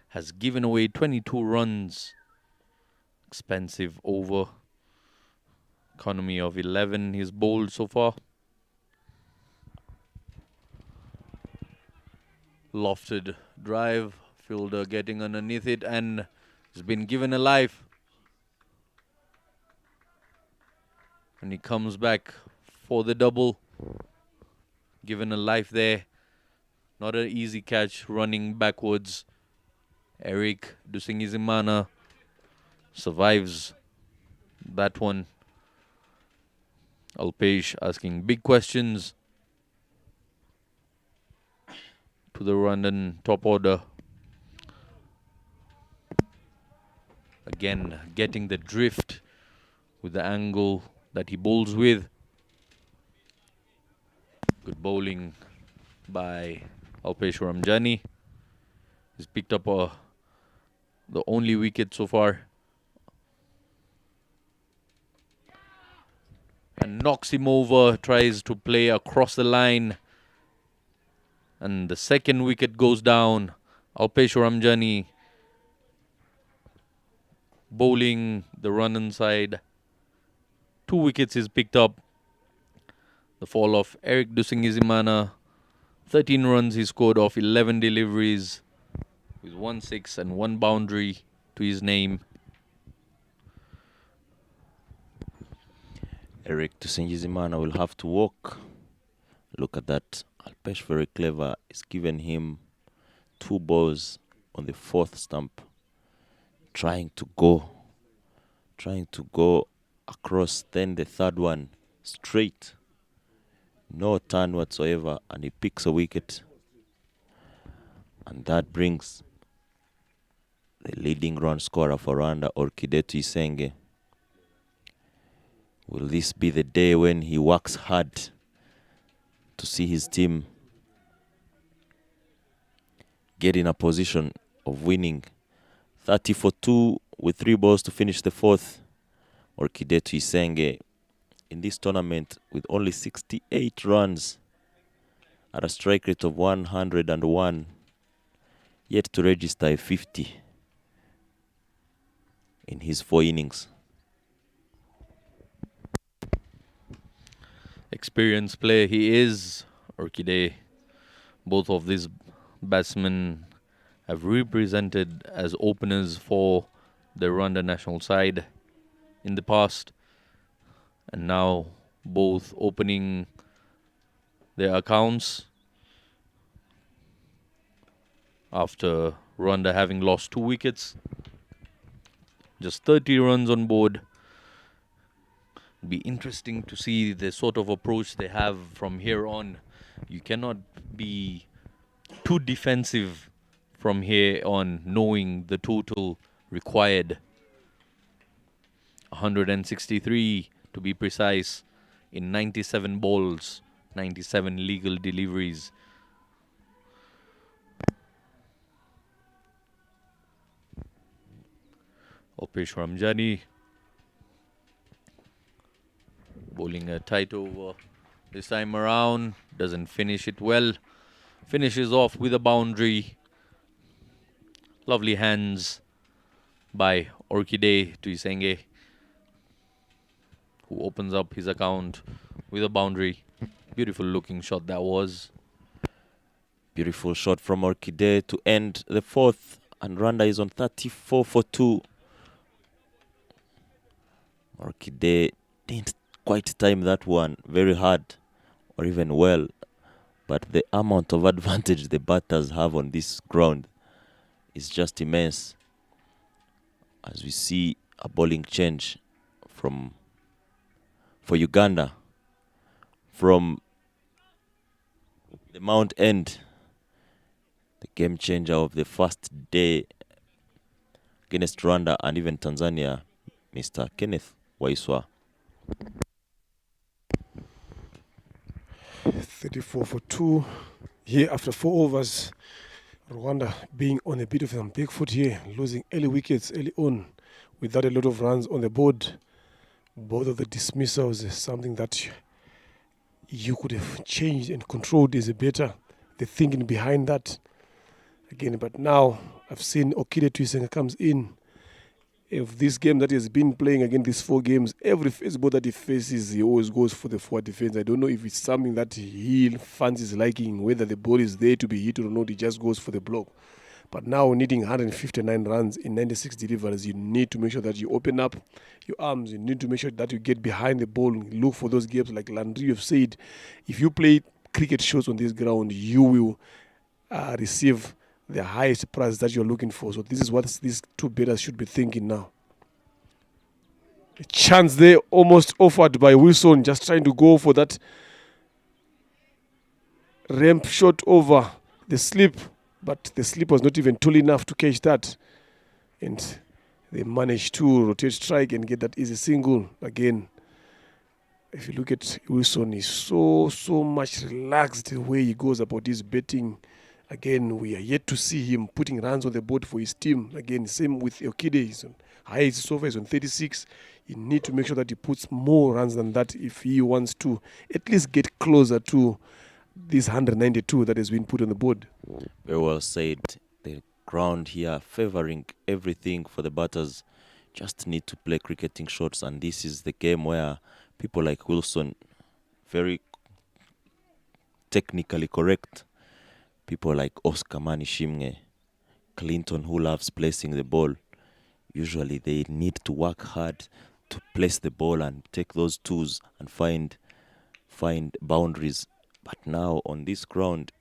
has given away 22 runs. Expensive over. Economy of 11 he's bowled so far. Lofted drive. Fielder getting underneath it and has been given a life. And he comes back for the double. Given a life there. Not an easy catch running backwards. Eric Dusingizimana survives that one. Alpesh asking big questions to the Rwandan top order. Again, getting the drift with the angle that he bowls with. Good bowling by Alpesh Ramjani. He's picked up the only wicket so far. And knocks him over, tries to play across the line. And the second wicket goes down. Alpesh Ramjani bowling the run inside. 2 wickets is picked up. The fall of Eric Dusingizimana. 13 runs he scored off 11 deliveries with 1 6 and 1 boundary to his name. Eric Dusingizimana will have to walk. Look at that. Alpesh, very clever. He's given him 2 balls on the 4th stump. Trying to go across. Then the 3rd one straight. No turn whatsoever. And he picks a wicket. And that brings the leading run scorer for Rwanda, Orkidetu Isenge. Will this be the day when he works hard to see his team get in a position of winning? 30 for 2 with 3 balls to finish the 4th. Orkidetu Isenge in this tournament with only 68 runs. at a strike rate of 101, yet to register a 50 in his 4 innings. Experienced player he is, Orchidee. Both of these batsmen have represented as openers for the Rwanda national side in the past, and now both opening their accounts after Rwanda having lost 2 wickets. Just 30 runs on board. Be interesting to see the sort of approach they have from here on. You cannot be too defensive from here on, knowing the total required. 163 to be precise in 97 balls, 97 legal deliveries. Opesh Ramjani bowling a tight over this time around, doesn't finish it well, finishes off with a boundary. Lovely hands by Orchidee Tuisenge, who opens up his account with a boundary. Beautiful looking shot that was. Beautiful shot from Orchidee to end the 4th, and Rwanda is on 34 for 2. Orchidee didn't quite time that one very hard or even well, but the amount of advantage the batters have on this ground is just immense. As we see a bowling change for Uganda from the Mount End, the game changer of the first day against Rwanda and even Tanzania, Mr. Kenneth Waiswa. 34 for 2 here after 4 overs. Rwanda being on a bit of a big foot here, losing early wickets early on without a lot of runs on the board. Both of the dismissals is something that you could have changed and controlled is better. The thinking behind that again, but now I've seen Orchidee Tuisenge comes in. Of this game that he has been playing again, these 4 games, every first ball that he faces, he always goes for the forward defense. I don't know if it's something that he fancies liking, whether the ball is there to be hit or not, he just goes for the block. But now, needing 159 runs in 96 deliveries, you need to make sure that you open up your arms. You need to make sure that you get behind the ball, look for those gaps. Like Landry have said, if you play cricket shots on this ground, you will receive the highest price that you're looking for. So this is what these 2 batters should be thinking now. A chance there almost offered by Wilson, just trying to go for that ramp shot over the slip, but the slip was not even tall enough to catch that. And they managed to rotate strike and get that easy single. Again, if you look at Wilson, he's so much relaxed the way he goes about his betting. Again, we are yet to see him putting runs on the board for his team. Again, same with Orchidee. He's on highest so far is on 36. You need to make sure that he puts more runs than that if he wants to at least get closer to this 192 that has been put on the board. Very well said. The ground here favoring everything for the batters. Just need to play cricketing shots, and this is the game where people like Wilson, very technically correct, people like Oscar Manishimwe, Clinton, who loves placing the ball, usually they need to work hard to place the ball and take those twos and find boundaries. But now on this ground,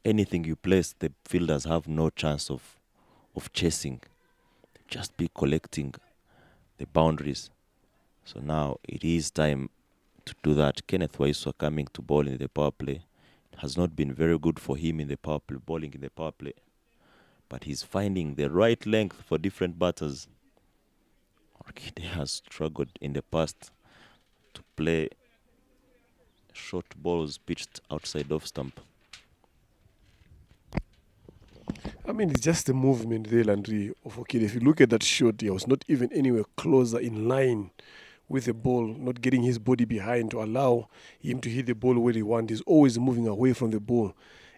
anything you place, the fielders have no chance of chasing. Just be collecting the boundaries. So now it is time to do that. Kenneth Waiswa coming to bowl in the power play. It has not been very good for him in the power play, bowling in the power play. But he's finding the right length for different batters. Orchidee has struggled in the past to play short balls pitched outside off stump. I mean, it's just the movement there, Landry, of Orchidee. If you look at that shot, he was not even anywhere closer in line with the ball, not getting his body behind to allow him to hit the ball where he wants. He's always moving away from the ball,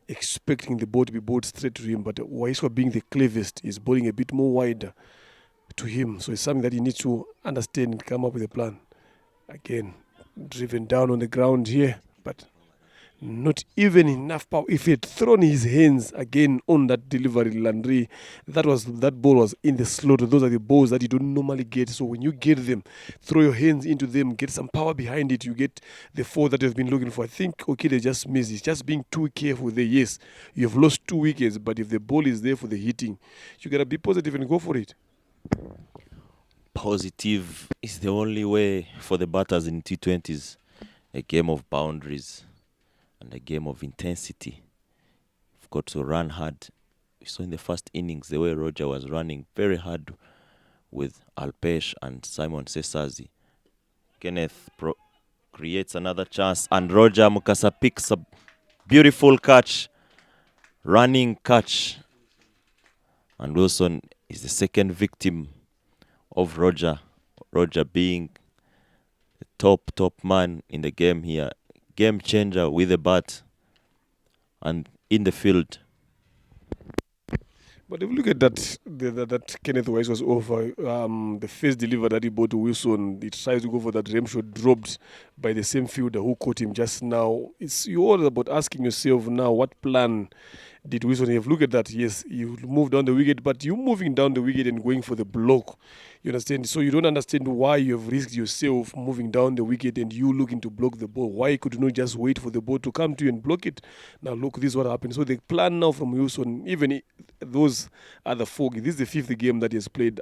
expecting the ball to be bowled straight to him. But Waiswa, being the cleverest, is bowling a bit more wider to him. So it's something that he needs to understand and come up with a plan. Again, driven down on the ground here, but not even enough power. If he had thrown his hands again on that delivery, Landry, that ball was in the slot. Those are the balls that you don't normally get. So when you get them, throw your hands into them, get some power behind it, you get the 4 that you've been looking for. I think Okide just missed. He's just being too careful there. Yes, you have lost 2 wickets, but if the ball is there for the hitting, you gotta be positive and go for it. Positive is the only way for the batters in T20s. A game of boundaries and a game of intensity. You've got to run hard. We saw in the first innings the way Roger was running very hard with Alpesh and Simon Sesazi. Kenneth creates another chance, and Roger Mukasa picks a beautiful catch, running catch. And Wilson is the second victim of Roger. Roger being the top man in the game here. Game changer with the bat and in the field. But if you look at that Kenneth Wise was over, the first deliver that he bought to Wilson, he tries to go for that rim shot, dropped by the same fielder who caught him just now. You're all about asking yourself now, what plan did Wilson have? Look at that. Yes, you moved down the wicket, but you moving down the wicket and going for the block. You understand? So you don't understand why you have risked yourself moving down the wicket and you looking to block the ball. Why could you not just wait for the ball to come to you and block it? Now look, this is what happened. So the plan now from Wilson, even those other 4, this is the 5th game that he has played.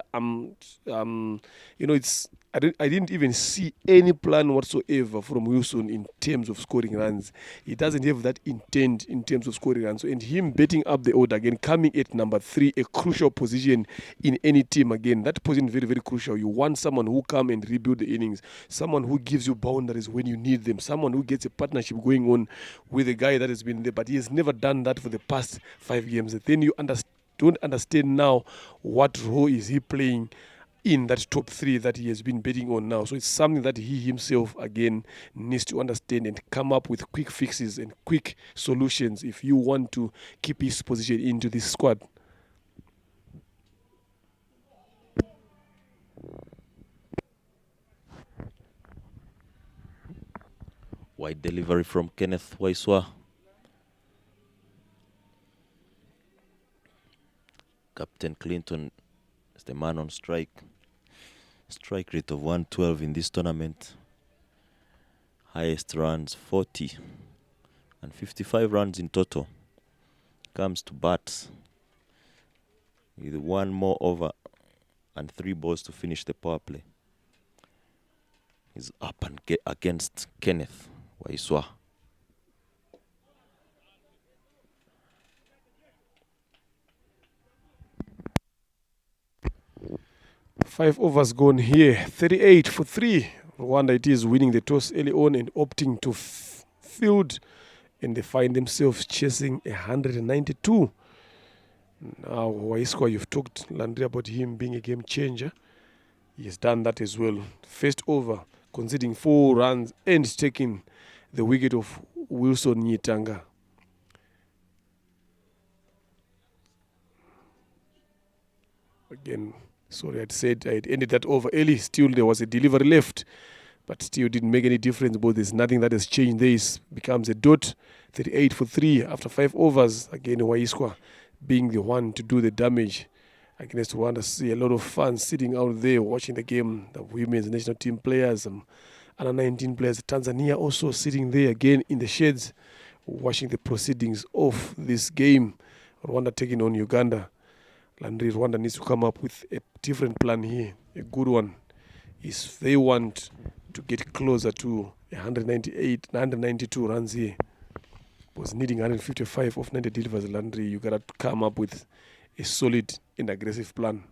I didn't even see any plan whatsoever from Wilson in terms of scoring runs. He doesn't have that intent in terms of scoring runs. So, and him betting up the order again, coming at number 3, a crucial position in any team again. That position is very, very crucial. You want someone who come and rebuild the innings, someone who gives you boundaries when you need them, someone who gets a partnership going on with a guy that has been there. But he has never done that for the past 5 games. Then you don't understand now what role is he playing in that top 3 that he has been betting on now. So it's something that he himself, again, needs to understand and come up with quick fixes and quick solutions if you want to keep his position into this squad. Wide delivery from Kenneth Waiswa. Captain Clinton is the man on strike. Strike rate of 112 in this tournament. Highest runs 40 and 55 runs in total. Comes to bat with 1 more over and 3 balls to finish the power play. He's up and get against Kenneth Waiswa. Five overs gone here, 38 for 3. Rwanda it is winning the toss early on and opting to field, and they find themselves chasing 192. Now Waiswa, you've talked, Landry, about him being a game changer. He has done that as well. First over, conceding 4 runs and taking the wicket of Wilson Nyitanga. Again, sorry, I'd said I'd ended that over early. Still, there was a delivery left, but still didn't make any difference. But there's nothing that has changed. This becomes a dot. 38 for 3 after 5 overs. Again, Waiswa being the one to do the damage against Rwanda. See a lot of fans sitting out there watching the game. The women's national team players, under 19 players. Tanzania also sitting there again in the sheds, watching the proceedings of this game. Rwanda taking on Uganda. Landry, Rwanda needs to come up with a different plan here, a good one. If they want to get closer to 192 runs here, was needing 155 of 90 delivers, Landry, you got to come up with a solid and aggressive plan.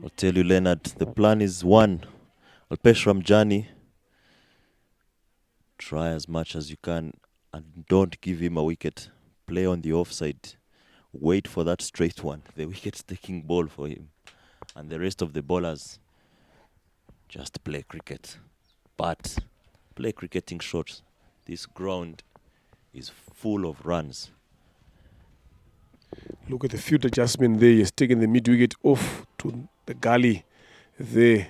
I'll tell you, Leonard, the plan is 1. Alpesh Ramjani, try as much as you can and don't give him a wicket. Play on the offside. Wait for that straight one, the wicket-taking ball for him. And the rest of the bowlers, just play cricket. But play cricketing shots. This ground is full of runs. Look at the field adjustment there. He's taken the mid wicket off to the gully there.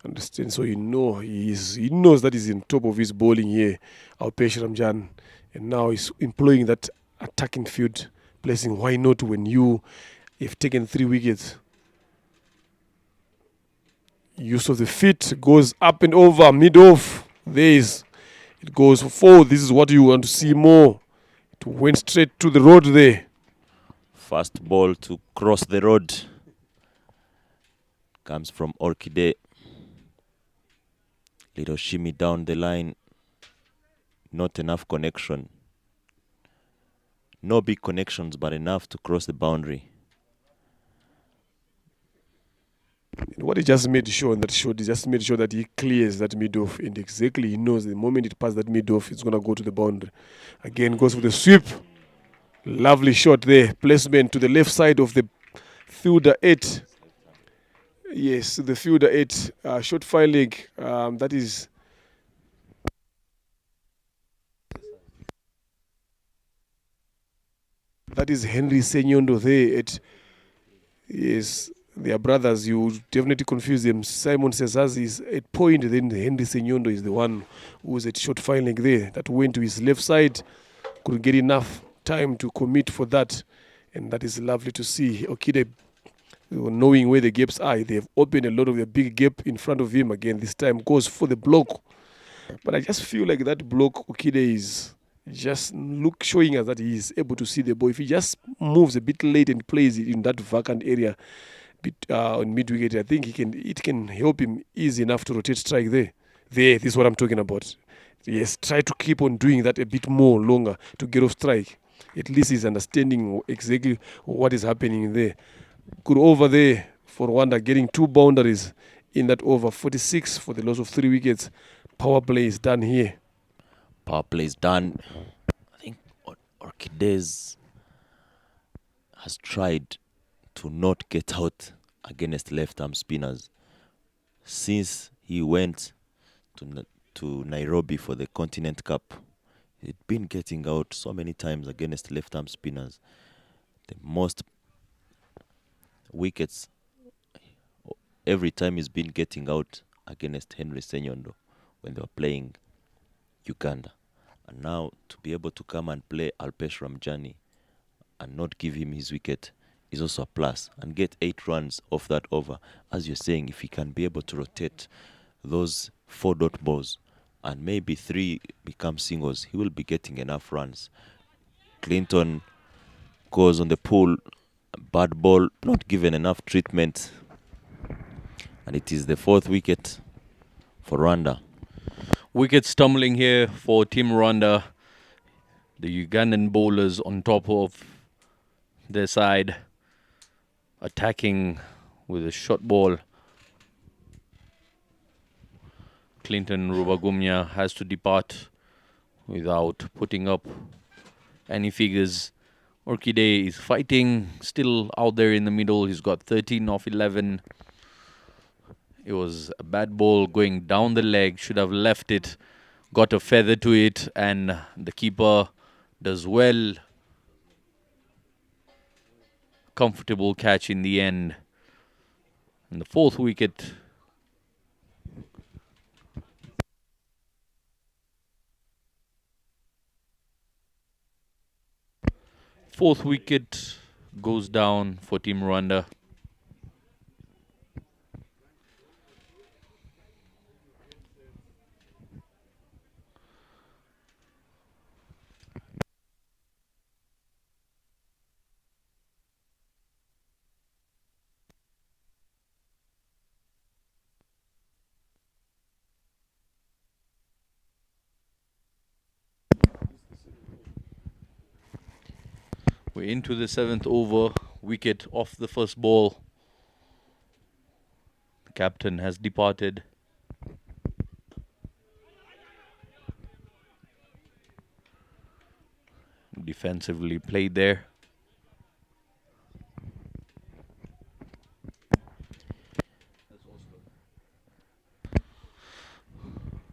Understand? So he knows that he's in top of his bowling here, Alpesh Ramjan. And now he's employing that attacking field placing. Why not when you have taken 3 wickets? Use of the feet goes up and over, mid off. It goes for 4. This is what you want to see more. It went straight to the road there. Fast ball to cross the road. Comes from Orchide. Little shimmy down the line. Not enough connection. No big connections, but enough to cross the boundary. And what he just made sure in that shot, he just made sure that he clears that mid-off. And exactly he knows the moment it passes that mid-off, it's going to go to the boundary. Again, goes for the sweep. Lovely shot there. Placement to the left side of the fielder 8. Yes, the fielder 8. Short fire leg. That is... That is Henry Senyondo there. Yes, they are brothers. You definitely confuse them. Simon Cesaz is at point, then Henry Senyondo is the one who was at short fire leg there. That went to his left side. Couldn't get enough time to commit for that. And that is lovely to see. Okide, knowing where the gaps are, they have opened a lot of the big gap in front of him again. This time goes for the block. But I just feel like that block, Okide is just showing us that he is able to see the ball. If he just moves a bit late and plays it in that vacant area on mid wicket, I think it can help him easy enough to rotate strike there. This is what I'm talking about. Yes, try to keep on doing that a bit more longer to get off strike. At least he's understanding exactly what is happening there. Good over there for Rwanda, getting 2 boundaries in that over. 46 for the loss of 3 wickets. Power play is done here. Power play is done. I think Orchides has tried to not get out against left-arm spinners since he went to Nairobi for the Continent Cup. He'd been getting out so many times against left-arm spinners. The most wickets every time he's been getting out against Henry Senyondo when they were playing Uganda. And now to be able to come and play Alpesh Ramjani and not give him his wicket is also a plus, and get 8 runs off that over. As you're saying, if he can be able to rotate those 4-dot balls and maybe 3 become singles, he will be getting enough runs. Clinton goes on the pull, bad ball, not given enough treatment, and it is the 4th wicket for Rwanda. Wicket stumbling here for Team Rwanda. The Ugandan bowlers on top of their side, attacking with a short ball. Clinton Rubagumya has to depart without putting up any figures. Orchide is fighting, still out there in the middle. He's got 13 off 11. It was a bad ball going down the leg. Should have left it. Got a feather to it, and the keeper does well. Comfortable catch in the end. And the 4th wicket. Fourth wicket goes down for Team Rwanda. We're into the 7th over. Wicket off the first ball. The captain has departed. Defensively played there.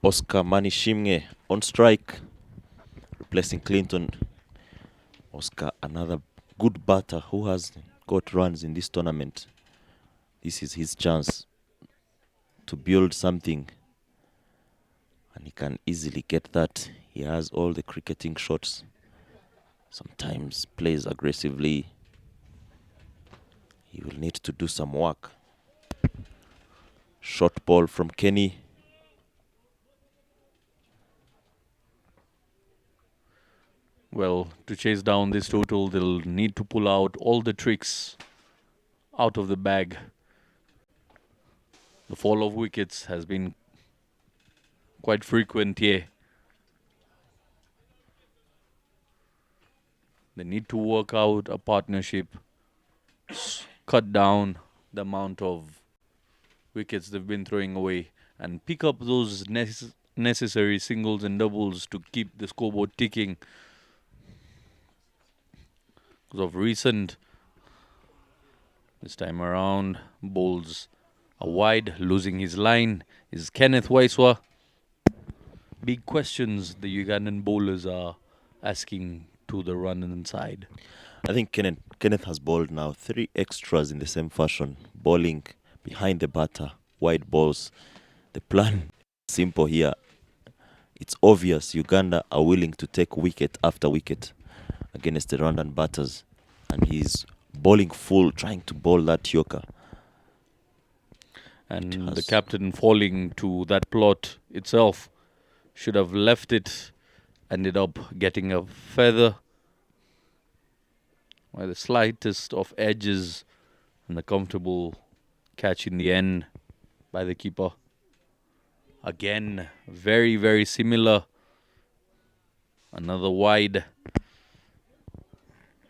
Oscar Manishimwe on strike, replacing Clinton. Oscar, another good batter who has got runs in this tournament. This is his chance to build something, and he can easily get that. He has all the cricketing shots. Sometimes plays aggressively. He will need to do some work. Short ball from Kenny. Well, to chase down this total, they'll need to pull out all the tricks out of the bag. The fall of wickets has been quite frequent here. They need to work out a partnership, cut down the amount of wickets they've been throwing away, and pick up those necessary singles and doubles to keep the scoreboard ticking. Because of recent, this time around, bowls are wide, losing his line is Kenneth Waiswa. Big questions the Ugandan bowlers are asking to the Rwandan side. I think Kenneth has bowled now 3 extras in the same fashion, bowling behind the batter, wide balls. The plan is simple here. It's obvious Uganda are willing to take wicket after wicket against the Rwandan batters, and he's bowling full, trying to bowl that Yorker. And the captain falling to that plot itself, should have left it, ended up getting a feather by the slightest of edges, and a comfortable catch in the end by the keeper. Again, very, very similar. Another wide.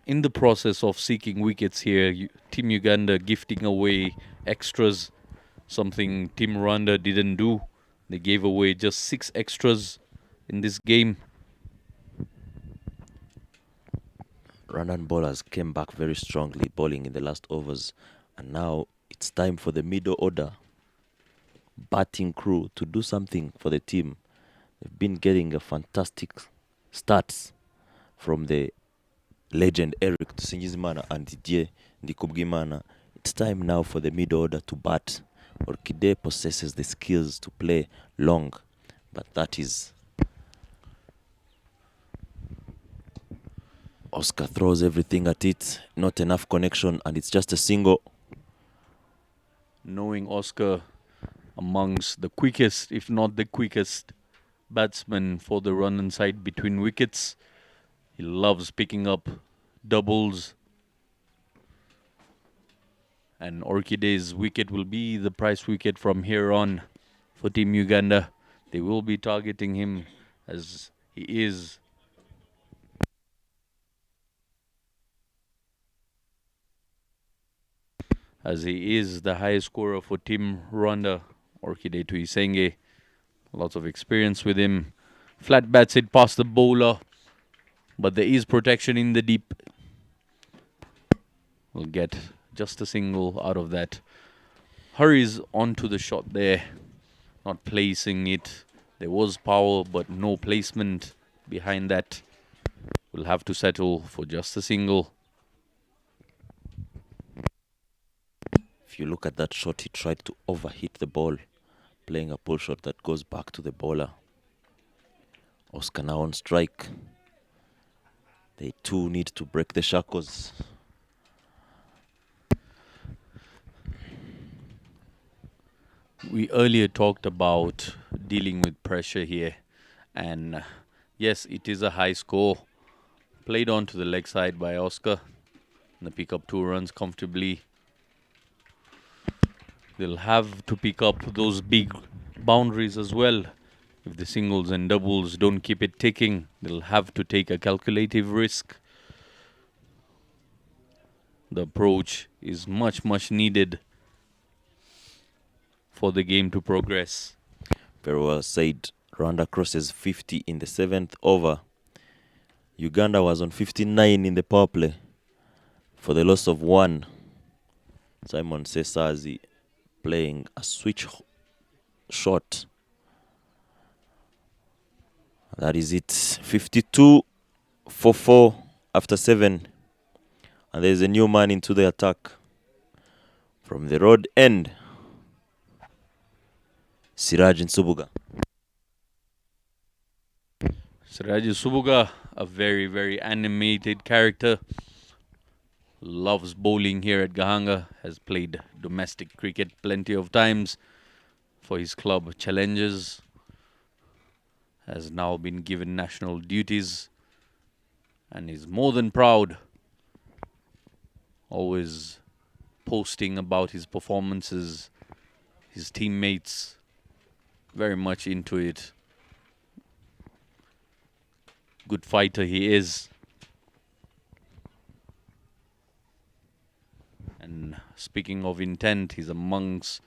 In the process of seeking wickets here, Team Uganda gifting away extras, something Team Rwanda didn't do. They gave away just 6 extras in this game. Rwandan bowlers came back very strongly, bowling in the last overs, and now it's time for the middle order batting crew to do something for the team. They've been getting a fantastic starts from the legend Eric Tusingizimana and Didier Ndikubwimana. It's time now for the middle order to bat. Orchidea possesses the skills to play long, but that is... Oscar throws everything at it, not enough connection, and it's just a single. Knowing Oscar amongst the quickest, if not the quickest, batsman for the Rwandan side between wickets, he loves picking up doubles. And Orchidea's wicket will be the prize wicket from here on for Team Uganda. They will be targeting him as he is the highest scorer for Team Rwanda. Orchidea Tuisenge, lots of experience with him. Flat bats it past the bowler, but there is protection in the deep. We'll get just a single out of that. Hurries onto the shot there, not placing it. There was power, but no placement behind that. We'll have to settle for just a single. If you look at that shot, he tried to overhit the ball, playing a pull shot that goes back to the bowler. Oscar now on strike. They too need to break the shackles. We earlier talked about dealing with pressure here, and yes, it is a high score. Played on to the leg side by Oscar, and they pick up 2 runs comfortably. They'll have to pick up those big boundaries as well. If the singles and doubles don't keep it ticking, they'll have to take a calculative risk. The approach is much, much needed for the game to progress. Very well said. Rwanda crosses 50 in the 7th over. Uganda was on 59 in the power play for the loss of 1. Simon Sesazi playing a switch shot That is it. 52 for 4 after 7. And there's a new man into the attack. From the road end, Siraj Nsubuga. Siraj Nsubuga, a very, very animated character. Loves bowling here at Gahanga. Has played domestic cricket plenty of times for his club Challengers. Has now been given national duties and is more than proud. Always posting about his performances, his teammates, very much into it. Good fighter he is. And speaking of intent, he's amongst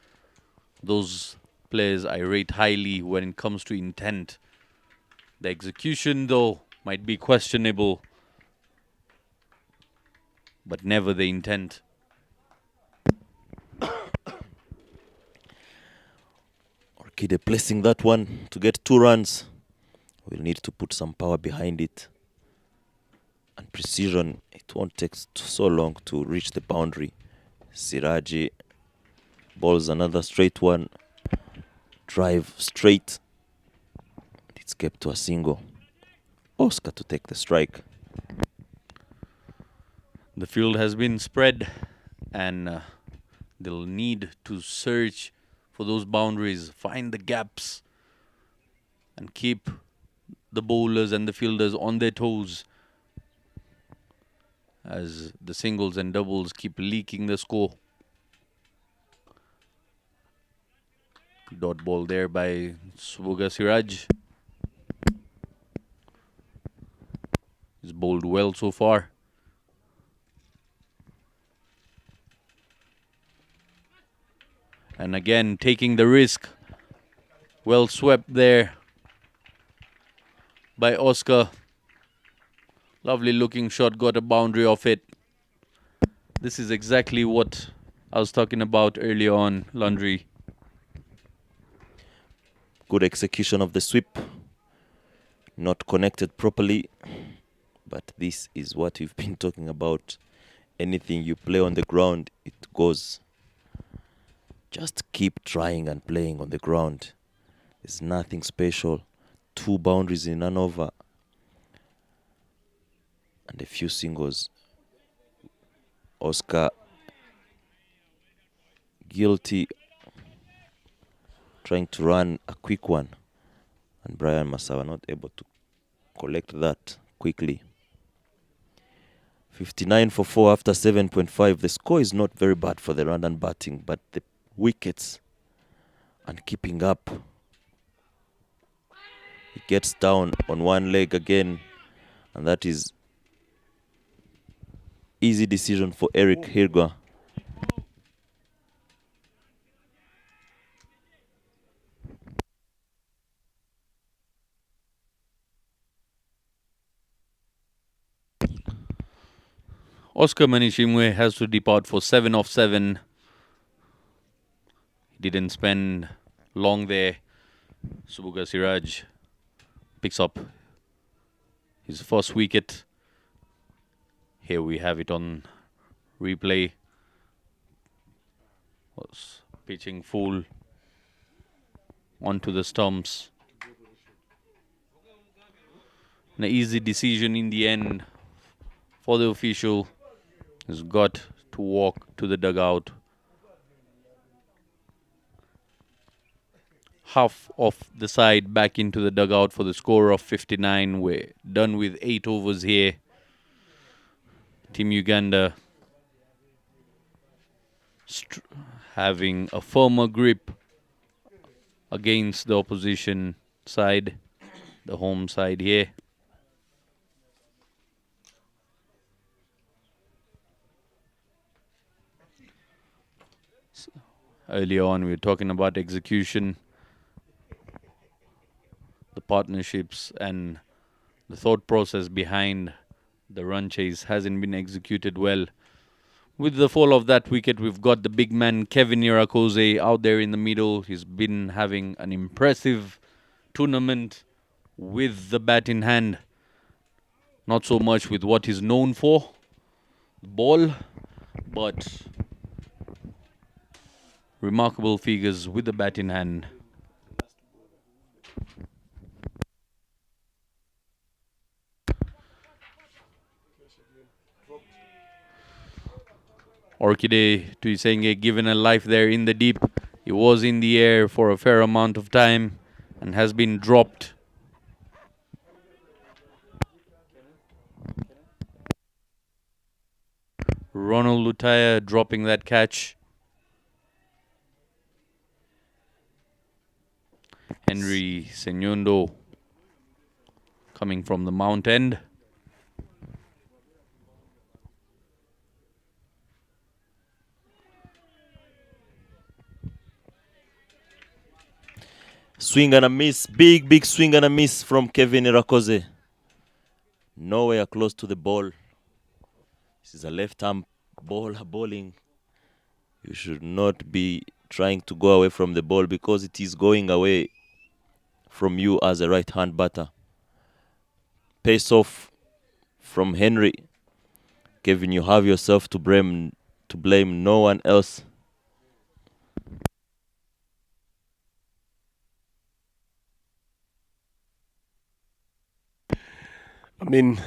those players I rate highly when it comes to intent. The execution, though, might be questionable, but never the intent. Orchide placing that one to get 2 runs. We'll need to put some power behind it. And precision. It won't take so long to reach the boundary. Siraji bowls another straight one. Drive straight. It's kept to a single. Oscar to take the strike. The field has been spread and they'll need to search for those boundaries, find the gaps and keep the bowlers and the fielders on their toes as the singles and doubles keep leaking the score. Dot ball there by Nsubuga Siraj. He's bowled well so far. And again, taking the risk. Well swept there by Oscar. Lovely looking shot, got a boundary off it. This is exactly what I was talking about earlier on, Laundry. Good execution of the sweep. Not connected properly. But this is what we've been talking about. Anything you play on the ground, it goes. Just keep trying and playing on the ground. There's nothing special. 2 boundaries in an over. And a few singles. Oscar guilty. Trying to run a quick one. And Brian Masawa not able to collect that quickly. 59 for 4 after 7.5. The score is not very bad for the Rwandan batting, but the wickets and keeping up. He gets down on one leg again, and that is easy decision for Eric Hirgwa. Oscar Manishimwe has to depart for 7 off 7. He didn't spend long there. Nsubuga Siraj picks up his first wicket. Here we have it on replay. Was pitching full onto the stumps. An easy decision in the end for the official. He's got to walk to the dugout. Half of the side back into the dugout for the score of 59. We're done with 8 overs here. Team Uganda having a firmer grip against the opposition side, the home side here. Earlier on, we were talking about execution, the partnerships, and the thought process behind the run chase hasn't been executed well. With the fall of that wicket, we've got the big man Kevin Irakoze out there in the middle. He's been having an impressive tournament. with the bat in hand. Not so much with what he's known for, the ball, but remarkable figures with the bat in hand. Orchide Tuisenge given a life there in the deep. He was in the air for a fair amount of time and has been dropped. Ronald Lutaya dropping that catch. Henry Senyundo coming from the mount end. Swing and a miss. Big swing and a miss from Kevin Irakoze. Nowhere close to the ball. This is a left-arm bowler bowling. You should not be trying to go away from the ball because it is going away from you as a right-hand batter. Pace off from Henry. Kevin, you have yourself to blame, no one else. I mean,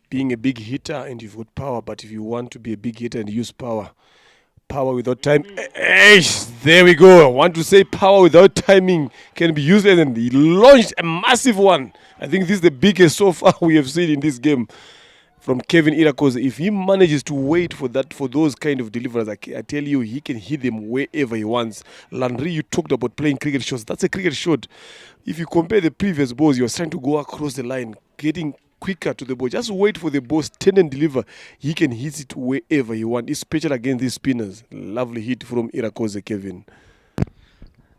being a big hitter and you've got power, but if you want to be a big hitter and use power without time, there we go. I want to say power without timing can be used, and he launched a massive one. I think this is the biggest so far we have seen in this game from Kevin Irakoze. If he manages to wait for those kind of deliveries, I tell you, he can hit them wherever he wants. Landry, you talked about playing cricket shots. That's a cricket shot. If you compare the previous balls, you're trying to go across the line, getting quicker to the ball. Just wait for the ball, stand and deliver. He can hit it wherever he wants, especially against these spinners. Lovely hit from Irakoze, Kevin.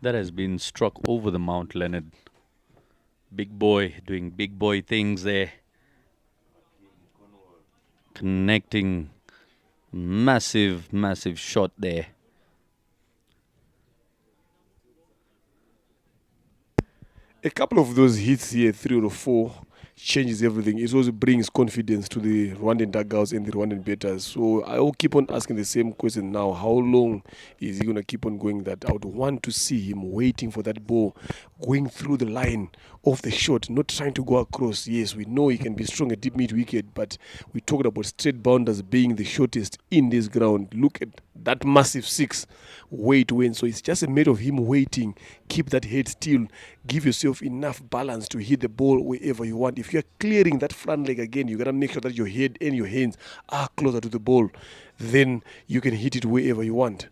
That has been struck over the mount, Leonard. Big boy doing big boy things there. Connecting. Massive shot there. A couple of those hits here, 3 or 4, changes everything. It also brings confidence to the Rwandan dugouts and the Rwandan batters. So I will keep on asking the same question now. How long is he going to keep on going that? I would want to see him waiting for that ball, going through the line of the shot, not trying to go across. Yes, we know he can be strong at deep mid-wicket, but we talked about straight bounders being the shortest in this ground. Look at that massive 6 way to win. So it's just a matter of him waiting, keep that head still, give yourself enough balance to hit the ball wherever you want. If you're clearing that front leg again, you got to make sure that your head and your hands are closer to the ball. Then you can hit it wherever you want.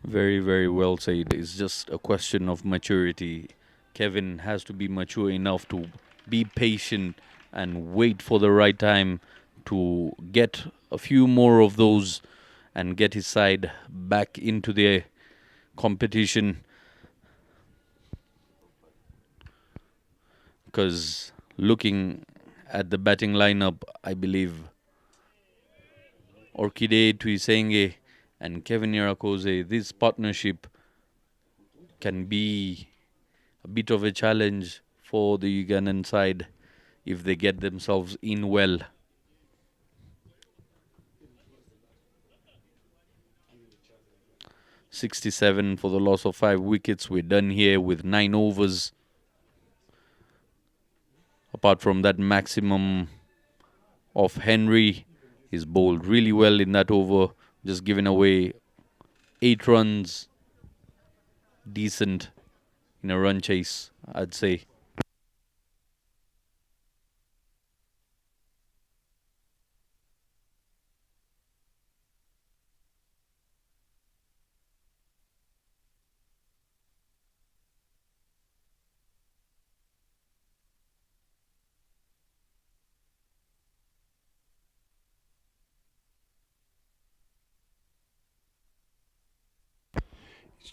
Very well said. It's just a question of maturity. Kevin has to be mature enough to be patient and wait for the right time to get a few more of those and get his side back into the competition. Because looking at the batting lineup, I believe Orchide Tuisenge and Kevin Irakoze, this partnership can be a bit of a challenge for the Ugandan side if they get themselves in well. .67 for the loss of 5 wickets. We're done here with 9 overs. Apart from that maximum of Henry, he's bowled really well in that over, just giving away 8 runs. Decent in a run chase, I'd say.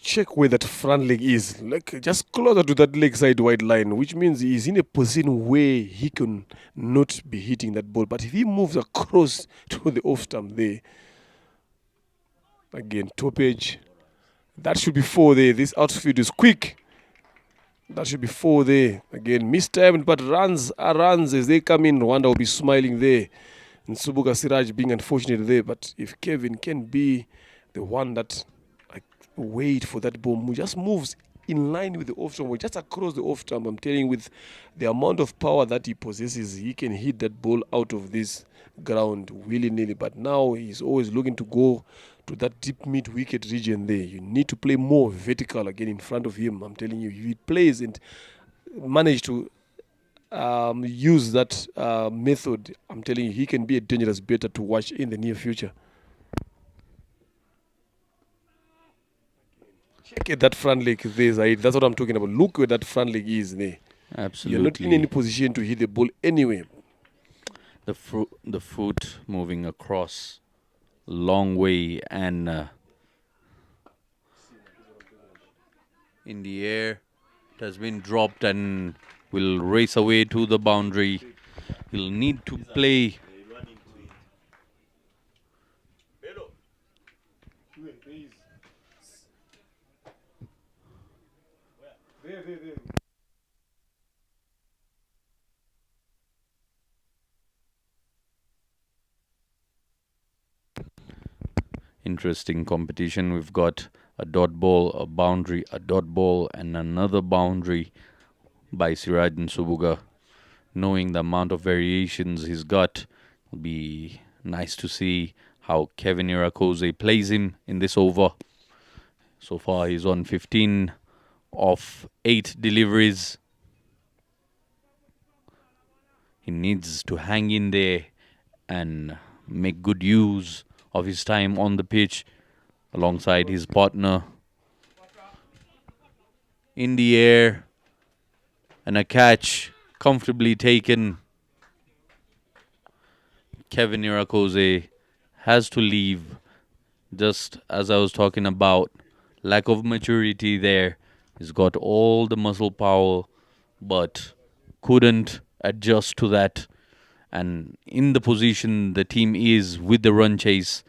Check where that front leg is. Like just closer to that leg side wide line, which means he's in a position where he can not be hitting that ball. But if he moves across to the off stump there, again, top edge, that should be 4 there. This outfield is quick. That should be 4 there. Again, mistimed, but runs are runs as they come in. Rwanda will be smiling there. And Subuga Siraj being unfortunate there. But if Kevin can be the one that wait for that ball, who just moves in line with the off stump, or just across the off stump, I'm telling you, with the amount of power that he possesses, he can hit that ball out of this ground willy-nilly. But now he's always looking to go to that deep mid-wicket region there. You need to play more vertical again in front of him. I'm telling you, if he plays and manage to use that method, I'm telling you, he can be a dangerous batter to watch in the near future. Check at that front leg there, Zaid. That's what I'm talking about. Look where that front leg is there. Absolutely. You're not in any position to hit the ball anyway. The foot moving across long way and in the air. It has been dropped and will race away to the boundary. He'll need to play. Interesting competition. We've got a dot ball, a boundary, a dot ball, and another boundary by Siraj and Subuga. Knowing the amount of variations he's got, it'll be nice to see how Kevin Irakoze plays him in this over. So far, he's on 15 of 8 deliveries. He needs to hang in there and make good use of his time on the pitch alongside his partner. In the air, and a catch comfortably taken. Kevin Irakoze has to leave, just as I was talking about. Lack of maturity there. He's got all the muscle power, but couldn't adjust to that. And in the position the team is with the run chase,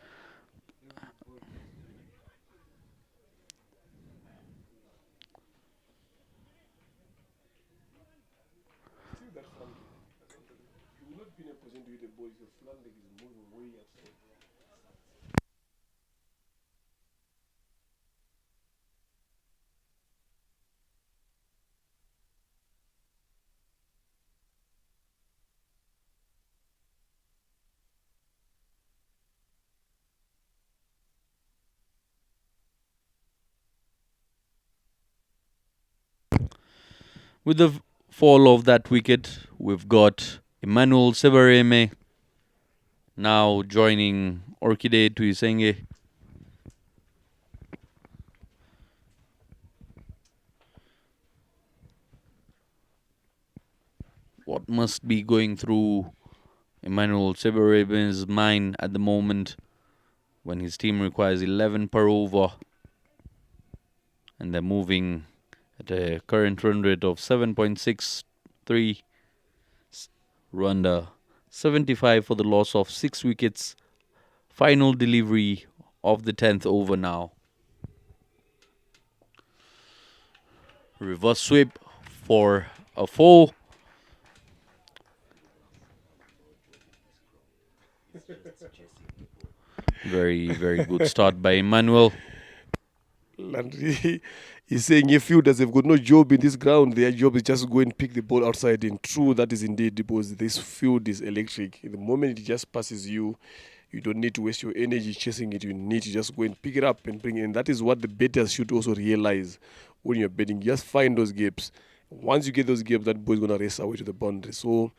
with the fall of that wicket, we've got Emmanuel Severeme now joining Orchide Tuisenge. What must be going through Emmanuel Severeme's mind at the moment when his team requires 11 per over and they're moving at a current run rate of 7.63. Rwanda 75 for the loss of 6 wickets. Final delivery of the 10th over now. Reverse sweep for a 4. Very, very good start by Emmanuel. Landry is saying if fielders have got no job in this ground, their job is just go and pick the ball outside. And true, that is indeed, because this field is electric. The moment it just passes you, you don't need to waste your energy chasing it. You need to just go and pick it up and bring it in. That is what the bettors should also realize when you're betting. Just find those gaps. Once you get those gaps, that ball is going to race away to the boundary. So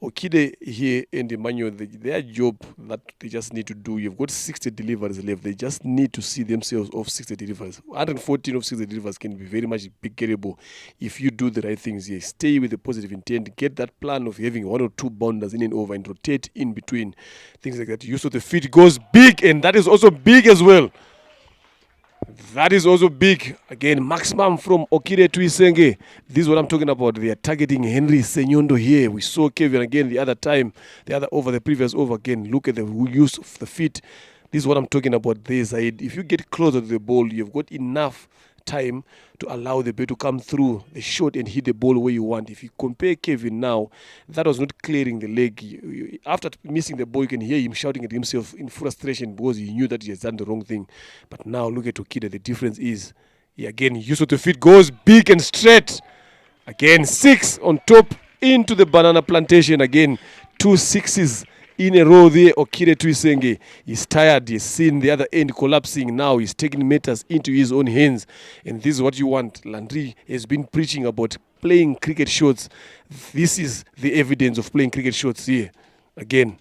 Okide here and Emmanuel, their job that they just need to do, you've got 60 deliveries left. They just need to see themselves off 60 deliveries. 114 of 60 deliveries can be very much pickable if you do the right things here. Stay with the positive intent. Get that plan of having 1 or 2 bounders in and over and rotate in between. Things like that. Use of the feet goes big, and that is also big as well. That is also big. Again, maximum from Okire to Isenge. This is what I'm talking about. They are targeting Henry Senyondo here. We saw Kevin again the other time, the previous over again. Look at the use of the feet. This is what I'm talking about there, Zaid. If you get closer to the ball, you've got enough time to allow the ball to come through the shot and hit the ball where you want. If you compare Kevin now, that was not clearing the leg. After missing the ball, you can hear him shouting at himself in frustration because he knew that he has done the wrong thing. But now look at Okida. The difference is, he again, use of the feet, goes big and straight. Again, 6 on top into the banana plantation. Again, 2 sixes in a row there. Okida Tuisenge is tired. He's seen the other end collapsing. Now he's taking matters into his own hands. And this is what you want. Landry has been preaching about playing cricket shots. This is the evidence of playing cricket shots here. Again,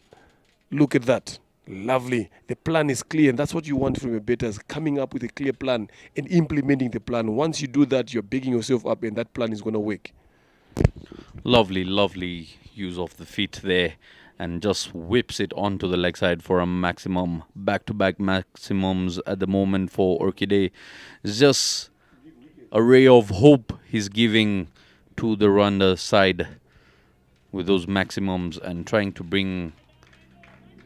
look at that. Lovely. The plan is clear, and that's what you want from your bettors, coming up with a clear plan and implementing the plan. Once you do that, you're bigging yourself up, and that plan is going to work. Lovely, lovely use of the feet there, and just whips it onto the leg side for a maximum. Back-to-back maximums at the moment for Orchidea. It's just a ray of hope he's giving to the Rwanda side with those maximums and trying to bring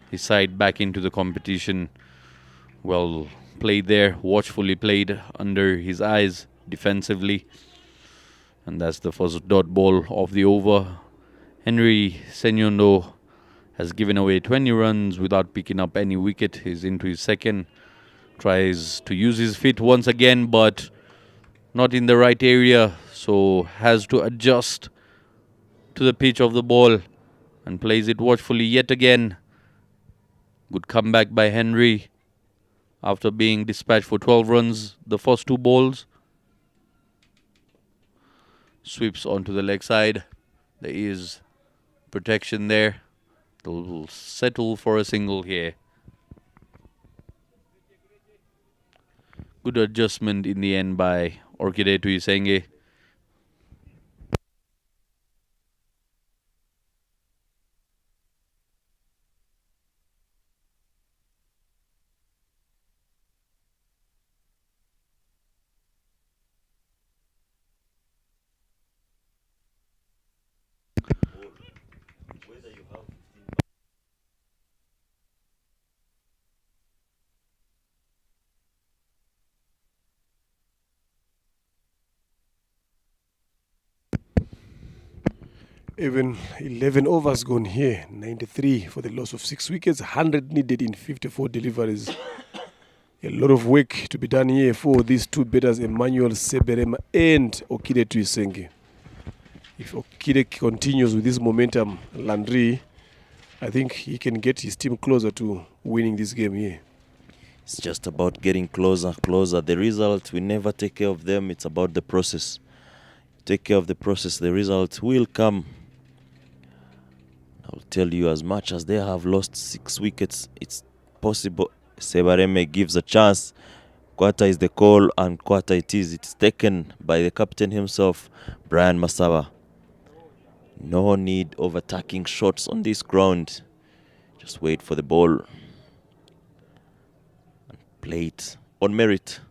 his side back into the competition. Well played there, watchfully played under his eyes defensively. And that's the first dot ball of the over. Henry Senyondo has given away 20 runs without picking up any wicket. He's into his second. Tries to use his feet once again, but not in the right area. So has to adjust to the pitch of the ball and plays it watchfully yet again. Good comeback by Henry after being dispatched for 12 runs the first 2 balls. Sweeps onto the leg side. There is protection there. They'll settle for a single here. Good adjustment in the end by Orchidea Tuisenge. Even 11 overs gone here. 93 for the loss of 6 wickets. 100 needed in 54 deliveries. A lot of work to be done here for these 2 batters, Emmanuel Seberema and Okida Tuisenge. If Okida continues with this momentum, Landry, I think he can get his team closer to winning this game here. It's just about getting closer. The result, we never take care of them. It's about the process. Take care of the process. The result will come. I'll tell you, as much as they have lost 6 wickets, it's possible. Sebareme gives a chance. Quarter is the call, and quarter it is. It's taken by the captain himself, Brian Masaba. No need of attacking shots on this ground. Just wait for the ball and play it on merit.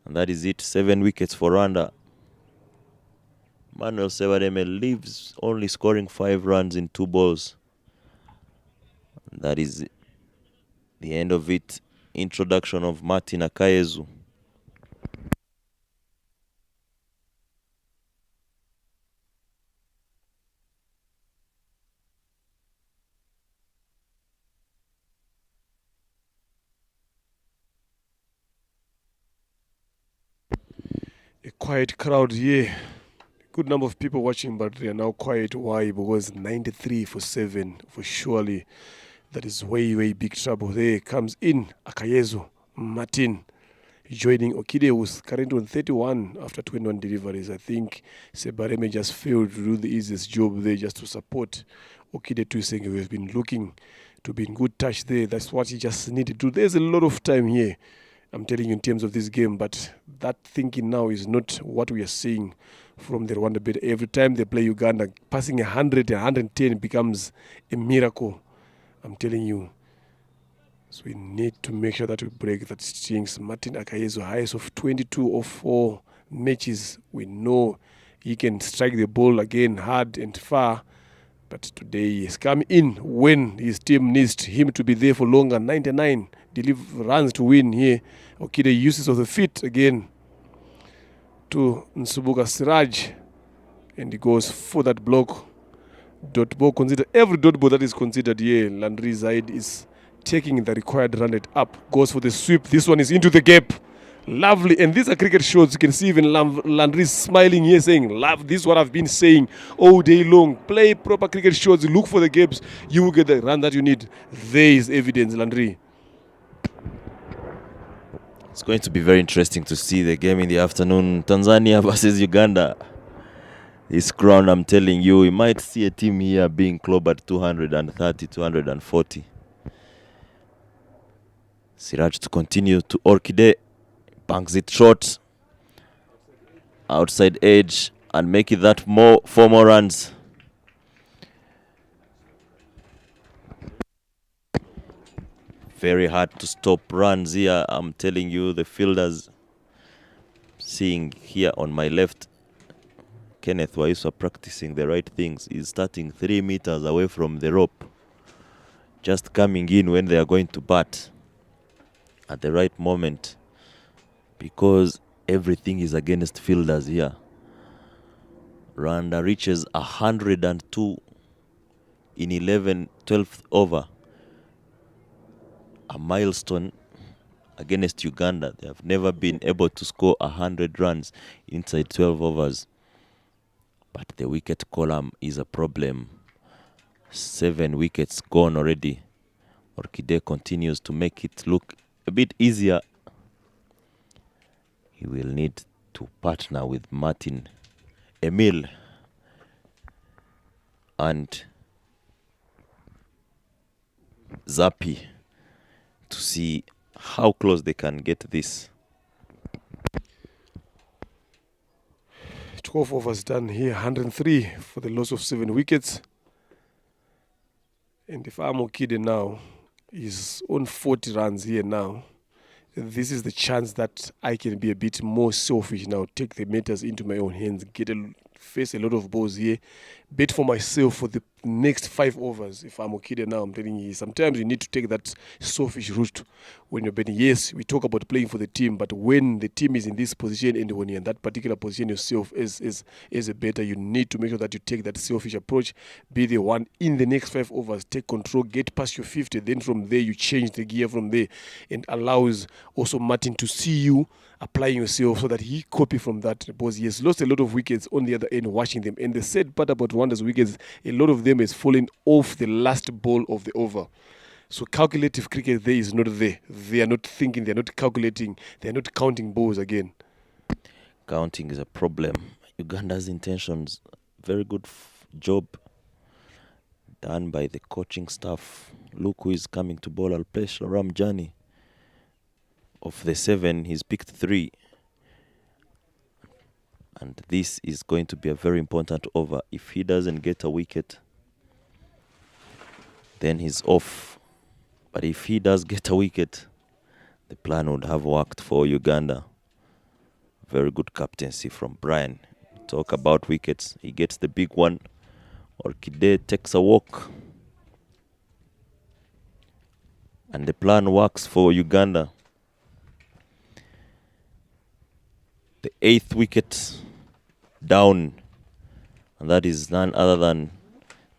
And that is it. 7 wickets for Rwanda. Manuel Sebareme leaves only scoring 5 runs in 2 balls. And that is the end of it. Introduction of Martin Akayezu. A quiet crowd here. Good number of people watching, but they are now quiet. Why? Because 93 for 7 for surely. That is way, way big trouble. There comes in Akayezu Martin, joining Okida, who's currently on 31 after 21 deliveries. I think Sebareme just failed to do the easiest job there, just to support Okida Tuisenge, who has been looking to be in good touch there. That's what he just needed to do. There's a lot of time here, I'm telling you, in terms of this game, but that thinking now is not what we are seeing from the Rwanda bid. Every time they play Uganda, passing 100 and 110 becomes a miracle. I'm telling you. So we need to make sure that we break that jinx. Martin Akayezu, highest of 22 of 4 matches. We know he can strike the ball again hard and far. But today he has come in when his team needs him to be there for longer. 99 runs to win here. Okida uses of the feet again. to Nsubuga Siraj, and he goes for that block. Dot ball considered. Every dot ball that is considered here, Landry Zaid is taking the required run rate up. Goes for the sweep. This one is into the gap. Lovely. And these are cricket shots. You can see even Landry smiling here saying, love, this is what I've been saying all day long. Play proper cricket shots. Look for the gaps. You will get the run that you need. There is evidence, Landry. It's going to be very interesting to see the game in the afternoon. Tanzania versus Uganda. This ground, I'm telling you, you might see a team here being clobbered 230, 240. Siraj to continue to Orchide. Banks it short. Outside edge. And make it that 4 more runs. Very hard to stop runs here. I'm telling you, the fielders. Seeing here on my left, Kenneth Waiswa practicing the right things. He's starting 3 meters away from the rope. Just coming in when they are going to bat at the right moment. Because everything is against fielders here. Rwanda reaches 102 in 12th over. A milestone against Uganda. They have never been able to score 100 runs inside 12 overs. But the wicket column is a problem. 7 wickets gone already. Orchide continues to make it look a bit easier. He will need to partner with Martin Emil and Zappi to see how close they can get this. 12 overs done here, 103 for the loss of 7 wickets. And if I'm Okide now, he's on 40 runs here now. This is the chance that I can be a bit more selfish now, take the matters into my own hands, face a lot of balls here, bet for myself for the next 5 overs. If I'm Okide now, I'm telling you, sometimes you need to take that selfish route when you're betting. Yes, we talk about playing for the team, but when the team is in this position and when you're in that particular position yourself as a bettor, you need to make sure that you take that selfish approach, be the one in the next 5 overs, take control, get past your 50, then from there you change the gear from there, and allows also Martin to see you applying yourself so that he copy from that, because he has lost a lot of wickets on the other end watching them. And the sad part about Rwanda's wickets, a lot of them is falling off the last ball of the over. So calculative cricket there is not there. They are not thinking, they are not calculating, they are not counting balls again. Counting is a problem. Uganda's intentions, very good job done by the coaching staff. Look who is coming to bowl. I'll play Sharam Jani. Of the 7, he's picked 3. And this is going to be a very important over. If he doesn't get a wicket, then he's off. But if he does get a wicket, the plan would have worked for Uganda. Very good captaincy from Brian. Talk about wickets. He gets the big one. Orchide takes a walk. And the plan works for Uganda. The 8th wicket down, and that is none other than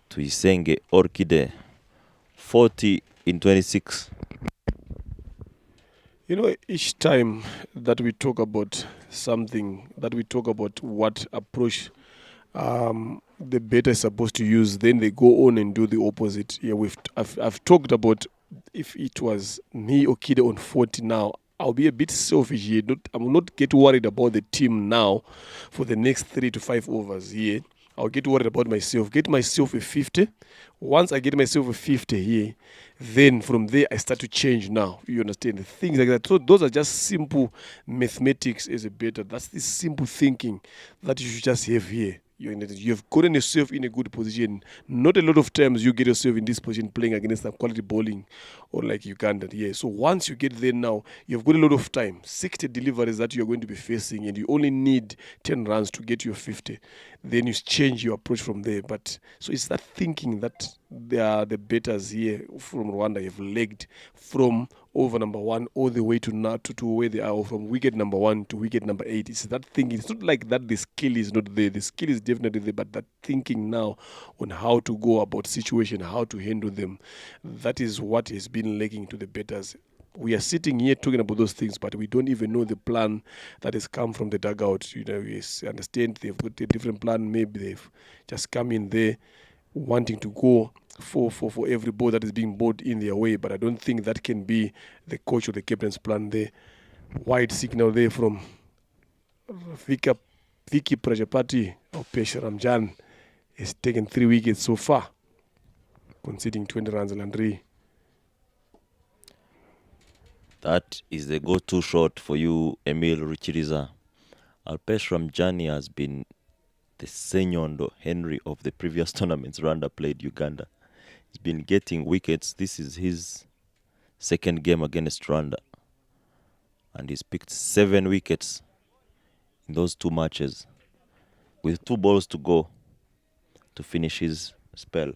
Tuisenge Orchide. 40 in 26. You know, each time that we talk about something, that we talk about what approach the bettor is supposed to use, then they go on and do the opposite. Yeah, I've talked about if it was me Okide on 40 now, I'll be a bit selfish here. I'm not get worried about the team now for the next 3 to 5 overs here. I'll get worried about myself. Get myself a 50. Once I get myself a 50 here, then from there I start to change now. You understand? Things like that. So those are just simple mathematics as a bettor. That's the simple thinking that you should just have here. You've gotten yourself in a good position. Not a lot of times you get yourself in this position playing against a quality bowling or like Uganda. Yeah. So once you get there now, you've got a lot of time. 60 deliveries that you're going to be facing, and you only need 10 runs to get your 50. Then you change your approach from there. But so it's that thinking that the bettors here from Rwanda have lagged from over number 1 all the way to where they are, or from wicket number 1 to wicket number 8. It's that thinking. It's not like that the skill is not there. The skill is definitely there, but that thinking now on how to go about situation, how to handle them, that is what has been lacking to the batters. We are sitting here talking about those things, but we don't even know the plan that has come from the dugout. We understand they've got a different plan. Maybe they've just come in there wanting to go for every ball that is being bowled in their way, but I don't think that can be the coach or the captain's plan there. Wide signal there from Vicky Prajapati or Pesha Ramjan has taken 3 wickets so far, conceding 20 runs. Landry. That is the go-to shot for you, Emil Richiriza. Alpesh Ramjani has been the Senyondo Henry of the previous tournaments Rwanda played Uganda. He's been getting wickets. This is his second game against Rwanda. And he's picked 7 wickets in those 2 matches, with 2 balls to go to finish his spell.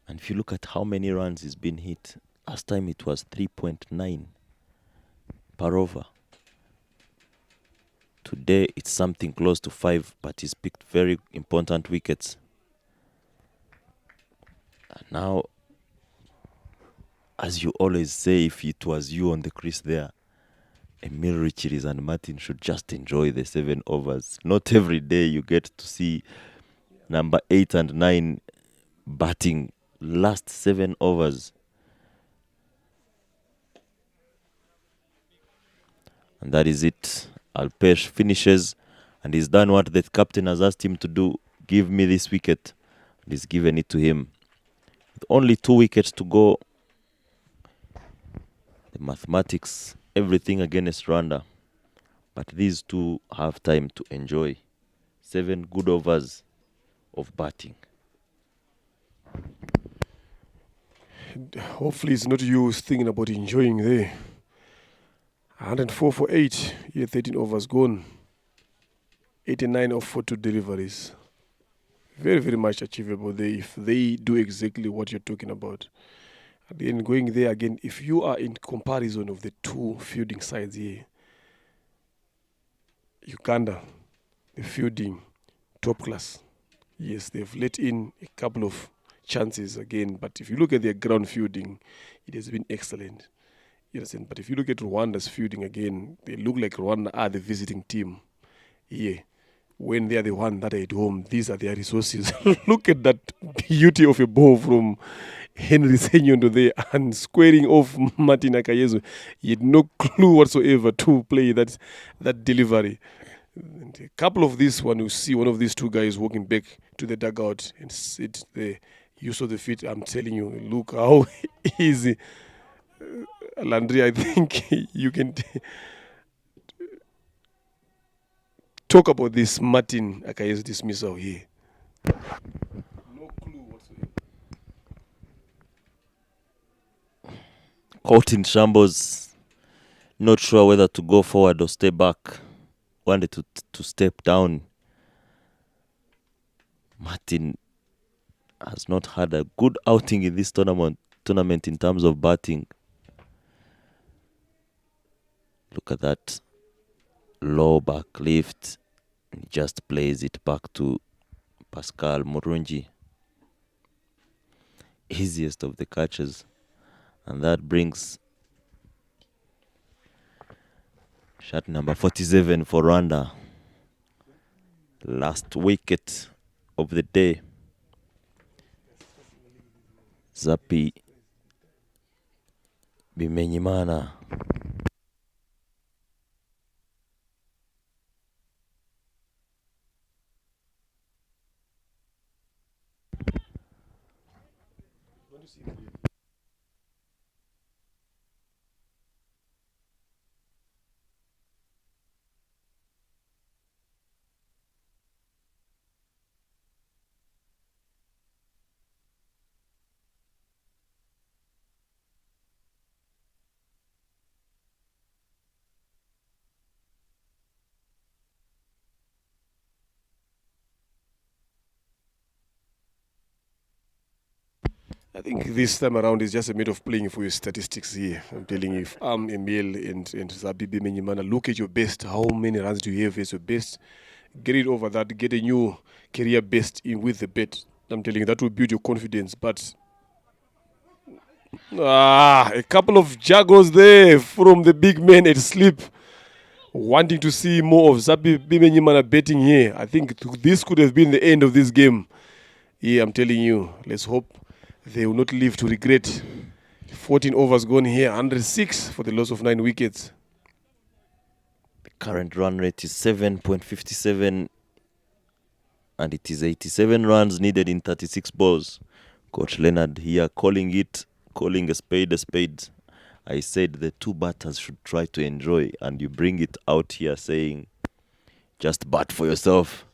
And if you look at how many runs he's been hit, last time it was 3.9 per over. Today it's something close to 5, but he's picked very important wickets. And now, as you always say, if it was you on the crease there, Emil Richiris and Martin should just enjoy the 7 overs. Not every day you get to see number 8 and 9 batting last 7 overs. And that is it. Alpesh finishes and he's done what the captain has asked him to do. Give me this wicket. And he's given it to him. With only 2 wickets to go, the mathematics, everything against Rwanda. But these two have time to enjoy 7 good overs of batting. Hopefully it's not you thinking about enjoying there. 104 for 8. Here 13 overs gone. 89 of 42 deliveries. Very, very much achievable there if they do exactly what you're talking about. And then going there again, if you are in comparison of the 2 fielding sides here, Uganda, the fielding, top class. Yes, they've let in a couple of chances again, but if you look at their ground fielding, it has been excellent. You understand? But if you look at Rwanda's fielding again, they look like Rwanda are the visiting team. Yeah. When they are the one that are at home, these are their resources. Look at that beauty of a ball from Henry Senyondo there and squaring off Martin Akayezu. He had no clue whatsoever to play that delivery. And a couple of these, when you see one of these 2 guys walking back to the dugout and sit there, use of the feet, I'm telling you, look how easy. Landry, I think you can talk about this Martin Akaye's dismissal here. No clue whatsoever. Caught in shambles, not sure whether to go forward or stay back. Wanted to step down. Martin has not had a good outing in this tournament in terms of batting. Look at that low back lift. He just plays it back to Pascal Murungi. Easiest of the catches. And that brings shot number 47 for Rwanda. Last wicket of the day. Zapi Bimenyimana. I think this time around is just a matter of playing for your statistics here. I'm telling you, if Emil and Zabibi Menyimana, look at your best. How many runs do you have as your best? Get it over that. Get a new career best in with the bet. I'm telling you, that will build your confidence. But a couple of juggles there from the big men at sleep, wanting to see more of Zabibi Menyimana betting here. I think this could have been the end of this game. Yeah, I'm telling you. Let's hope they will not live to regret. 14 overs gone here, 106 for the loss of 9 wickets. The current run rate is 7.57 and it is 87 runs needed in 36 balls. Coach Leonard here calling a spade a spade. I said the two batters should try to enjoy, and you bring it out here saying just bat for yourself.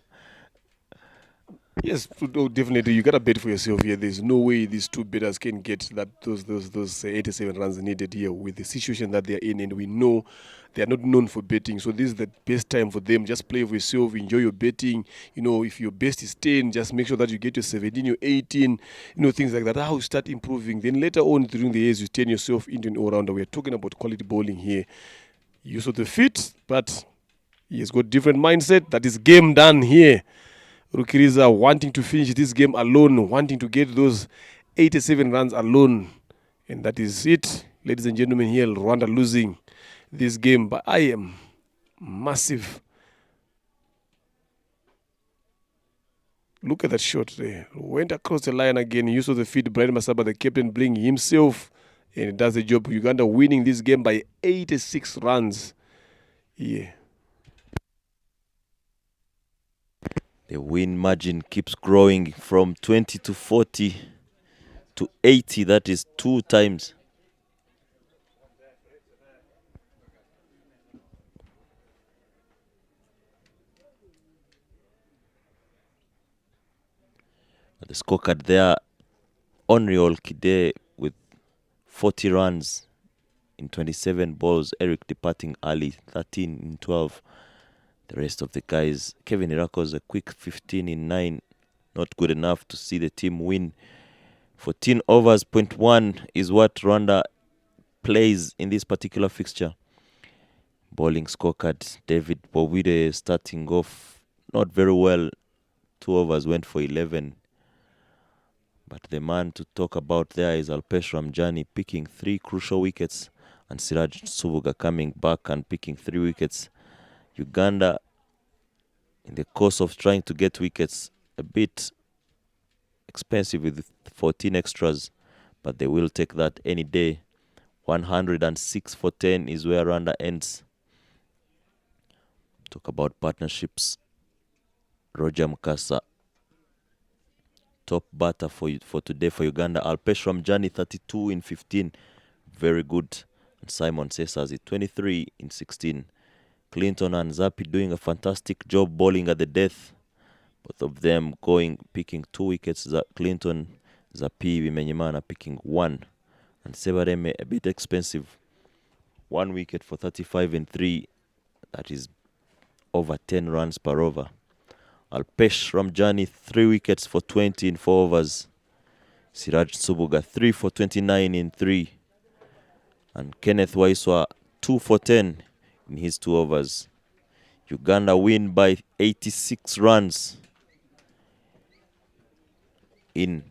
Yes, definitely. You gotta bet for yourself here. There's no way these two batters can get those 87 runs needed here with the situation that they're in, and we know they are not known for betting. So this is the best time for them. Just play for yourself, enjoy your betting. If your best is 10, just make sure that you get your 17, your 18, things like that. How you start improving. Then later on during the years, you turn yourself into an all-rounder. We're talking about quality bowling here. Use of the feet, but he has got different mindset. That is game done here. Rukiriza wanting to finish this game alone, wanting to get those 87 runs alone. And that is it. Ladies and gentlemen, here Rwanda losing this game. But I am massive. Look at that shot there. Went across the line again. Use of the feet. Brian Masaba, the captain, bring himself. And it does the job. Uganda winning this game by 86 runs. Yeah. The win margin keeps growing from 20 to 40 to 80. That is 2 times. The scorecard there, Onreal Kide with 40 runs in 27 balls. Eric departing early, 13 in 12. The rest of the guys, Kevin Irako's a quick 15 in 9. Not good enough to see the team win. 14 overs, 0.1 is what Rwanda plays in this particular fixture. Bowling scorecard, David Bowide starting off not very well. 2 overs went for 11. But the man to talk about there is Alpesh Ramjani picking 3 crucial wickets, and Siraj Subuga coming back and picking 3 wickets. Uganda, in the course of trying to get wickets, a bit expensive with 14 extras, but they will take that any day. 106 for 10 is where Rwanda ends. Talk about partnerships. Roger Mukasa, top batter for today for Uganda. Alpesh Ramjani, 32 in 15. Very good. And Simon Sesasi, 23 in 16. Clinton and Zappi doing a fantastic job bowling at the death. Both of them picking 2 wickets. Clinton, Zappi, Menyimana picking 1. And Sebareme a bit expensive. 1 wicket for 35 and 3. That is over 10 runs per over. Alpesh Ramjani, 3 wickets for 20 in 4 overs. Siraj Subuga, 3 for 29 in 3. And Kenneth Waiswa, 2 for 10 in his 2 overs. Uganda win by 86 runs in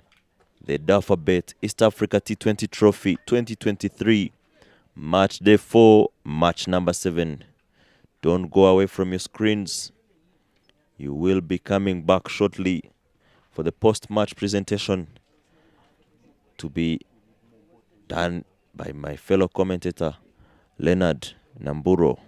the Dafabet East Africa T20 Trophy 2023. Match day 4, match number 7. Don't go away from your screens. You will be coming back shortly for the post-match presentation to be done by my fellow commentator, Leonard Namburo.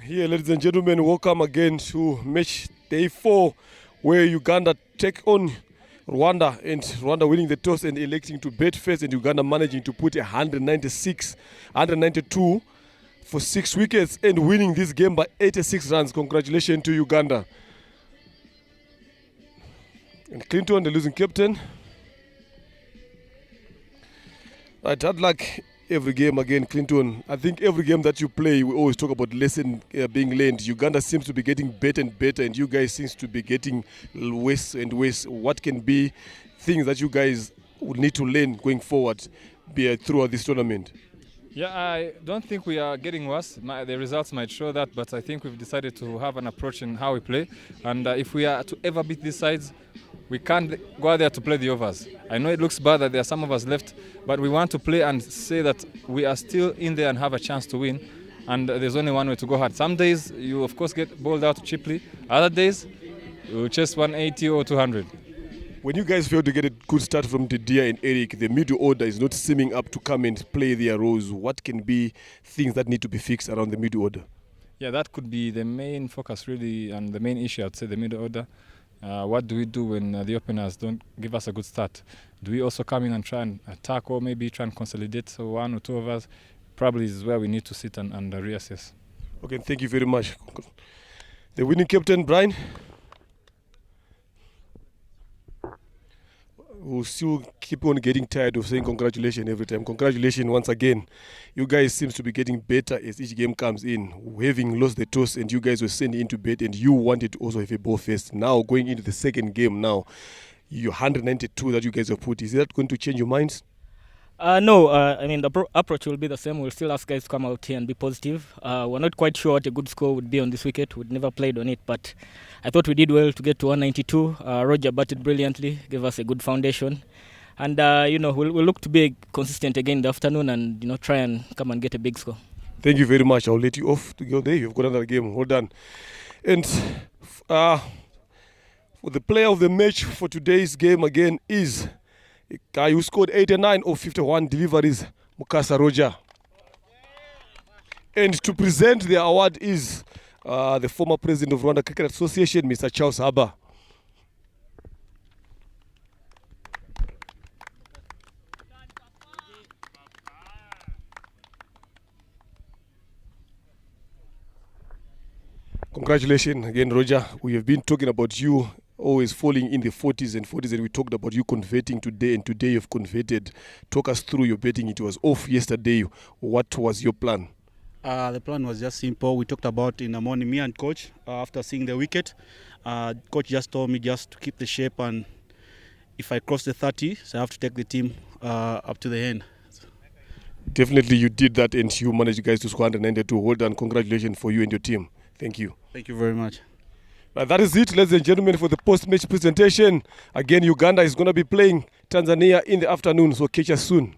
Here, ladies and gentlemen, welcome again to match day 4, where Uganda take on Rwanda, and Rwanda winning the toss and electing to bat first, and Uganda managing to put 192 for 6 wickets and winning this game by 86 runs. Congratulations to Uganda. And Clinton, the losing captain. Right, hard luck every game again, Clinton. I think every game that you play, we always talk about lesson being learned. Uganda seems to be getting better and better, and you guys seems to be getting worse and worse. What can be things that you guys would need to learn going forward throughout this tournament? Yeah, I don't think we are getting worse. The results might show that, but I think we've decided to have an approach in how we play. And if we are to ever beat these sides, we can't go out there to play the overs. I know it looks bad that there are some of us left, but we want to play and say that we are still in there and have a chance to win. And there's only one way to go hard. Some days you, of course, get bowled out cheaply. Other days, you chase 180 or 200. When you guys failed to get a good start from Didier and Eric, the middle order is not seeming up to come and play their roles. What can be things that need to be fixed around the middle order? Yeah, that could be the main focus really, and the main issue, I'd say, the middle order. What do we do when the openers don't give us a good start? Do we also come in and try and attack, or maybe try and consolidate? So one or two of us probably is where we need to sit and reassess. Okay, thank you very much. The winning captain, Brian. We'll still keep on getting tired of saying congratulations every time. Congratulations once again. You guys seems to be getting better as each game comes in. Having lost the toss and you guys were sent into bed and you wanted to also have a ball first. Now going into the second game now, your 192 that you guys have put, is that going to change your minds? No, I mean, the approach will be the same. We'll still ask guys to come out here and be positive. We're not quite sure what a good score would be on this wicket. We'd never played on it, but I thought we did well to get to 192. Roger batted brilliantly, gave us a good foundation. And, we'll look to be consistent again in the afternoon and, try and come and get a big score. Thank you very much. I'll let you off to go there. You've got another game. Well done. And for the player of the match for today's game again is a guy who scored 89 of 51 deliveries, Mukasa Roger. And to present the award is the former president of Rwanda Cricket Association, Mr. Charles Haba. Congratulations again, Roger. We have been talking about you always falling in the 40s and 40s, and we talked about you converting today, and today you've converted. Talk us through your betting. It was off yesterday. What was your plan? The plan was just simple. We talked about in the morning, me and coach, after seeing the wicket. Coach just told me just to keep the shape, and if I cross the 30, so I have to take the team up to the end. Definitely you did that, and you managed guys to score 192. Well done. Congratulations for you and your team. Thank you. Thank you very much. That is it, ladies and gentlemen, for the post-match presentation. Again, Uganda is going to be playing Tanzania in the afternoon, so catch us soon.